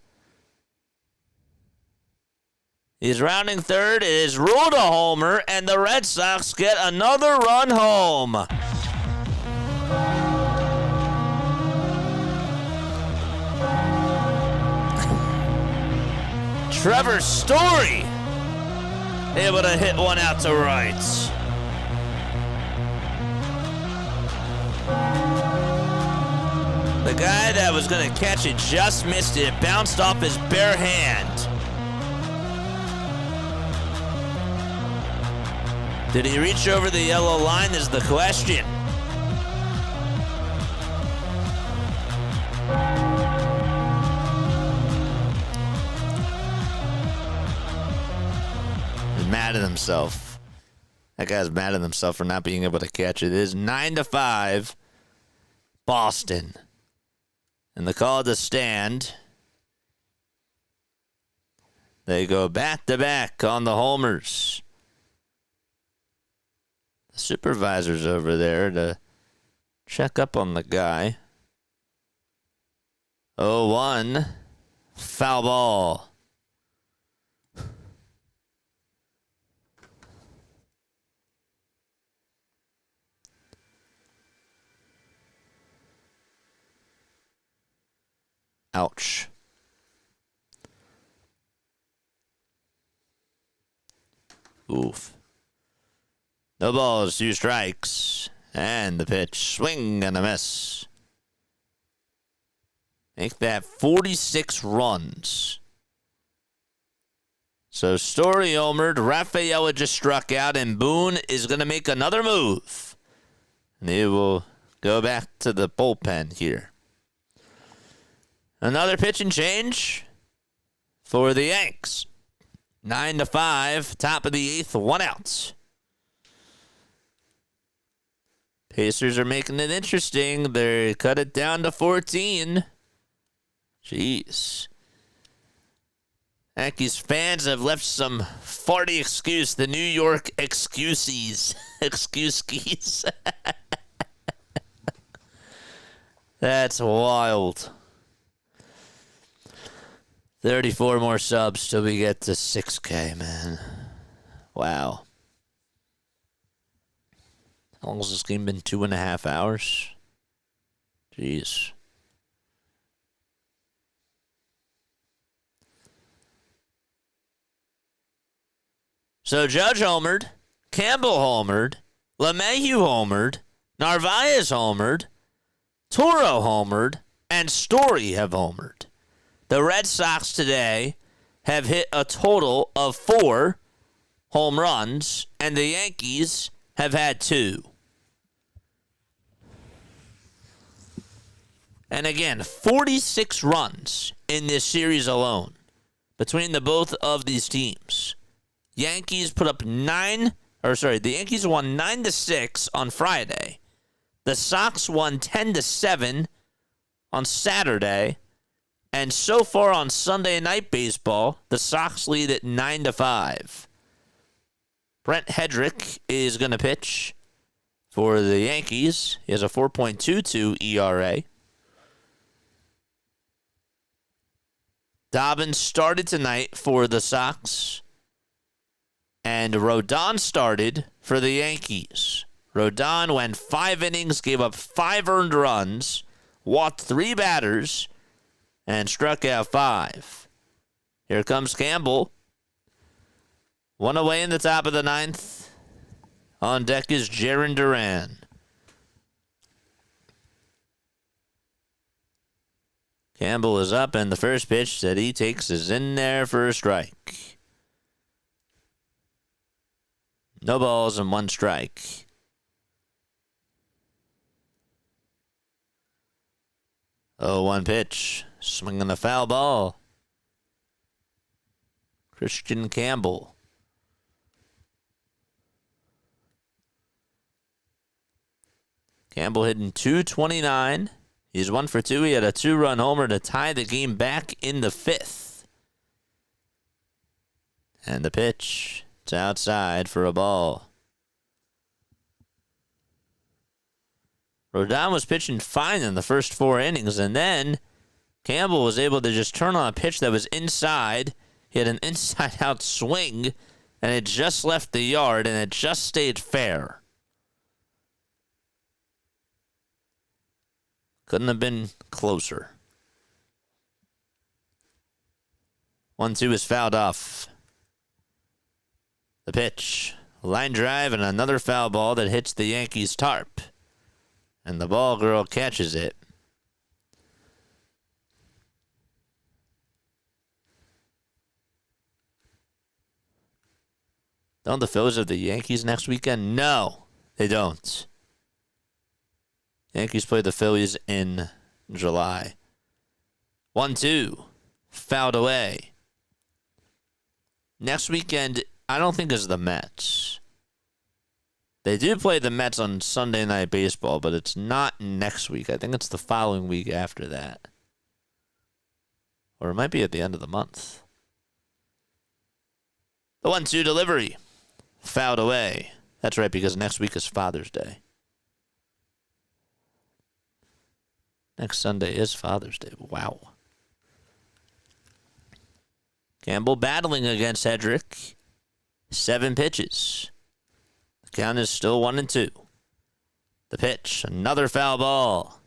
He's rounding third. It is ruled a homer, and the Red Sox get another run home. Trevor Story able to hit one out to right. The guy that was going to catch it just missed it. Bounced off his bare hand. Did he reach over the yellow line is the question. He's mad at himself. That guy's mad at himself for not being able to catch it. It is 9-5 Boston. And the call to stand. They go back-to-back on the homers. The supervisor's over there to check up on the guy. 0-1. Foul ball. Ouch. Oof. No balls, 2 strikes. And the pitch. Swing and a miss. Make that 46 runs. So Story homered. Rafaela just struck out. And Boone is going to make another move. And he will go back to the bullpen here. Another pitch and change for the Yanks. 9-5, top of the 8th, 1 out. Pacers are making it interesting. They cut it down to 14. Jeez. Yankees fans have left some farty excuse. The New York excuses. Excuse skis. That's wild. 34 more subs till we get to 6K, man. Wow. How long has this game been? 2.5 hours? Jeez. So Judge homered, Campbell homered, LeMahieu homered, Narvaez homered, Toro homered, and Story have homered. The Red Sox today have hit a total of 4 home runs, and the Yankees have had 2. And again, 46 runs in this series alone between the both of these teams. The Yankees won 9-6 on Friday. The Sox won 10-7 on Saturday. And so far on Sunday Night Baseball, the Sox lead at 9-5. Brent Hedrick is going to pitch for the Yankees. He has a 4.22 ERA. Dobbins started tonight for the Sox. And Rodon started for the Yankees. Rodon went 5 innings, gave up 5 earned runs, walked 3 batters, and struck out 5. Here comes Campbell. 1 away in the top of the 9th. On deck is Jarren Duran. Campbell is up, and the first pitch that he takes is in there for a strike. No balls and 1 strike. Oh, 1 pitch. Swinging the foul ball. Christian Campbell. Campbell hitting .229. He's 1 for 2. He had a 2-run homer to tie the game back in the 5th. And the pitch. It's outside for a ball. Rodon was pitching fine in the first 4 innings, and then Campbell was able to just turn on a pitch that was inside. He had an inside-out swing, and it just left the yard, and it just stayed fair. Couldn't have been closer. 1-2 is fouled off. The pitch. Line drive and another foul ball that hits the Yankees' tarp. And the ball girl catches it. Don't the Phillies have the Yankees next weekend? No, they don't. Yankees play the Phillies in July. 1-2. Fouled away. Next weekend, I don't think is the Mets. They do play the Mets on Sunday Night Baseball, but it's not next week. I think it's the following week after that. Or it might be at the end of the month. The 1-2 delivery. Fouled away. That's right, because next week is Father's Day. Next Sunday is Father's Day. Wow. Campbell battling against Hedrick. 7 pitches. The count is still 1-2. The pitch. Another foul ball.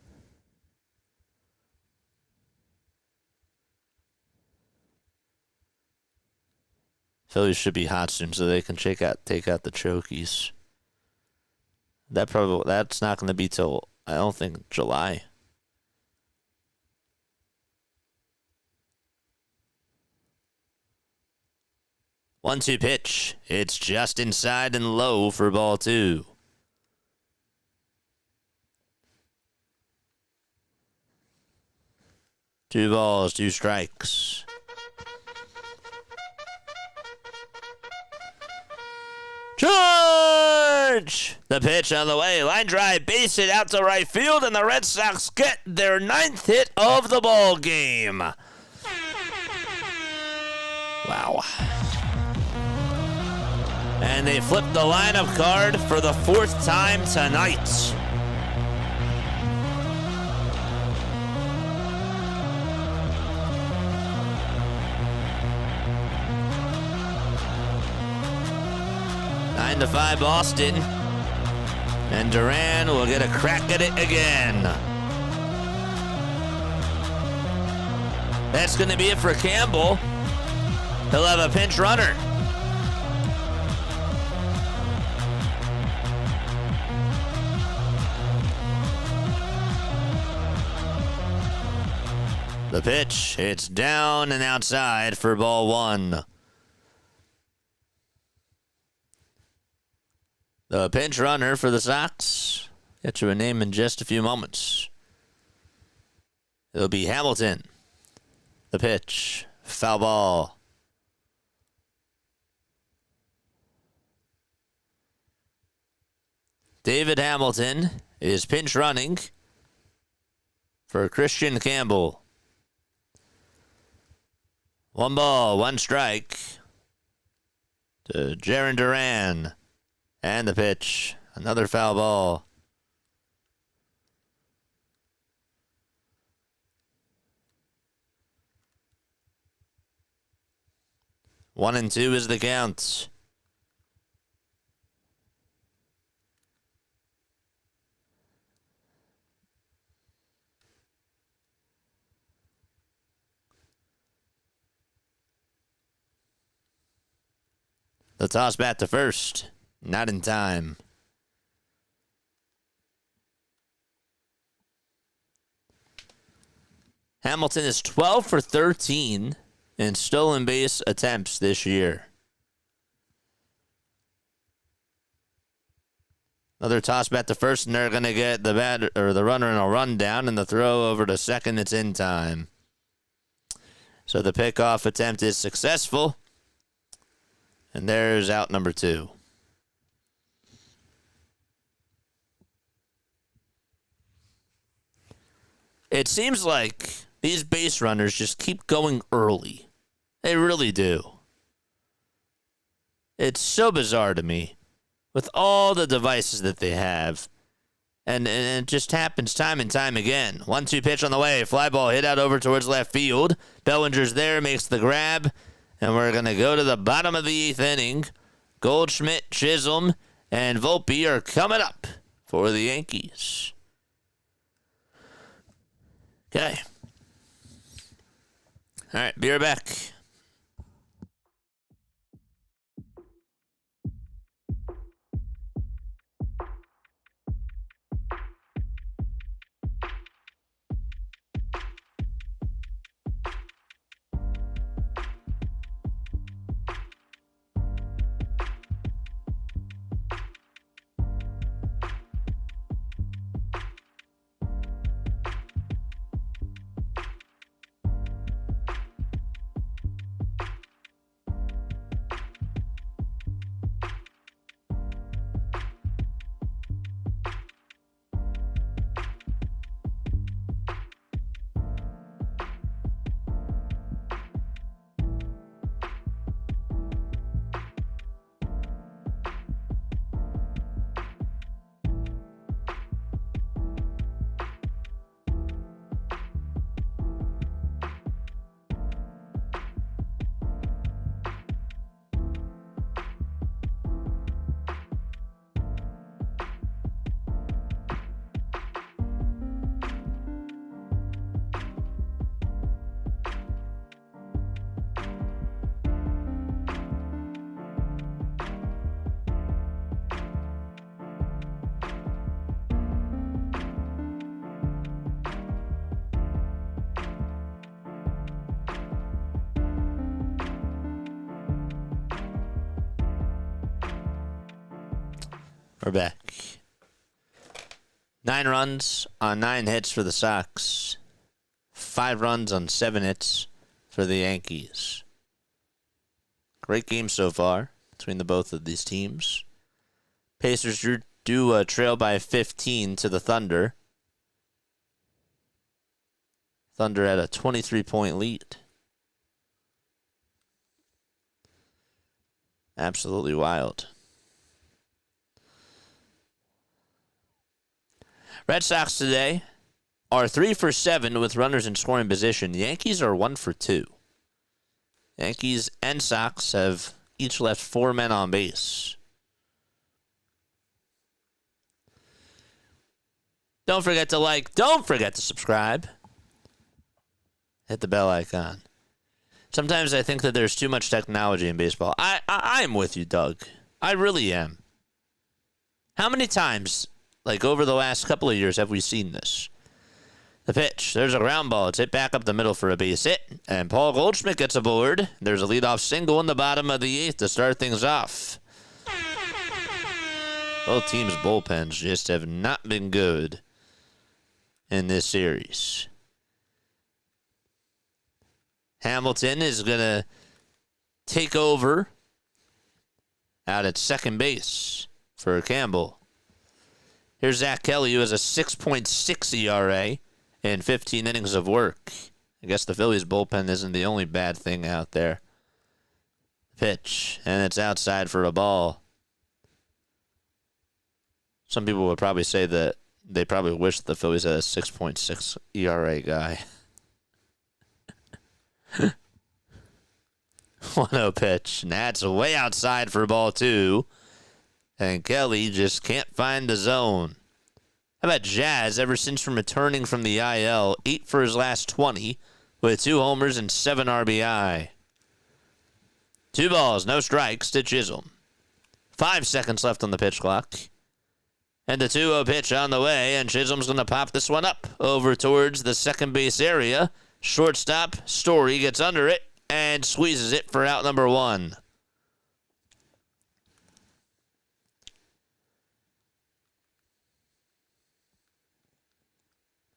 Phillies should be hot soon so they can take out the chokies. That's not going to be till, I don't think, July. One-two pitch. It's just inside and low for ball 2. Two balls, 2 strikes. George! The pitch on the way. Line drive, base hit out to right field, and the Red Sox get their 9th hit of the ball game. Wow. And they flipped the lineup card for the 4th time tonight. Nine to 5 Boston. And Duran will get a crack at it again. That's going to be it for Campbell. He'll have a pinch runner. The pitch, it's down and outside for ball one. The pinch runner for the Sox. Get you a name in just a few moments. It'll be Hamilton. The pitch, foul ball. David Hamilton is pinch running for Christian Campbell. 1 ball, 1 strike to Jaron Duran. And the pitch, another foul ball. One and two is the count. The toss bat to first. Not in time. Hamilton is 12 for 13 in stolen base attempts this year. Another toss bat to first, and they're going to get the runner in a run down, and the throw over to second. It's in time. So the pickoff attempt is successful. And there's out number 2. It seems like these base runners just keep going early. They really do. It's so bizarre to me with all the devices that they have. And it just happens time and time again. 1-2 pitch on the way. Fly ball hit out over towards left field. Bellinger's there, makes the grab. And we're going to go to the bottom of the 8th inning. Goldschmidt, Chisholm, and Volpe are coming up for the Yankees. Okay. All right, be right back. We're back. 9 runs on 9 hits for the Sox. 5 runs on 7 hits for the Yankees. Great game so far between the both of these teams. Pacers do trail by 15 to the Thunder. Thunder had a 23-point lead. Absolutely wild. Red Sox today are 3 for 7 with runners in scoring position. The Yankees are 1 for 2. Yankees and Sox have each left 4 men on base. Don't forget to like. Don't forget to subscribe. Hit the bell icon. Sometimes I think that there's too much technology in baseball. I'm with you, Doug. I really am. How many times, like over the last couple of years, have we seen this? The pitch. There's a ground ball. It's hit back up the middle for a base hit. And Paul Goldschmidt gets aboard. There's a leadoff single in the bottom of the 8th to start things off. Both teams' bullpens just have not been good in this series. Hamilton is going to take over out at second base for Campbell. Here's Zach Kelly, who has a 6.6 ERA in 15 innings of work. I guess the Phillies' bullpen isn't the only bad thing out there. Pitch, and it's outside for a ball. Some people would probably say that they probably wish the Phillies had a 6.6 ERA guy. 1-0 pitch, and that's way outside for ball 2. And Kelly just can't find the zone. How about Jazz, ever since returning from the IL, 8 for his last 20, with 2 homers and 7 RBI. 2 balls, no strikes to Chisholm. 5 seconds left on the pitch clock. And the 2-0 pitch on the way, and Chisholm's going to pop this one up over towards the second base area. Shortstop, Story gets under it and squeezes it for out number 1.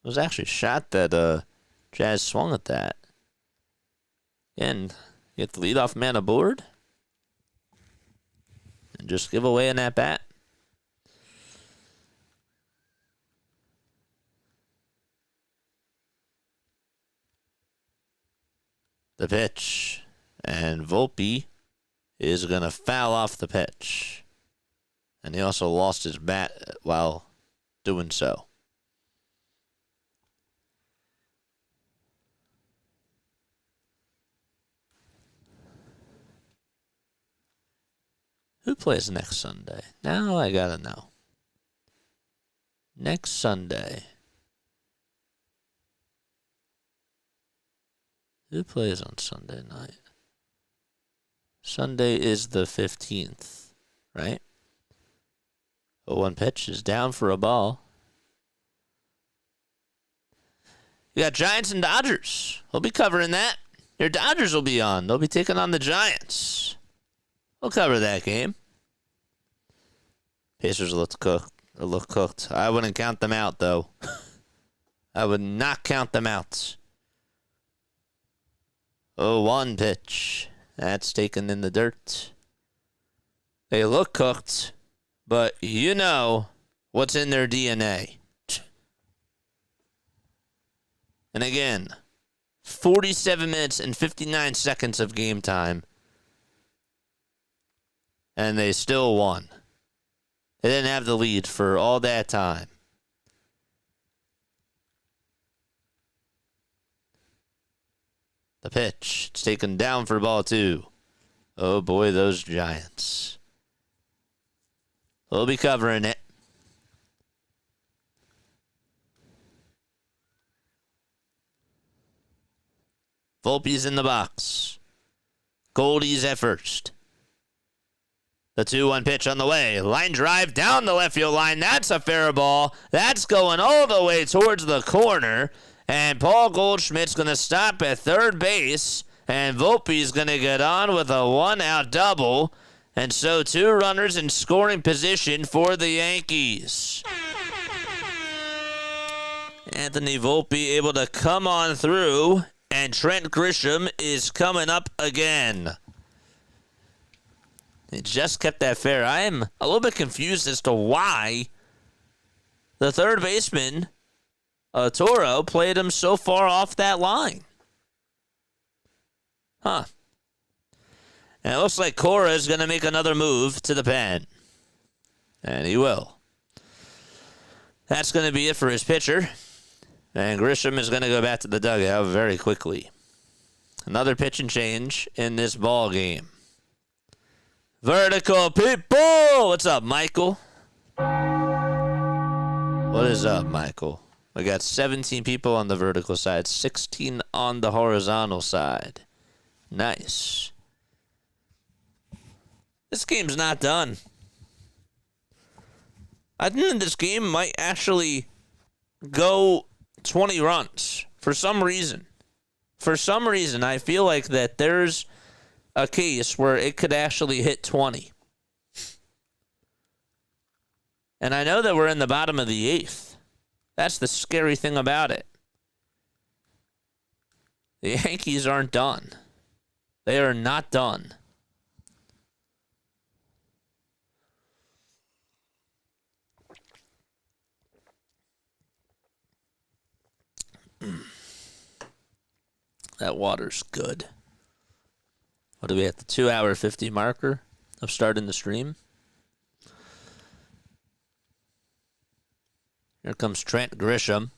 It was actually shot that Jazz swung at that. Again, get the leadoff man aboard. And just give away an at-bat. The pitch. And Volpe is going to foul off the pitch. And he also lost his bat while doing so. Who plays next Sunday? Now I gotta know. Next Sunday. Who plays on Sunday night? Sunday is the 15th, right? 0-1 pitch is down for a ball. You got Giants and Dodgers. We'll be covering that. Your Dodgers will be on. They'll be taking on the Giants. We'll cover that game. Pacers look cooked. I wouldn't count them out, though. I would not count them out. 0-1 pitch. That's taken in the dirt. They look cooked, but you know what's in their DNA. And again, 47 minutes and 59 seconds of game time. And they still won. They didn't have the lead for all that time. The pitch. It's taken down for ball 2. Oh boy, those Giants. We'll be covering it. Volpe's in the box. Goldie's at first. The 2-1 pitch on the way. Line drive down the left field line. That's a fair ball. That's going all the way towards the corner. And Paul Goldschmidt's going to stop at third base. And Volpe's going to get on with a 1-out double. And so 2 runners in scoring position for the Yankees. Anthony Volpe able to come on through. And Trent Grisham is coming up again. He just kept that fair. I am a little bit confused as to why the third baseman, Toro, played him so far off that line. Huh. And it looks like Cora is going to make another move to the pen. And he will. That's going to be it for his pitcher. And Grisham is going to go back to the dugout very quickly. Another pitch and change in this ball game. Vertical people! What's up, Michael? What is up, Michael? We got 17 people on the vertical side, 16 on the horizontal side. Nice. This game's not done. I think this game might actually go 20 runs for some reason. For some reason, I feel like that there's a case where it could actually hit 20. And I know that we're in the bottom of the 8th. That's the scary thing about it. The Yankees aren't done. They are not done. That water's good. What are we at, the 2-hour 50 marker of starting the stream? Here comes Trent Grisham.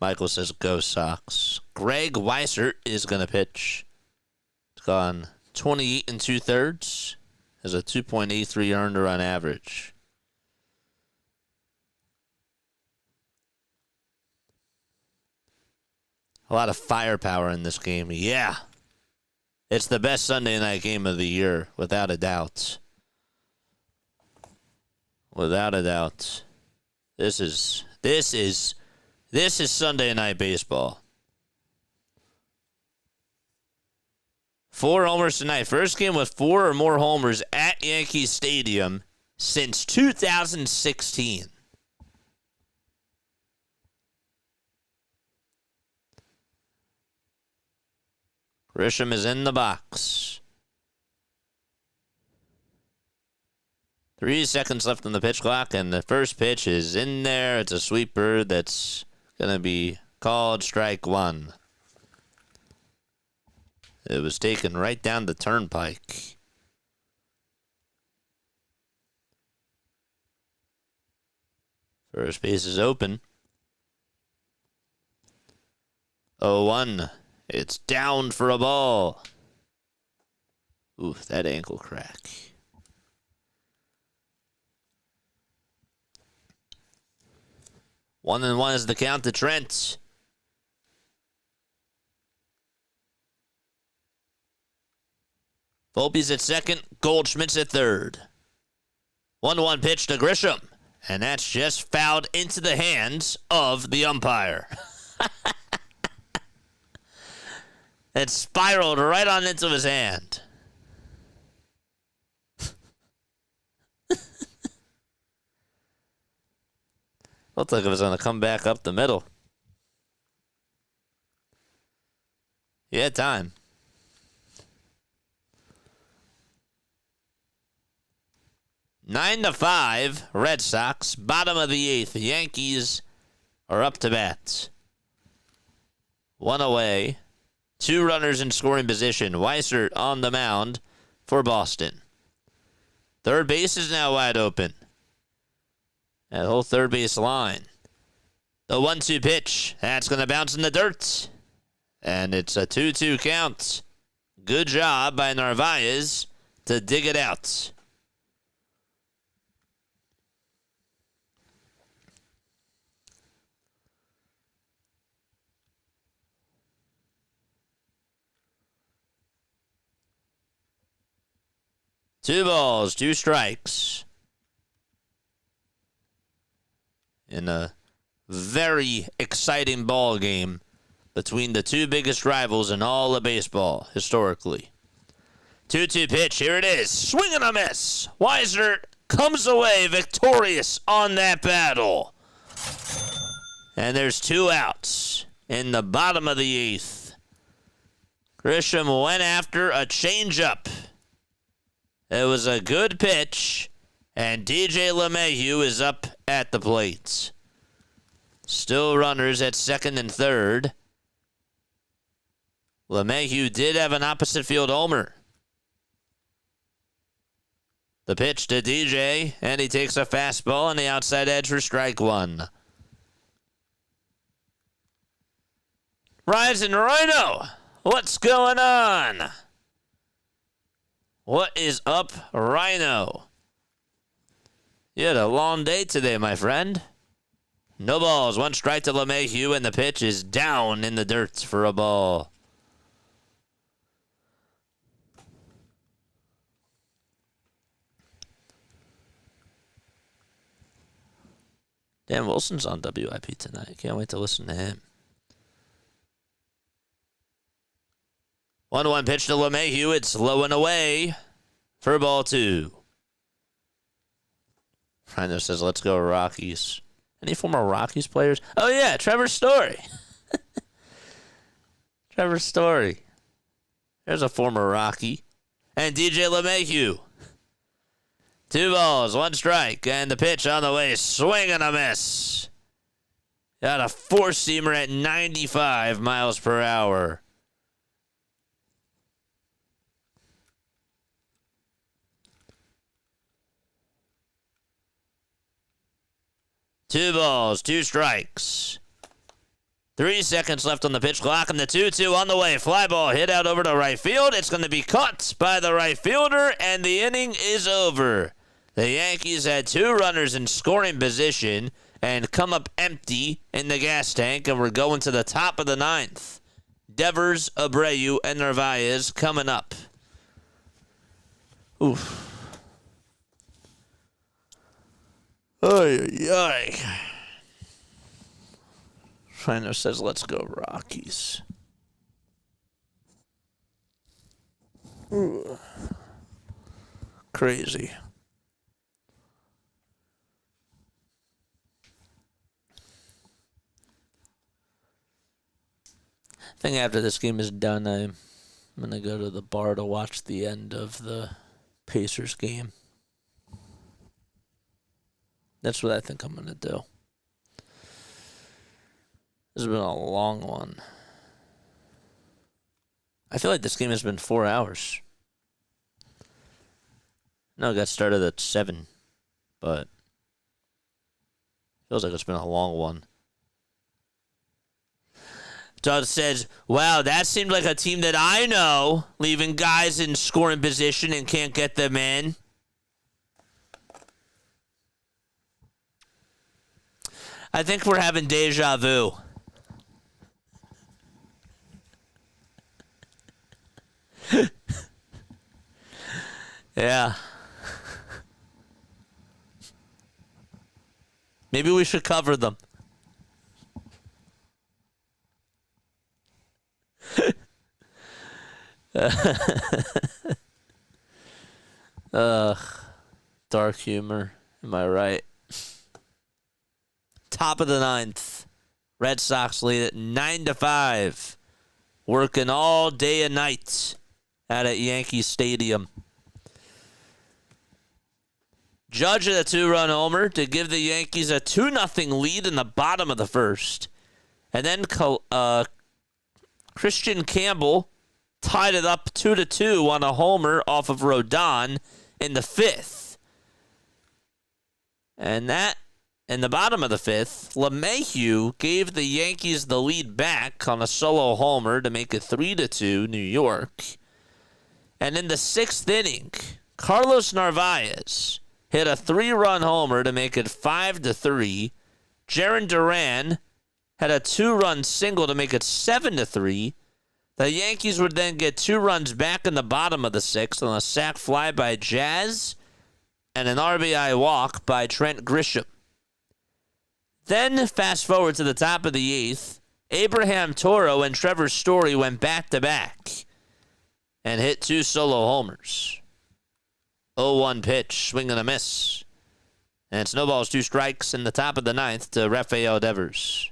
Michael says go Sox. Greg Weissert is going to pitch. It's gone 28 2/3. Has a 2.83 earned run average. A lot of firepower in this game. Yeah. It's the best Sunday night game of the year, without a doubt. Without a doubt. This is Sunday night baseball. 4 homers tonight. First game with 4 or more homers at Yankee Stadium since 2016. Grisham is in the box. 3 seconds left on the pitch clock, and the first pitch is in there. It's a sweeper that's going to be called strike 1. It was taken right down the turnpike. First base is open. 0-1. It's down for a ball. Ooh, that ankle crack. One and one is the count to Trent. Volpe's at second. Goldschmidt's at third. 1-1 pitch to Grisham. And that's just fouled into the hands of the umpire. It spiraled right on into his hand. Looked like it was going to come back up the middle. He had time. Nine to 5, Red Sox. Bottom of the 8th. The Yankees are up to bat. 1 away. 2 runners in scoring position. Weissert on the mound for Boston. Third base is now wide open. That whole third base line. The 1-2 pitch. That's going to bounce in the dirt. And it's a 2-2 count. Good job by Narvaez to dig it out. Two balls, 2 strikes. In a very exciting ball game between the 2 biggest rivals in all of baseball, historically. 2-2 pitch, here it is. Swing and a miss. Weissert comes away victorious on that battle. And there's 2 outs in the bottom of the 8th. Grisham went after a changeup. It was a good pitch, and DJ LeMahieu is up at the plate. Still runners at second and third. LeMahieu did have an opposite field homer. The pitch to DJ, and he takes a fastball on the outside edge for strike 1. Rise and Rhino, what's going on? What is up, Rhino? You had a long day today, my friend. No balls. 1 strike to LeMahieu, and the pitch is down in the dirt for a ball. Dan Wilson's on WIP tonight. Can't wait to listen to him. 1-1 pitch to LeMahieu. It's low and away for ball 2. Rhino says, let's go Rockies. Any former Rockies players? Oh, yeah, Trevor Story. Trevor Story. There's a former Rocky. And DJ LeMahieu. 2 balls, 1 strike, and the pitch on the way. Swing and a miss. Got a 4-seamer at 95 miles per hour. Two balls, 2 strikes. 3 seconds left on the pitch clock, and the 2-2 on the way. Fly ball hit out over to right field. It's going to be caught by the right fielder, and the inning is over. The Yankees had 2 runners in scoring position and come up empty in the gas tank, and we're going to the top of the 9th. Devers, Abreu, and Narvaez coming up. Oof. Oy. Trainer says, let's go Rockies. Ooh. Crazy. I think after this game is done, I'm going to go to the bar to watch the end of the Pacers game. That's what I think I'm going to do. This has been a long one. I feel like this game has been 4 hours. No, it got started at 7, but feels like it's been a long one. Todd says, wow, that seemed like a team that I know, leaving guys in scoring position and can't get them in. I think we're having deja vu. Yeah. Maybe we should cover them. Dark humor. Am I right? Top of the 9th. Red Sox lead at 9-5. Working all day and night out at Yankee Stadium. Judge had a 2-run homer to give the Yankees a 2-0 lead in the bottom of the first. And then Christian Campbell tied it up 2-2 on a homer off of Rodon in the 5th. And that, in the bottom of the 5th, LeMahieu gave the Yankees the lead back on a solo homer to make it 3-2 New York. And in the 6th inning, Carlos Narvaez hit a 3-run homer to make it 5-3. Jarren Duran had a 2-run single to make it 7-3. The Yankees would then get 2 runs back in the bottom of the 6th on a sac fly by Jazz and an RBI walk by Trent Grisham. Then, fast forward to the top of the 8th, Abraham Toro and Trevor Story went back-to-back and hit 2 solo homers. 0-1 pitch, swing and a miss. And it's no balls, 2 strikes in the top of the 9th to Rafael Devers.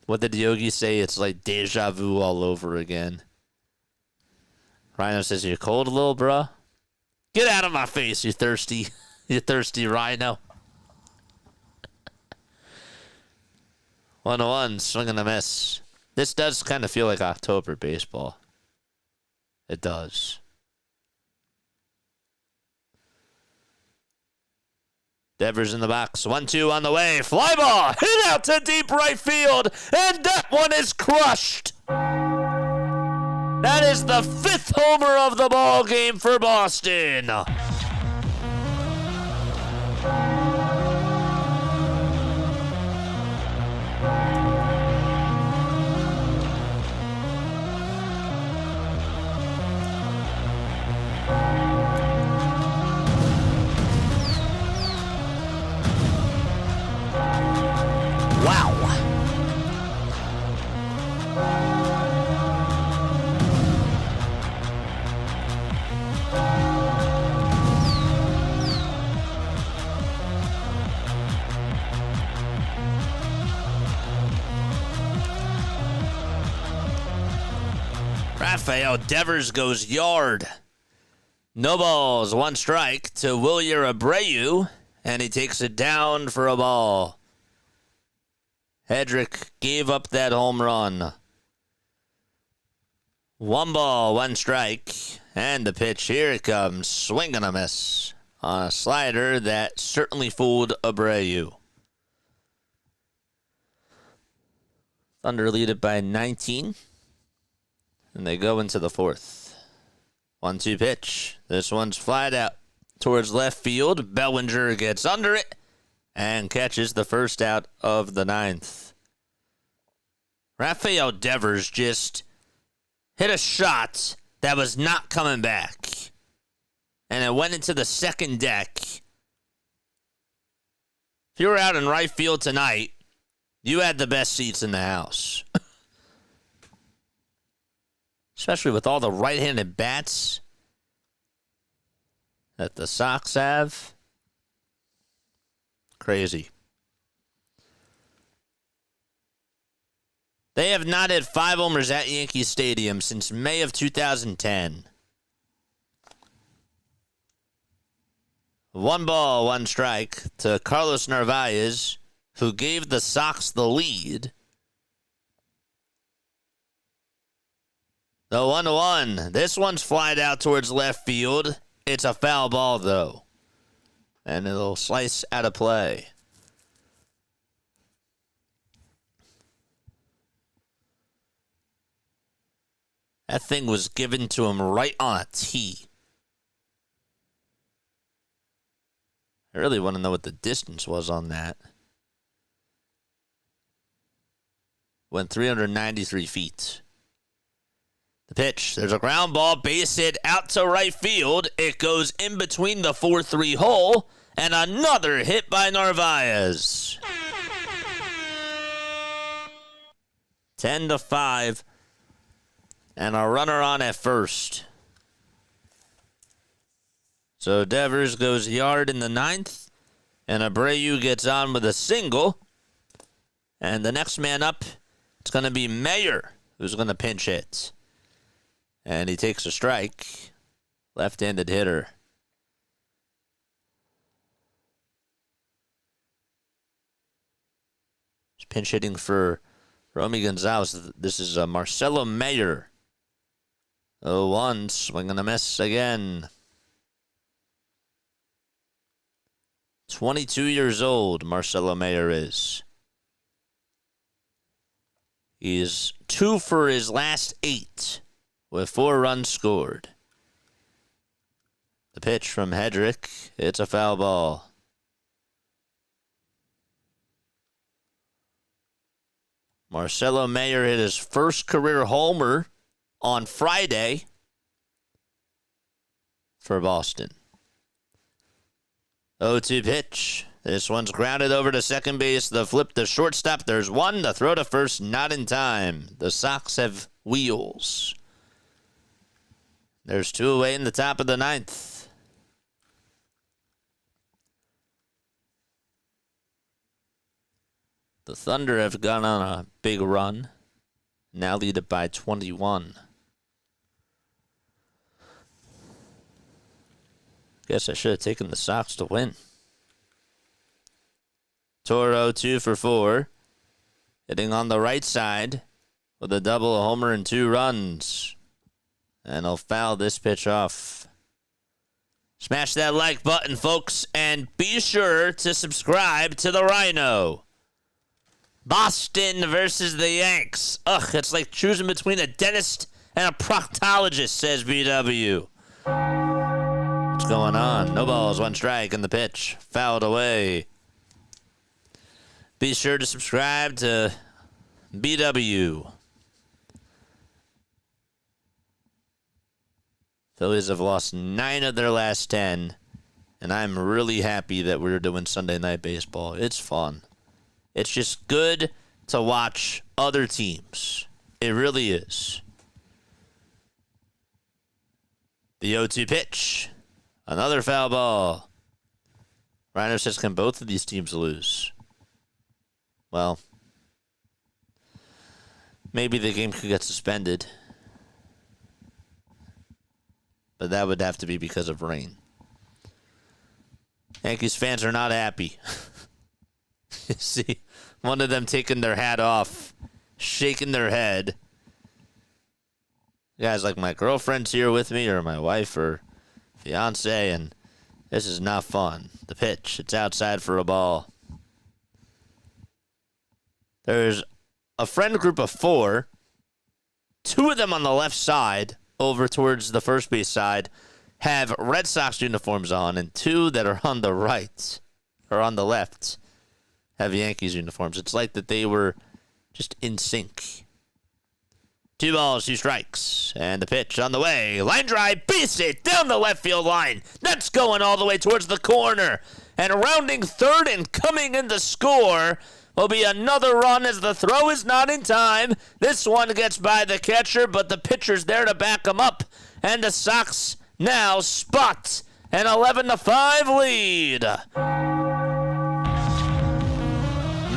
What did Yogi say? It's like deja vu all over again. Rhino says, you cold a little, bruh? Get out of my face, you thirsty. You thirsty Rhino. 1-1, swing and a miss. This does kind of feel like October baseball. It does. Devers in the box. 1-2 on the way. Fly ball. Hit out to deep right field. And that one is crushed. That is the 5th homer of the ball game for Boston. Rafael Devers goes yard. No balls, 1 strike to Wilyer Abreu, and he takes it down for a ball. Hedrick gave up that home run. 1 ball, 1 strike, and the pitch, here it comes, swing and a miss on a slider that certainly fooled Abreu. Thunder lead it by 19, and they go into the 4th. 1-2 pitch. This one's flied out towards left field. Bellinger gets under it and catches the first out of the 9th. Rafael Devers just hit a shot that was not coming back, and it went into the second deck. If you were out in right field tonight, you had the best seats in the house. Especially with all the right-handed bats that the Sox have. Crazy. They have not hit 5 homers at Yankee Stadium since May of 2010. 1 ball, 1 strike to Carlos Narvaez, who gave the Sox the lead. The 1-1. This one's flied out towards left field. It's a foul ball, though. And it'll slice out of play. That thing was given to him right on a tee. I really want to know what the distance was on that. Went 393 feet. The pitch, there's a ground ball, base hit out to right field. It goes in between the 4-3 hole, and another hit by Narvaez. 10-5, and a runner on at first. So Devers goes yard in the 9th, and Abreu gets on with a single. And the next man up, it's going to be Mayer, who's going to pinch hit. And he takes a strike. Left-handed hitter. He's pinch hitting for Romy Gonzalez. This is Marcelo Mayer. 0-1, swing and a miss again. 22 years old, Marcelo Mayer is. He's 2 for his last 8. With 4 runs scored. The pitch from Hedrick. It's a foul ball. Marcelo Mayer hit his first career homer on Friday for Boston. 0-2 pitch. This one's grounded over to second base. The flip to shortstop. There's 1. The throw to first, not in time. The Sox have wheels. There's 2 away in the top of the 9th. The Thunder have gone on a big run. Now lead it by 21. Guess I should have taken the Sox to win. Toro 2 for 4. Hitting on the right side with a double, a homer, and 2 runs. And he'll foul this pitch off. Smash that like button, folks, and be sure to subscribe to the Rhino. Boston versus the Yanks. Ugh, it's like choosing between a dentist and a proctologist, says BW. What's going on? No balls, 1 strike, and the pitch fouled away. Be sure to subscribe to BW. Phillies have lost 9 of their last 10, and I'm really happy that we're doing Sunday Night Baseball. It's fun. It's just good to watch other teams. It really is. The 0-2 pitch. Another foul ball. Reiner says, can both of these teams lose? Well, maybe the game could get suspended. but that would have to be because of rain. Yankees fans are not happy. You see one of them taking their hat off, shaking their head. Guys, like my girlfriend's here with me, or my wife or fiance, and this is not fun. The pitch, it's outside for a ball. There's a friend group of 4, 2 of them on the left side, over towards the first base side, have Red Sox uniforms on, and 2 that are on the right, or on the left, have Yankees uniforms. It's like that they were just in sync. 2 balls, 2 strikes, and the pitch on the way. Line drive, beats it down the left field line. That's going all the way towards the corner. And rounding third and coming in to score will be another run as the throw is not in time. This one gets by the catcher, but the pitcher's there to back him up. And the Sox now spot an 11-5 lead.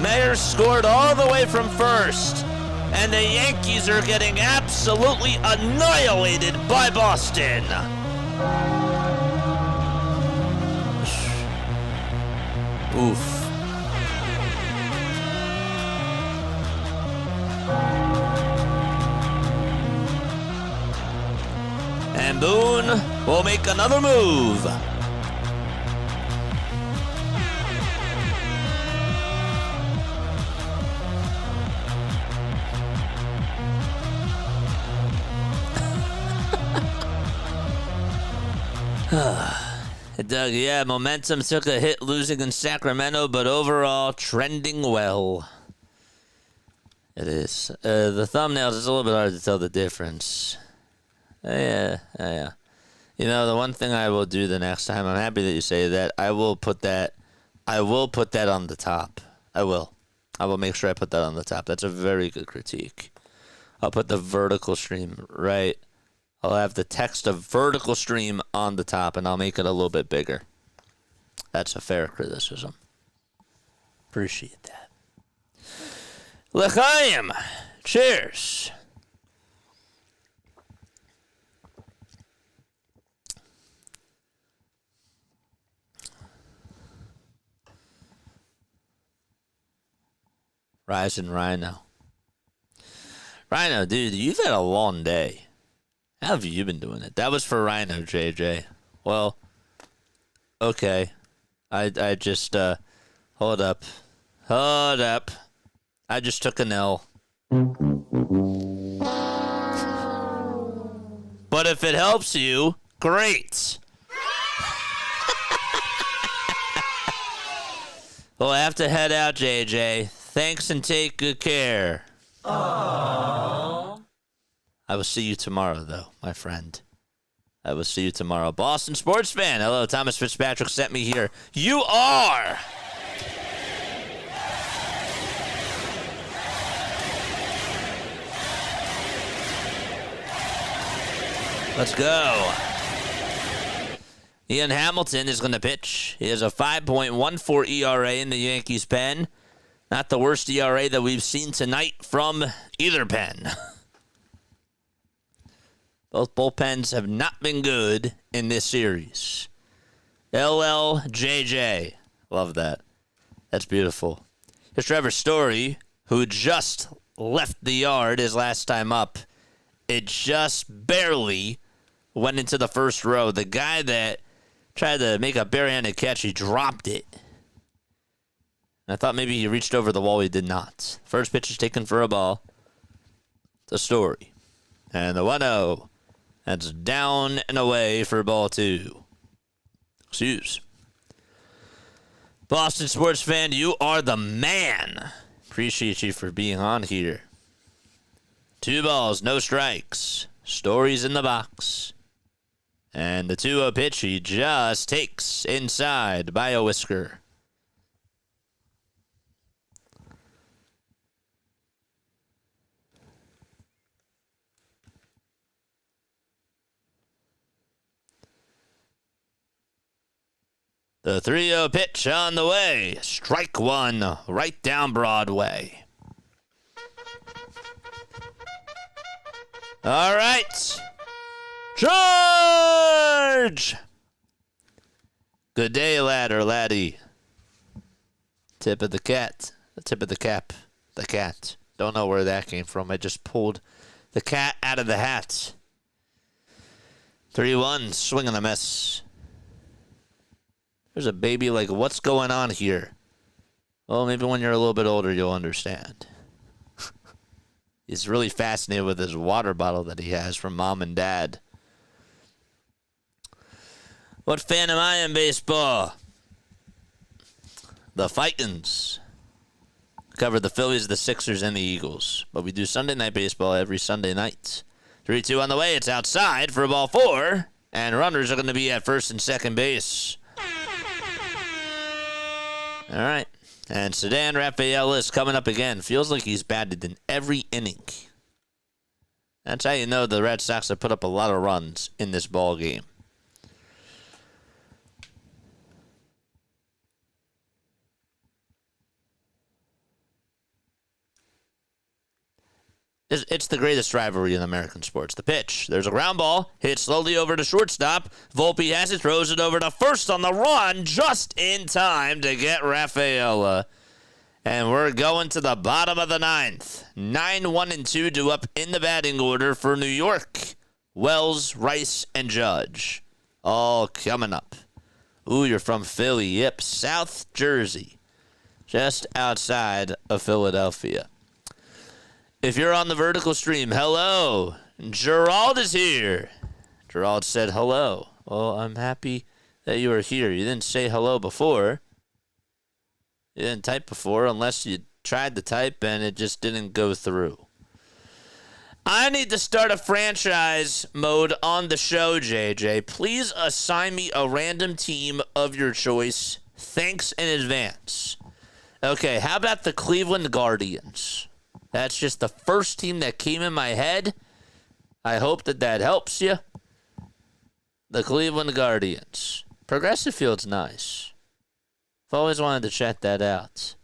Mayer scored all the way from first, and the Yankees are getting absolutely annihilated by Boston. Oof. And Boone will make another move. Doug, yeah, momentum took a hit losing in Sacramento, but overall trending well. It is. The thumbnails, it's a little bit hard to tell the difference. Yeah. You know, the one thing I will do the next time, I'm happy that you say that, I will put that on the top. I will make sure I put that on the top. That's a very good critique. I'll put the vertical stream right. I'll have the text of vertical stream on the top, and I'll make it a little bit bigger. That's a fair criticism. Appreciate that. L'chaim. Cheers. Rising Rhino. Rhino, dude, you've had a long day. How have you been doing it? That was for Rhino, JJ. Well, okay. I just, hold up. I just took an L. But if it helps you, great. Well, I have to head out, JJ. Thanks and take good care. Aww. I will see you tomorrow, though, my friend. I will see you tomorrow. Boston sports fan. Hello, Thomas Fitzpatrick sent me here. You are. Let's go. Ian Hamilton is going to pitch. He has a 5.14 ERA in the Yankees pen. Not the worst ERA that we've seen tonight from either pen. Both bullpens have not been good in this series. LLJJ. Love that. That's beautiful. Here's Trevor Story, who just left the yard his last time up. It just barely went into the first row. The guy that tried to make a barehanded catch, he dropped it. I thought maybe he reached over the wall. He did not. First pitch is taken for a ball. The Story. And the 1-0. That's down and away for ball 2. Excuse. Boston sports fan, you are the man. Appreciate you for being on here. 2 balls, no strikes. Story's in the box. And the 2-0 pitch he just takes inside by a whisker. The 3-0 pitch on the way. Strike 1 right down Broadway. All right. Charge! Good day, lad or laddie. Tip of the cat. The tip of the cap. The cat. Don't know where that came from. I just pulled the cat out of the hat. 3-1. Swing and a miss. There's a baby like, what's going on here? Well, maybe when you're a little bit older, you'll understand. He's really fascinated with his water bottle that he has from mom and dad. What fan am I in baseball? The Vikings. Cover the Phillies, the Sixers, and the Eagles. But we do Sunday night baseball every Sunday night. 3-2 on the way. It's outside for ball 4. And runners are going to be at first and second base. All right. And Sedan Rafael is coming up again. Feels like he's batted in every inning. That's how you know the Red Sox have put up a lot of runs in this ball game. It's the greatest rivalry in American sports. The pitch. There's a ground ball. Hit slowly over to shortstop. Volpe has it. Throws it over to first on the run. Just in time to get Rafaela. And we're going to the bottom of the 9th. 9-1-2 to up in the batting order for New York. Wells, Rice, and Judge. All coming up. Ooh, you're from Philly. Yep, South Jersey. Just outside of Philadelphia. If you're on the vertical stream, hello. Gerald is here. Gerald said hello. Well, I'm happy that you are here. You didn't say hello before. You didn't type before unless you tried to type and it just didn't go through. I need to start a franchise mode on the show, JJ. Please assign me a random team of your choice. Thanks in advance. Okay, how about the Cleveland Guardians? That's just the first team that came in my head. I hope that helps you. The Cleveland Guardians. Progressive Field's nice. I've always wanted to check that out.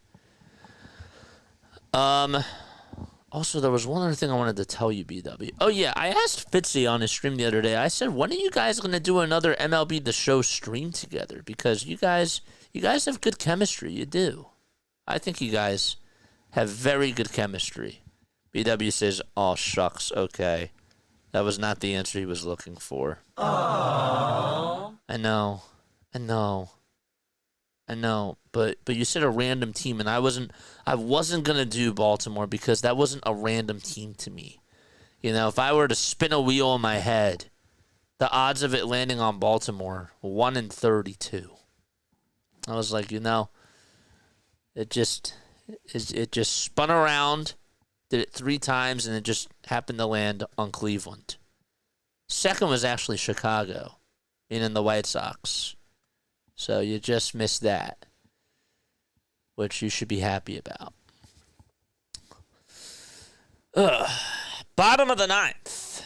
Also, there was one other thing I wanted to tell you, BW. Oh, yeah, I asked Fitzy on his stream the other day. I said, when are you guys going to do another MLB The Show stream together? Because you guys have good chemistry. You do. I think you guys have very good chemistry. BW says, oh, shucks, okay. That was not the answer he was looking for. Aww. I know. But you said a random team, and I wasn't gonna do Baltimore because that wasn't a random team to me. You know, if I were to spin a wheel in my head, the odds of it landing on Baltimore, 1 in 32. I was like, it just spun around, did it 3 times, and it just happened to land on Cleveland. Second was actually Chicago, meaning the White Sox. So you just missed that, which you should be happy about. Bottom of the 9th.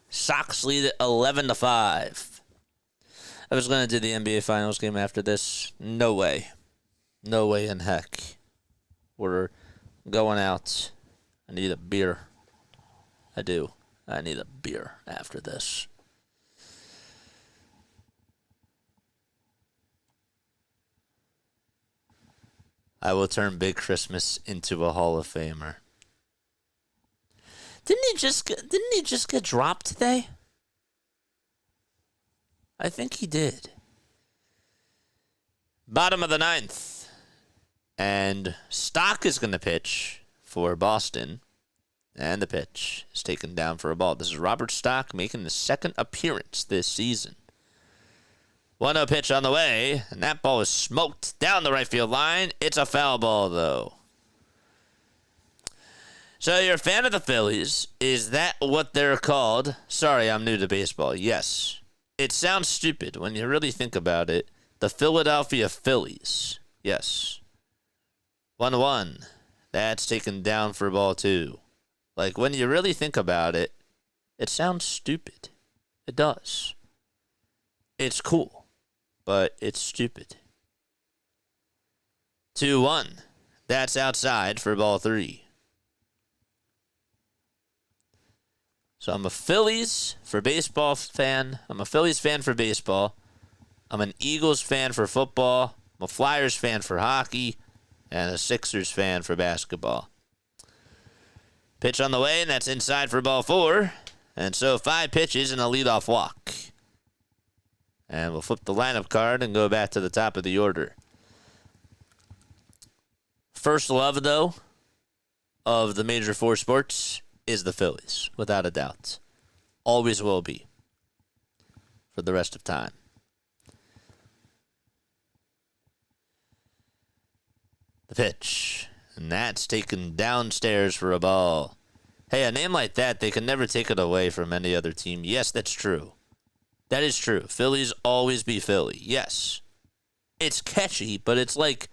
Sox lead at 11-5. I was going to do the NBA Finals game after this. No way. No way in heck. We're going out. I need a beer. I do. I need a beer after this. I will turn Big Christmas into a Hall of Famer. Didn't he just get dropped today? I think he did. Bottom of the 9th. And Stock is going to pitch for Boston. And the pitch is taken down for a ball. This is Robert Stock making the second appearance this season. 1-0 pitch on the way, and that ball is smoked down the right field line. It's a foul ball, though. So you're a fan of the Phillies. Is that what they're called? Sorry, I'm new to baseball. Yes. It sounds stupid when you really think about it. The Philadelphia Phillies. Yes. 1-1. That's taken down for ball 2. Like, when you really think about it, it sounds stupid. It does. It's cool, but it's stupid. 2-1. That's outside for ball 3. So I'm a Phillies for baseball fan. I'm a Phillies fan for baseball. I'm an Eagles fan for football. I'm a Flyers fan for hockey. And a Sixers fan for basketball. Pitch on the way, and that's inside for ball 4. And so 5 pitches and a leadoff walk. And we'll flip the lineup card and go back to the top of the order. First love, though, of the major 4 sports is the Phillies, without a doubt. Always will be for the rest of time. The pitch, and that's taken downstairs for a ball. Hey, a name like that, they can never take it away from any other team. Yes, that's true. That is true. Phillies always be Philly. Yes. It's catchy, but it's like,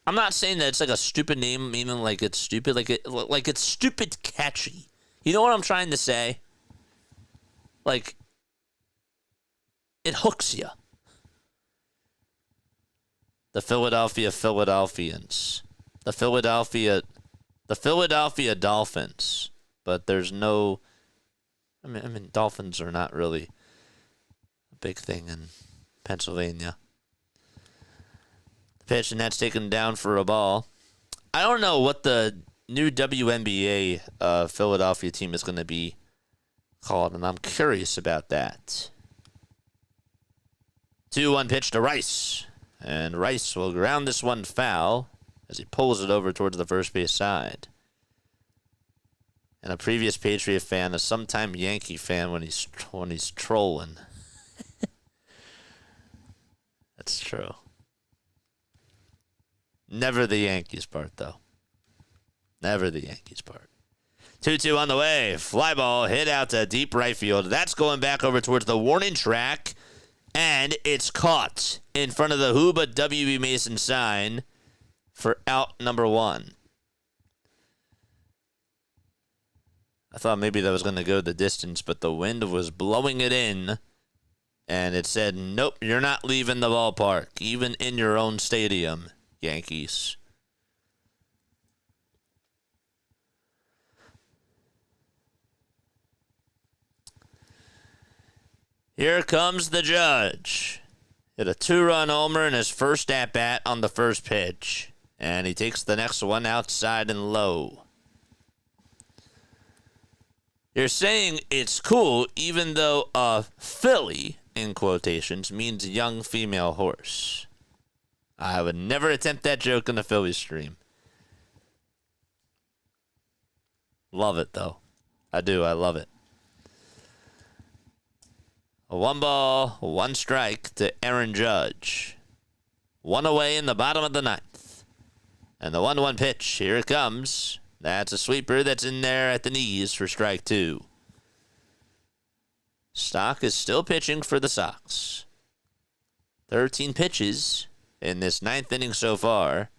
I'm not saying that it's like a stupid name, meaning like it's stupid. Like it's stupid catchy. You know what I'm trying to say? Like, it hooks you. The Philadelphia Philadelphians. The Philadelphia Dolphins. But there's no, I mean, Dolphins are not really a big thing in Pennsylvania. The pitch, and that's taken down for a ball. I don't know what the new WNBA Philadelphia team is going to be called, and I'm curious about that. 2-1 pitch to Rice. And Rice will ground this one foul as he pulls it over towards the first base side. And a previous Patriot fan, a sometime Yankee fan when he's trolling. That's true. Never the Yankees part, though. Never the Yankees part. 2-2 on the way. Fly ball hit out to deep right field. That's going back over towards the warning track. And it's caught in front of the Who But W.B. Mason sign for out number 1. I thought maybe that was going to go the distance, but the wind was blowing it in. And it said, nope, you're not leaving the ballpark, even in your own stadium, Yankees. Here comes the judge. Hit a 2-run homer in his first at-bat on the first pitch. And he takes the next one outside and low. You're saying it's cool even though a filly, in quotations, means young female horse. I would never attempt that joke in the Philly stream. Love it, though. I do. I love it. A 1-1 strike to Aaron Judge. 1 away in the bottom of the 9th. And the 1-1 pitch, here it comes. That's a sweeper that's in there at the knees for strike 2. Stock is still pitching for the Sox. 13 pitches in this 9th inning so far.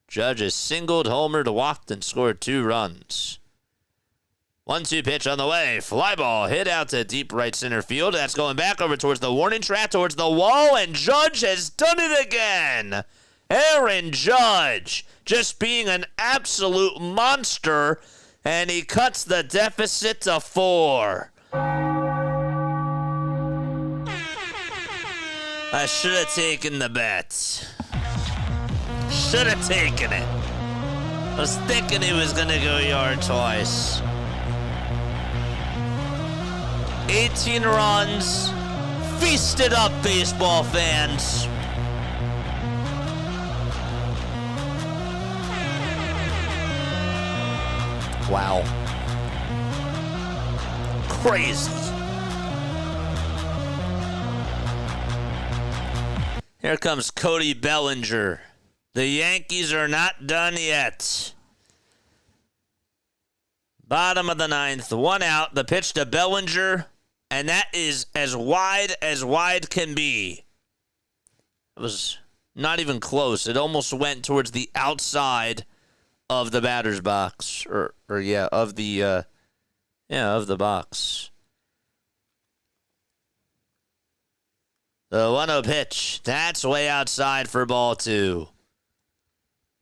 Judge has singled, homered, walked, and scored 2 runs. 1-2 pitch on the way. Fly ball hit out to deep right center field. That's going back over towards the warning track, towards the wall, and Judge has done it again. Aaron Judge just being an absolute monster, and he cuts the deficit to 4. I should have taken the bet. Should have taken it. I was thinking he was going to go yard twice. 18 runs. Feast it up, baseball fans. Wow. Crazy. Here comes Cody Bellinger. The Yankees are not done yet. Bottom of the 9th, 1 out. The pitch to Bellinger, and that is as wide can be. It was not even close. It almost went towards the outside of the batter's box, of the box. The 1-0 pitch. That's way outside for ball 2.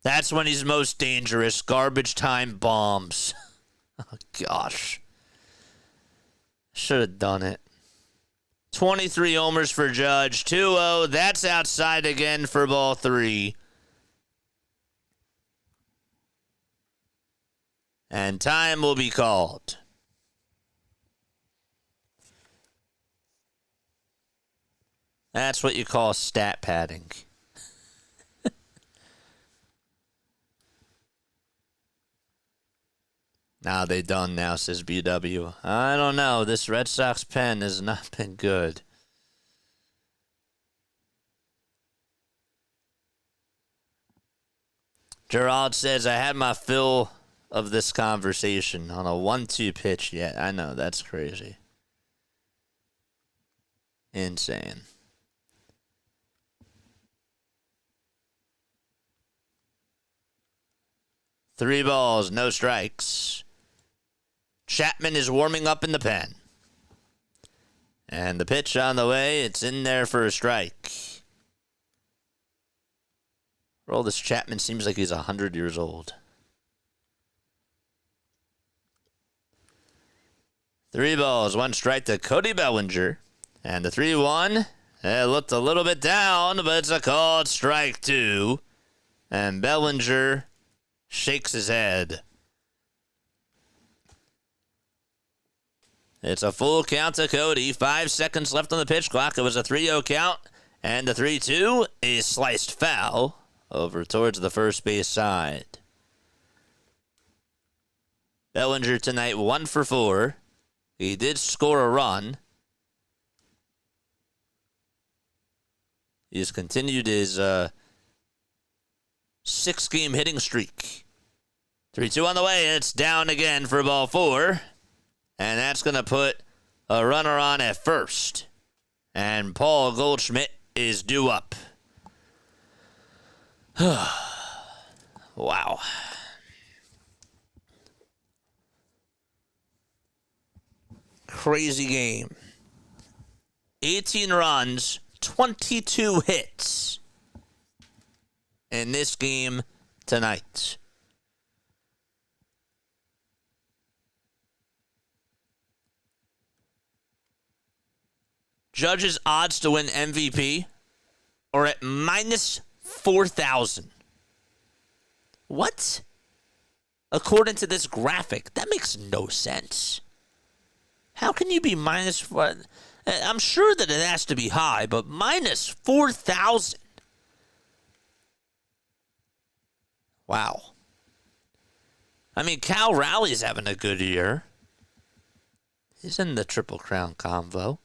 That's when he's most dangerous. Garbage time bombs. Oh, gosh. Should have done it. 23 homers for Judge. 2-0. That's outside again for ball 3. And time will be called. That's what you call stat padding. Now they done now, says BW. I don't know. This Red Sox pen has not been good. Gerald says, I had my fill of this conversation on a 1-2 pitch yet. I know, that's crazy. Insane. Three balls, no strikes. Chapman is warming up in the pen. And the pitch on the way, it's in there for a strike. Roll, this Chapman seems like he's 100 years old. 3 balls, 1 strike to Cody Bellinger. And the 3-1, it looked a little bit down, but it's a called strike 2. And Bellinger shakes his head. It's a full count to Cody. 5 seconds left on the pitch clock. It was a 3-0 count. And the 3-2 is sliced foul over towards the first base side. Bellinger tonight 1 for 4. He did score a run. He's continued his 6-game hitting streak. 3-2 on the way. It's down again for ball 4. And that's going to put a runner on at first. And Paul Goldschmidt is due up. Wow. Crazy game. 18 runs, 22 hits in this game tonight. Judge's odds to win MVP are at minus 4,000. What? According to this graphic, that makes no sense. How can you be minus 4? I'm sure that it has to be high, but minus 4,000. Wow. I mean, Cal Rowley's having a good year. He's in the Triple Crown convo.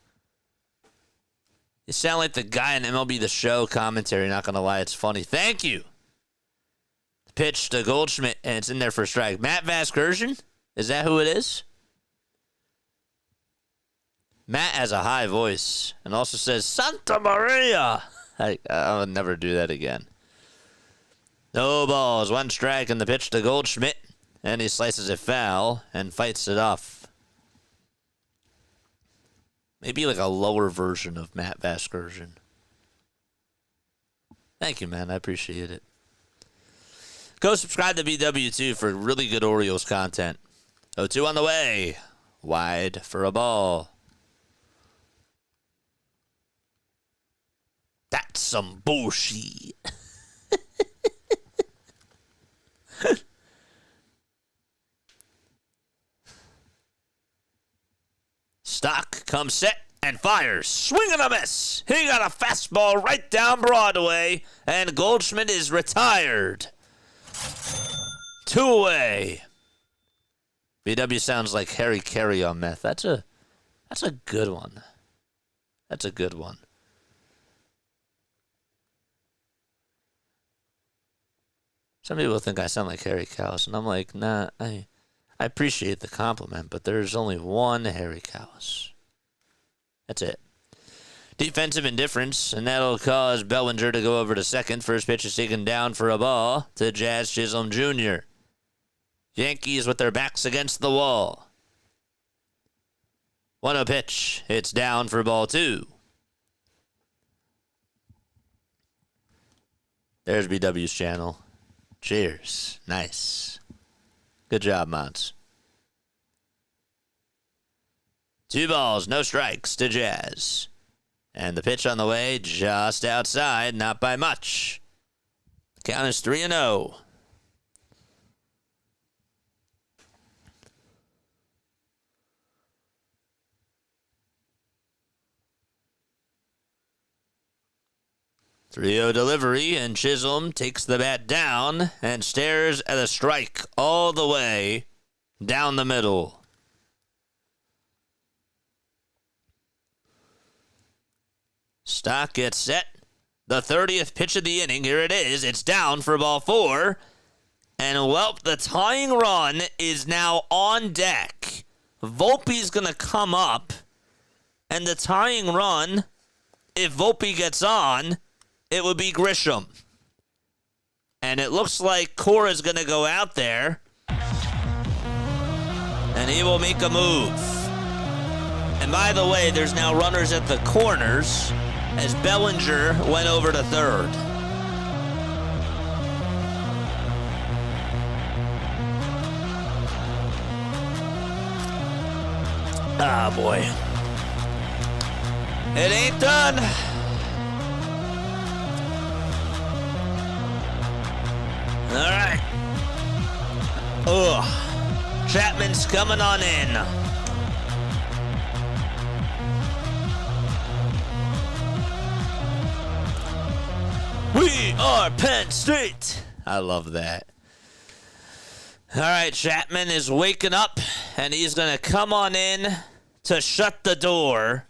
You sound like the guy in MLB The Show commentary, not going to lie, it's funny. Thank you. Pitch to Goldschmidt, and it's in there for a strike. Matt Vasgersian? Is that who it is? Matt has a high voice and also says, Santa Maria. I would never do that again. No balls, 1 strike, and the pitch to Goldschmidt. And he slices it foul and fights it off. Maybe like a lower version of Matt Vasgersian. Thank you, man. I appreciate it. Go subscribe to BW2 for really good Orioles content. 0-2 on the way. Wide for a ball. That's some bullshit. Stock comes set and fires. Swing and a miss. He got a fastball right down Broadway, and Goldschmidt is retired. 2 away. BW sounds like Harry Carey on meth. That's a good one. That's a good one. Some people think I sound like Harry Kalas, and I'm like, nah, I appreciate the compliment, but there's only one Harry Kalas. That's it. Defensive indifference, and that'll cause Bellinger to go over to second. First pitch is taken down for a ball to Jazz Chisholm Jr. Yankees with their backs against the wall. 1-0 pitch. It's down for ball 2. There's BW's channel. Cheers. Nice. Good job, Mods. 2 balls, no strikes to Jazz. And the pitch on the way, just outside, not by much. Count is 3-0. Three-0 delivery, and Chisholm takes the bat down and stares at a strike all the way down the middle. Stock gets set. The 30th pitch of the inning. Here it is. It's down for ball 4. And, the tying run is now on deck. Volpe's going to come up. And the tying run, if Volpe gets on, it would be Grisham. And it looks like Cora's going to go out there. And he will make a move. And by the way, there's now runners at the corners as Bellinger went over to third. Ah, boy. It ain't done. All right. Ugh. Chapman's coming on in. We are Penn State. I love that. All right, Chapman is waking up, and he's going to come on in to shut the door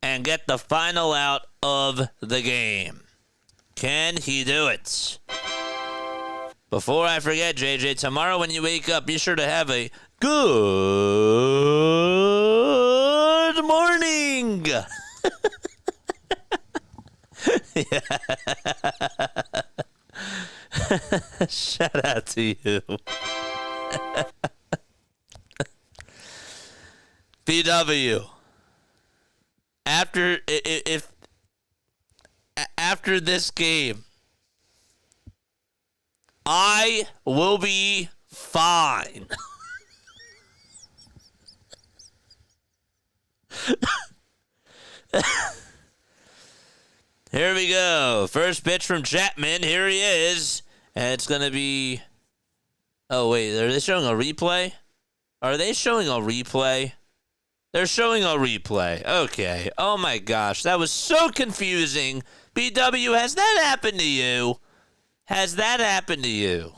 and get the final out of the game. Can he do it? Before I forget, JJ, tomorrow when you wake up, be sure to have a good morning. Shout out to you. PW. After this game, I will be fine. Here we go. First pitch from Chapman. Here he is. And it's going to be... Oh, wait. Are they showing a replay? Are they showing a replay? They're showing a replay. Okay. Oh, my gosh. That was so confusing. BW, has that happened to you? Has that happened to you?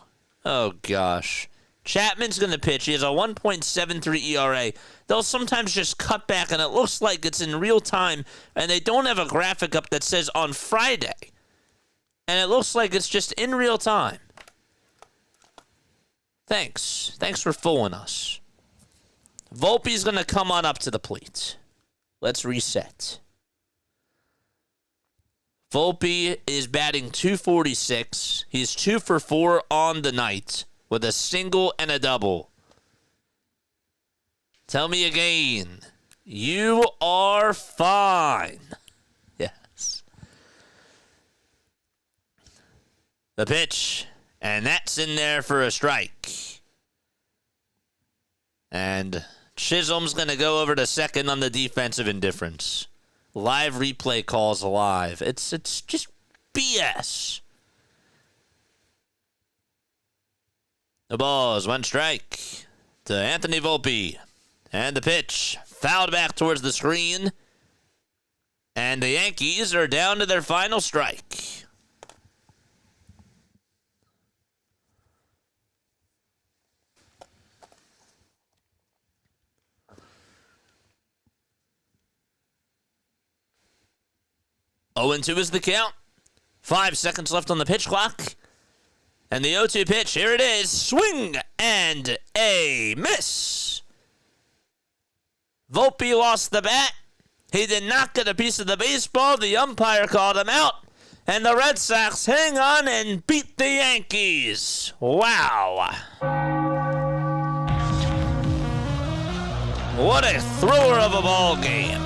Oh, gosh. Chapman's going to pitch. He has a 1.73 ERA. They'll sometimes just cut back, and it looks like it's in real time, and they don't have a graphic up that says on Friday. And it looks like it's just in real time. Thanks. Thanks for fooling us. Volpe's going to come on up to the plate. Let's reset. Volpe is batting .246. He's 2 for 4 on the night with a single and a double. Tell me again. You are fine. Yes. The pitch. And that's in there for a strike. And Chisholm's going to go over to second on the defensive indifference. Live replay calls alive. It's just BS. The ball is 1 strike to Anthony Volpe. And the pitch fouled back towards the screen. And the Yankees are down to their final strike. Oh, 0-2 is the count. 5 seconds left on the pitch clock. And the 0-2 pitch, here it is. Swing and a miss. Volpe lost the bat. He did not get a piece of the baseball. The umpire called him out. And the Red Sox hang on and beat the Yankees. Wow. What a thrower of a ball game.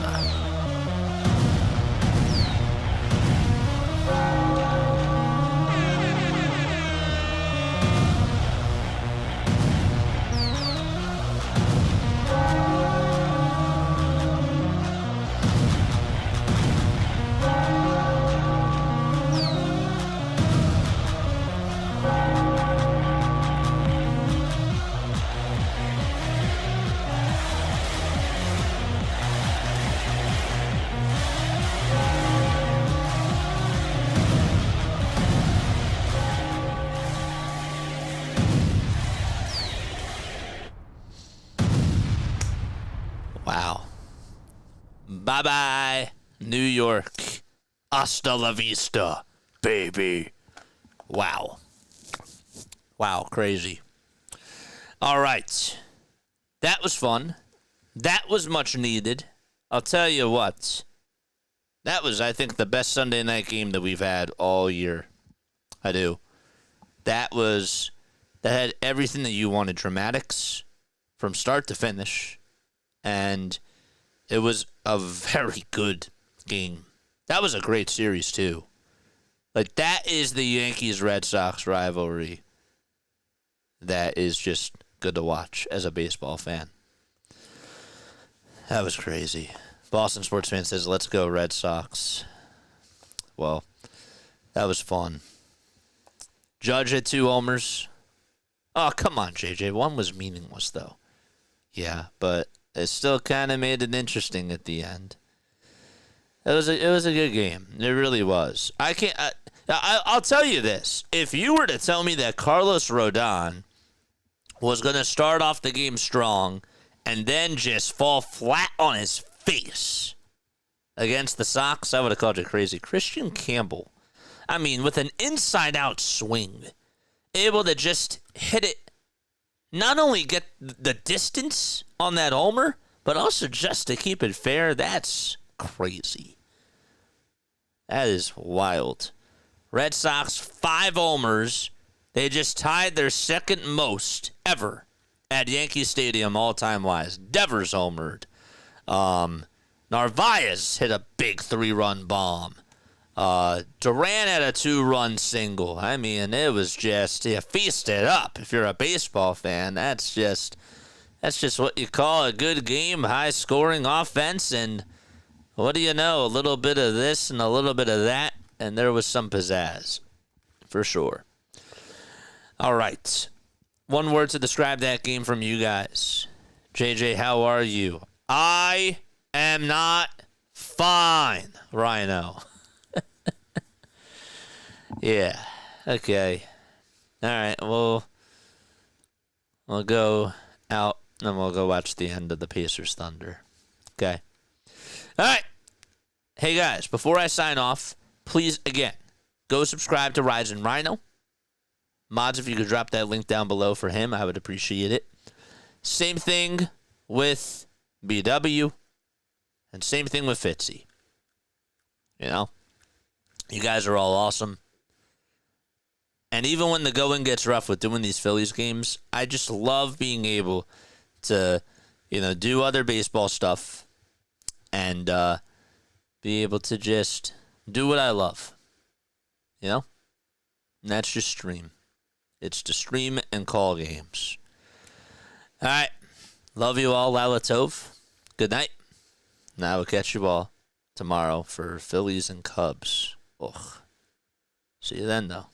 Bye-bye, New York. Hasta la vista, baby. Wow. Wow, crazy. All right. That was fun. That was much needed. I'll tell you what. That was, I think, the best Sunday night game that we've had all year. I do. That had everything that you wanted. Dramatics from start to finish. And it was a very good game. That was a great series, too. Like, that is the Yankees-Red Sox rivalry that is just good to watch as a baseball fan. That was crazy. Boston sports fan says, let's go Red Sox. Well, that was fun. Judge had 2 homers. Oh, come on, JJ. One was meaningless, though. Yeah, but it still kind of made it interesting at the end. It was a good game. It really was. I'll tell you this. If you were to tell me that Carlos Rodon was going to start off the game strong and then just fall flat on his face against the Sox, I would have called you crazy. Christian Campbell, I mean, with an inside-out swing, able to just hit it, not only get the distance on that homer, but also just to keep it fair, that's crazy. That is wild. Red Sox, 5 homers. They just tied their second most ever at Yankee Stadium all-time wise. Devers homered. Narvaez hit a big 3-run bomb. Duran had a 2-run single. I mean, it was just, you feast it up. If you're a baseball fan, that's just what you call a good game, high-scoring offense, and what do you know? A little bit of this and a little bit of that, and there was some pizzazz, for sure. All right. One word to describe that game from you guys. JJ, how are you? I am not fine, Rhino. Yeah. Okay. All right. We'll go out and we'll go watch the end of the Pacers Thunder. Okay. All right. Hey, guys, before I sign off, please, again, go subscribe to Rise and Rhino. Mods, if you could drop that link down below for him, I would appreciate it. Same thing with BW, and same thing with Fitzy. You know? You guys are all awesome. And even when the going gets rough with doing these Phillies games, I just love being able to, do other baseball stuff and be able to just do what I love. And that's just stream. It's to stream and call games. All right. Love you all. Lala Tov. Good night. And I will catch you all tomorrow for Phillies and Cubs. Ugh. See you then, though.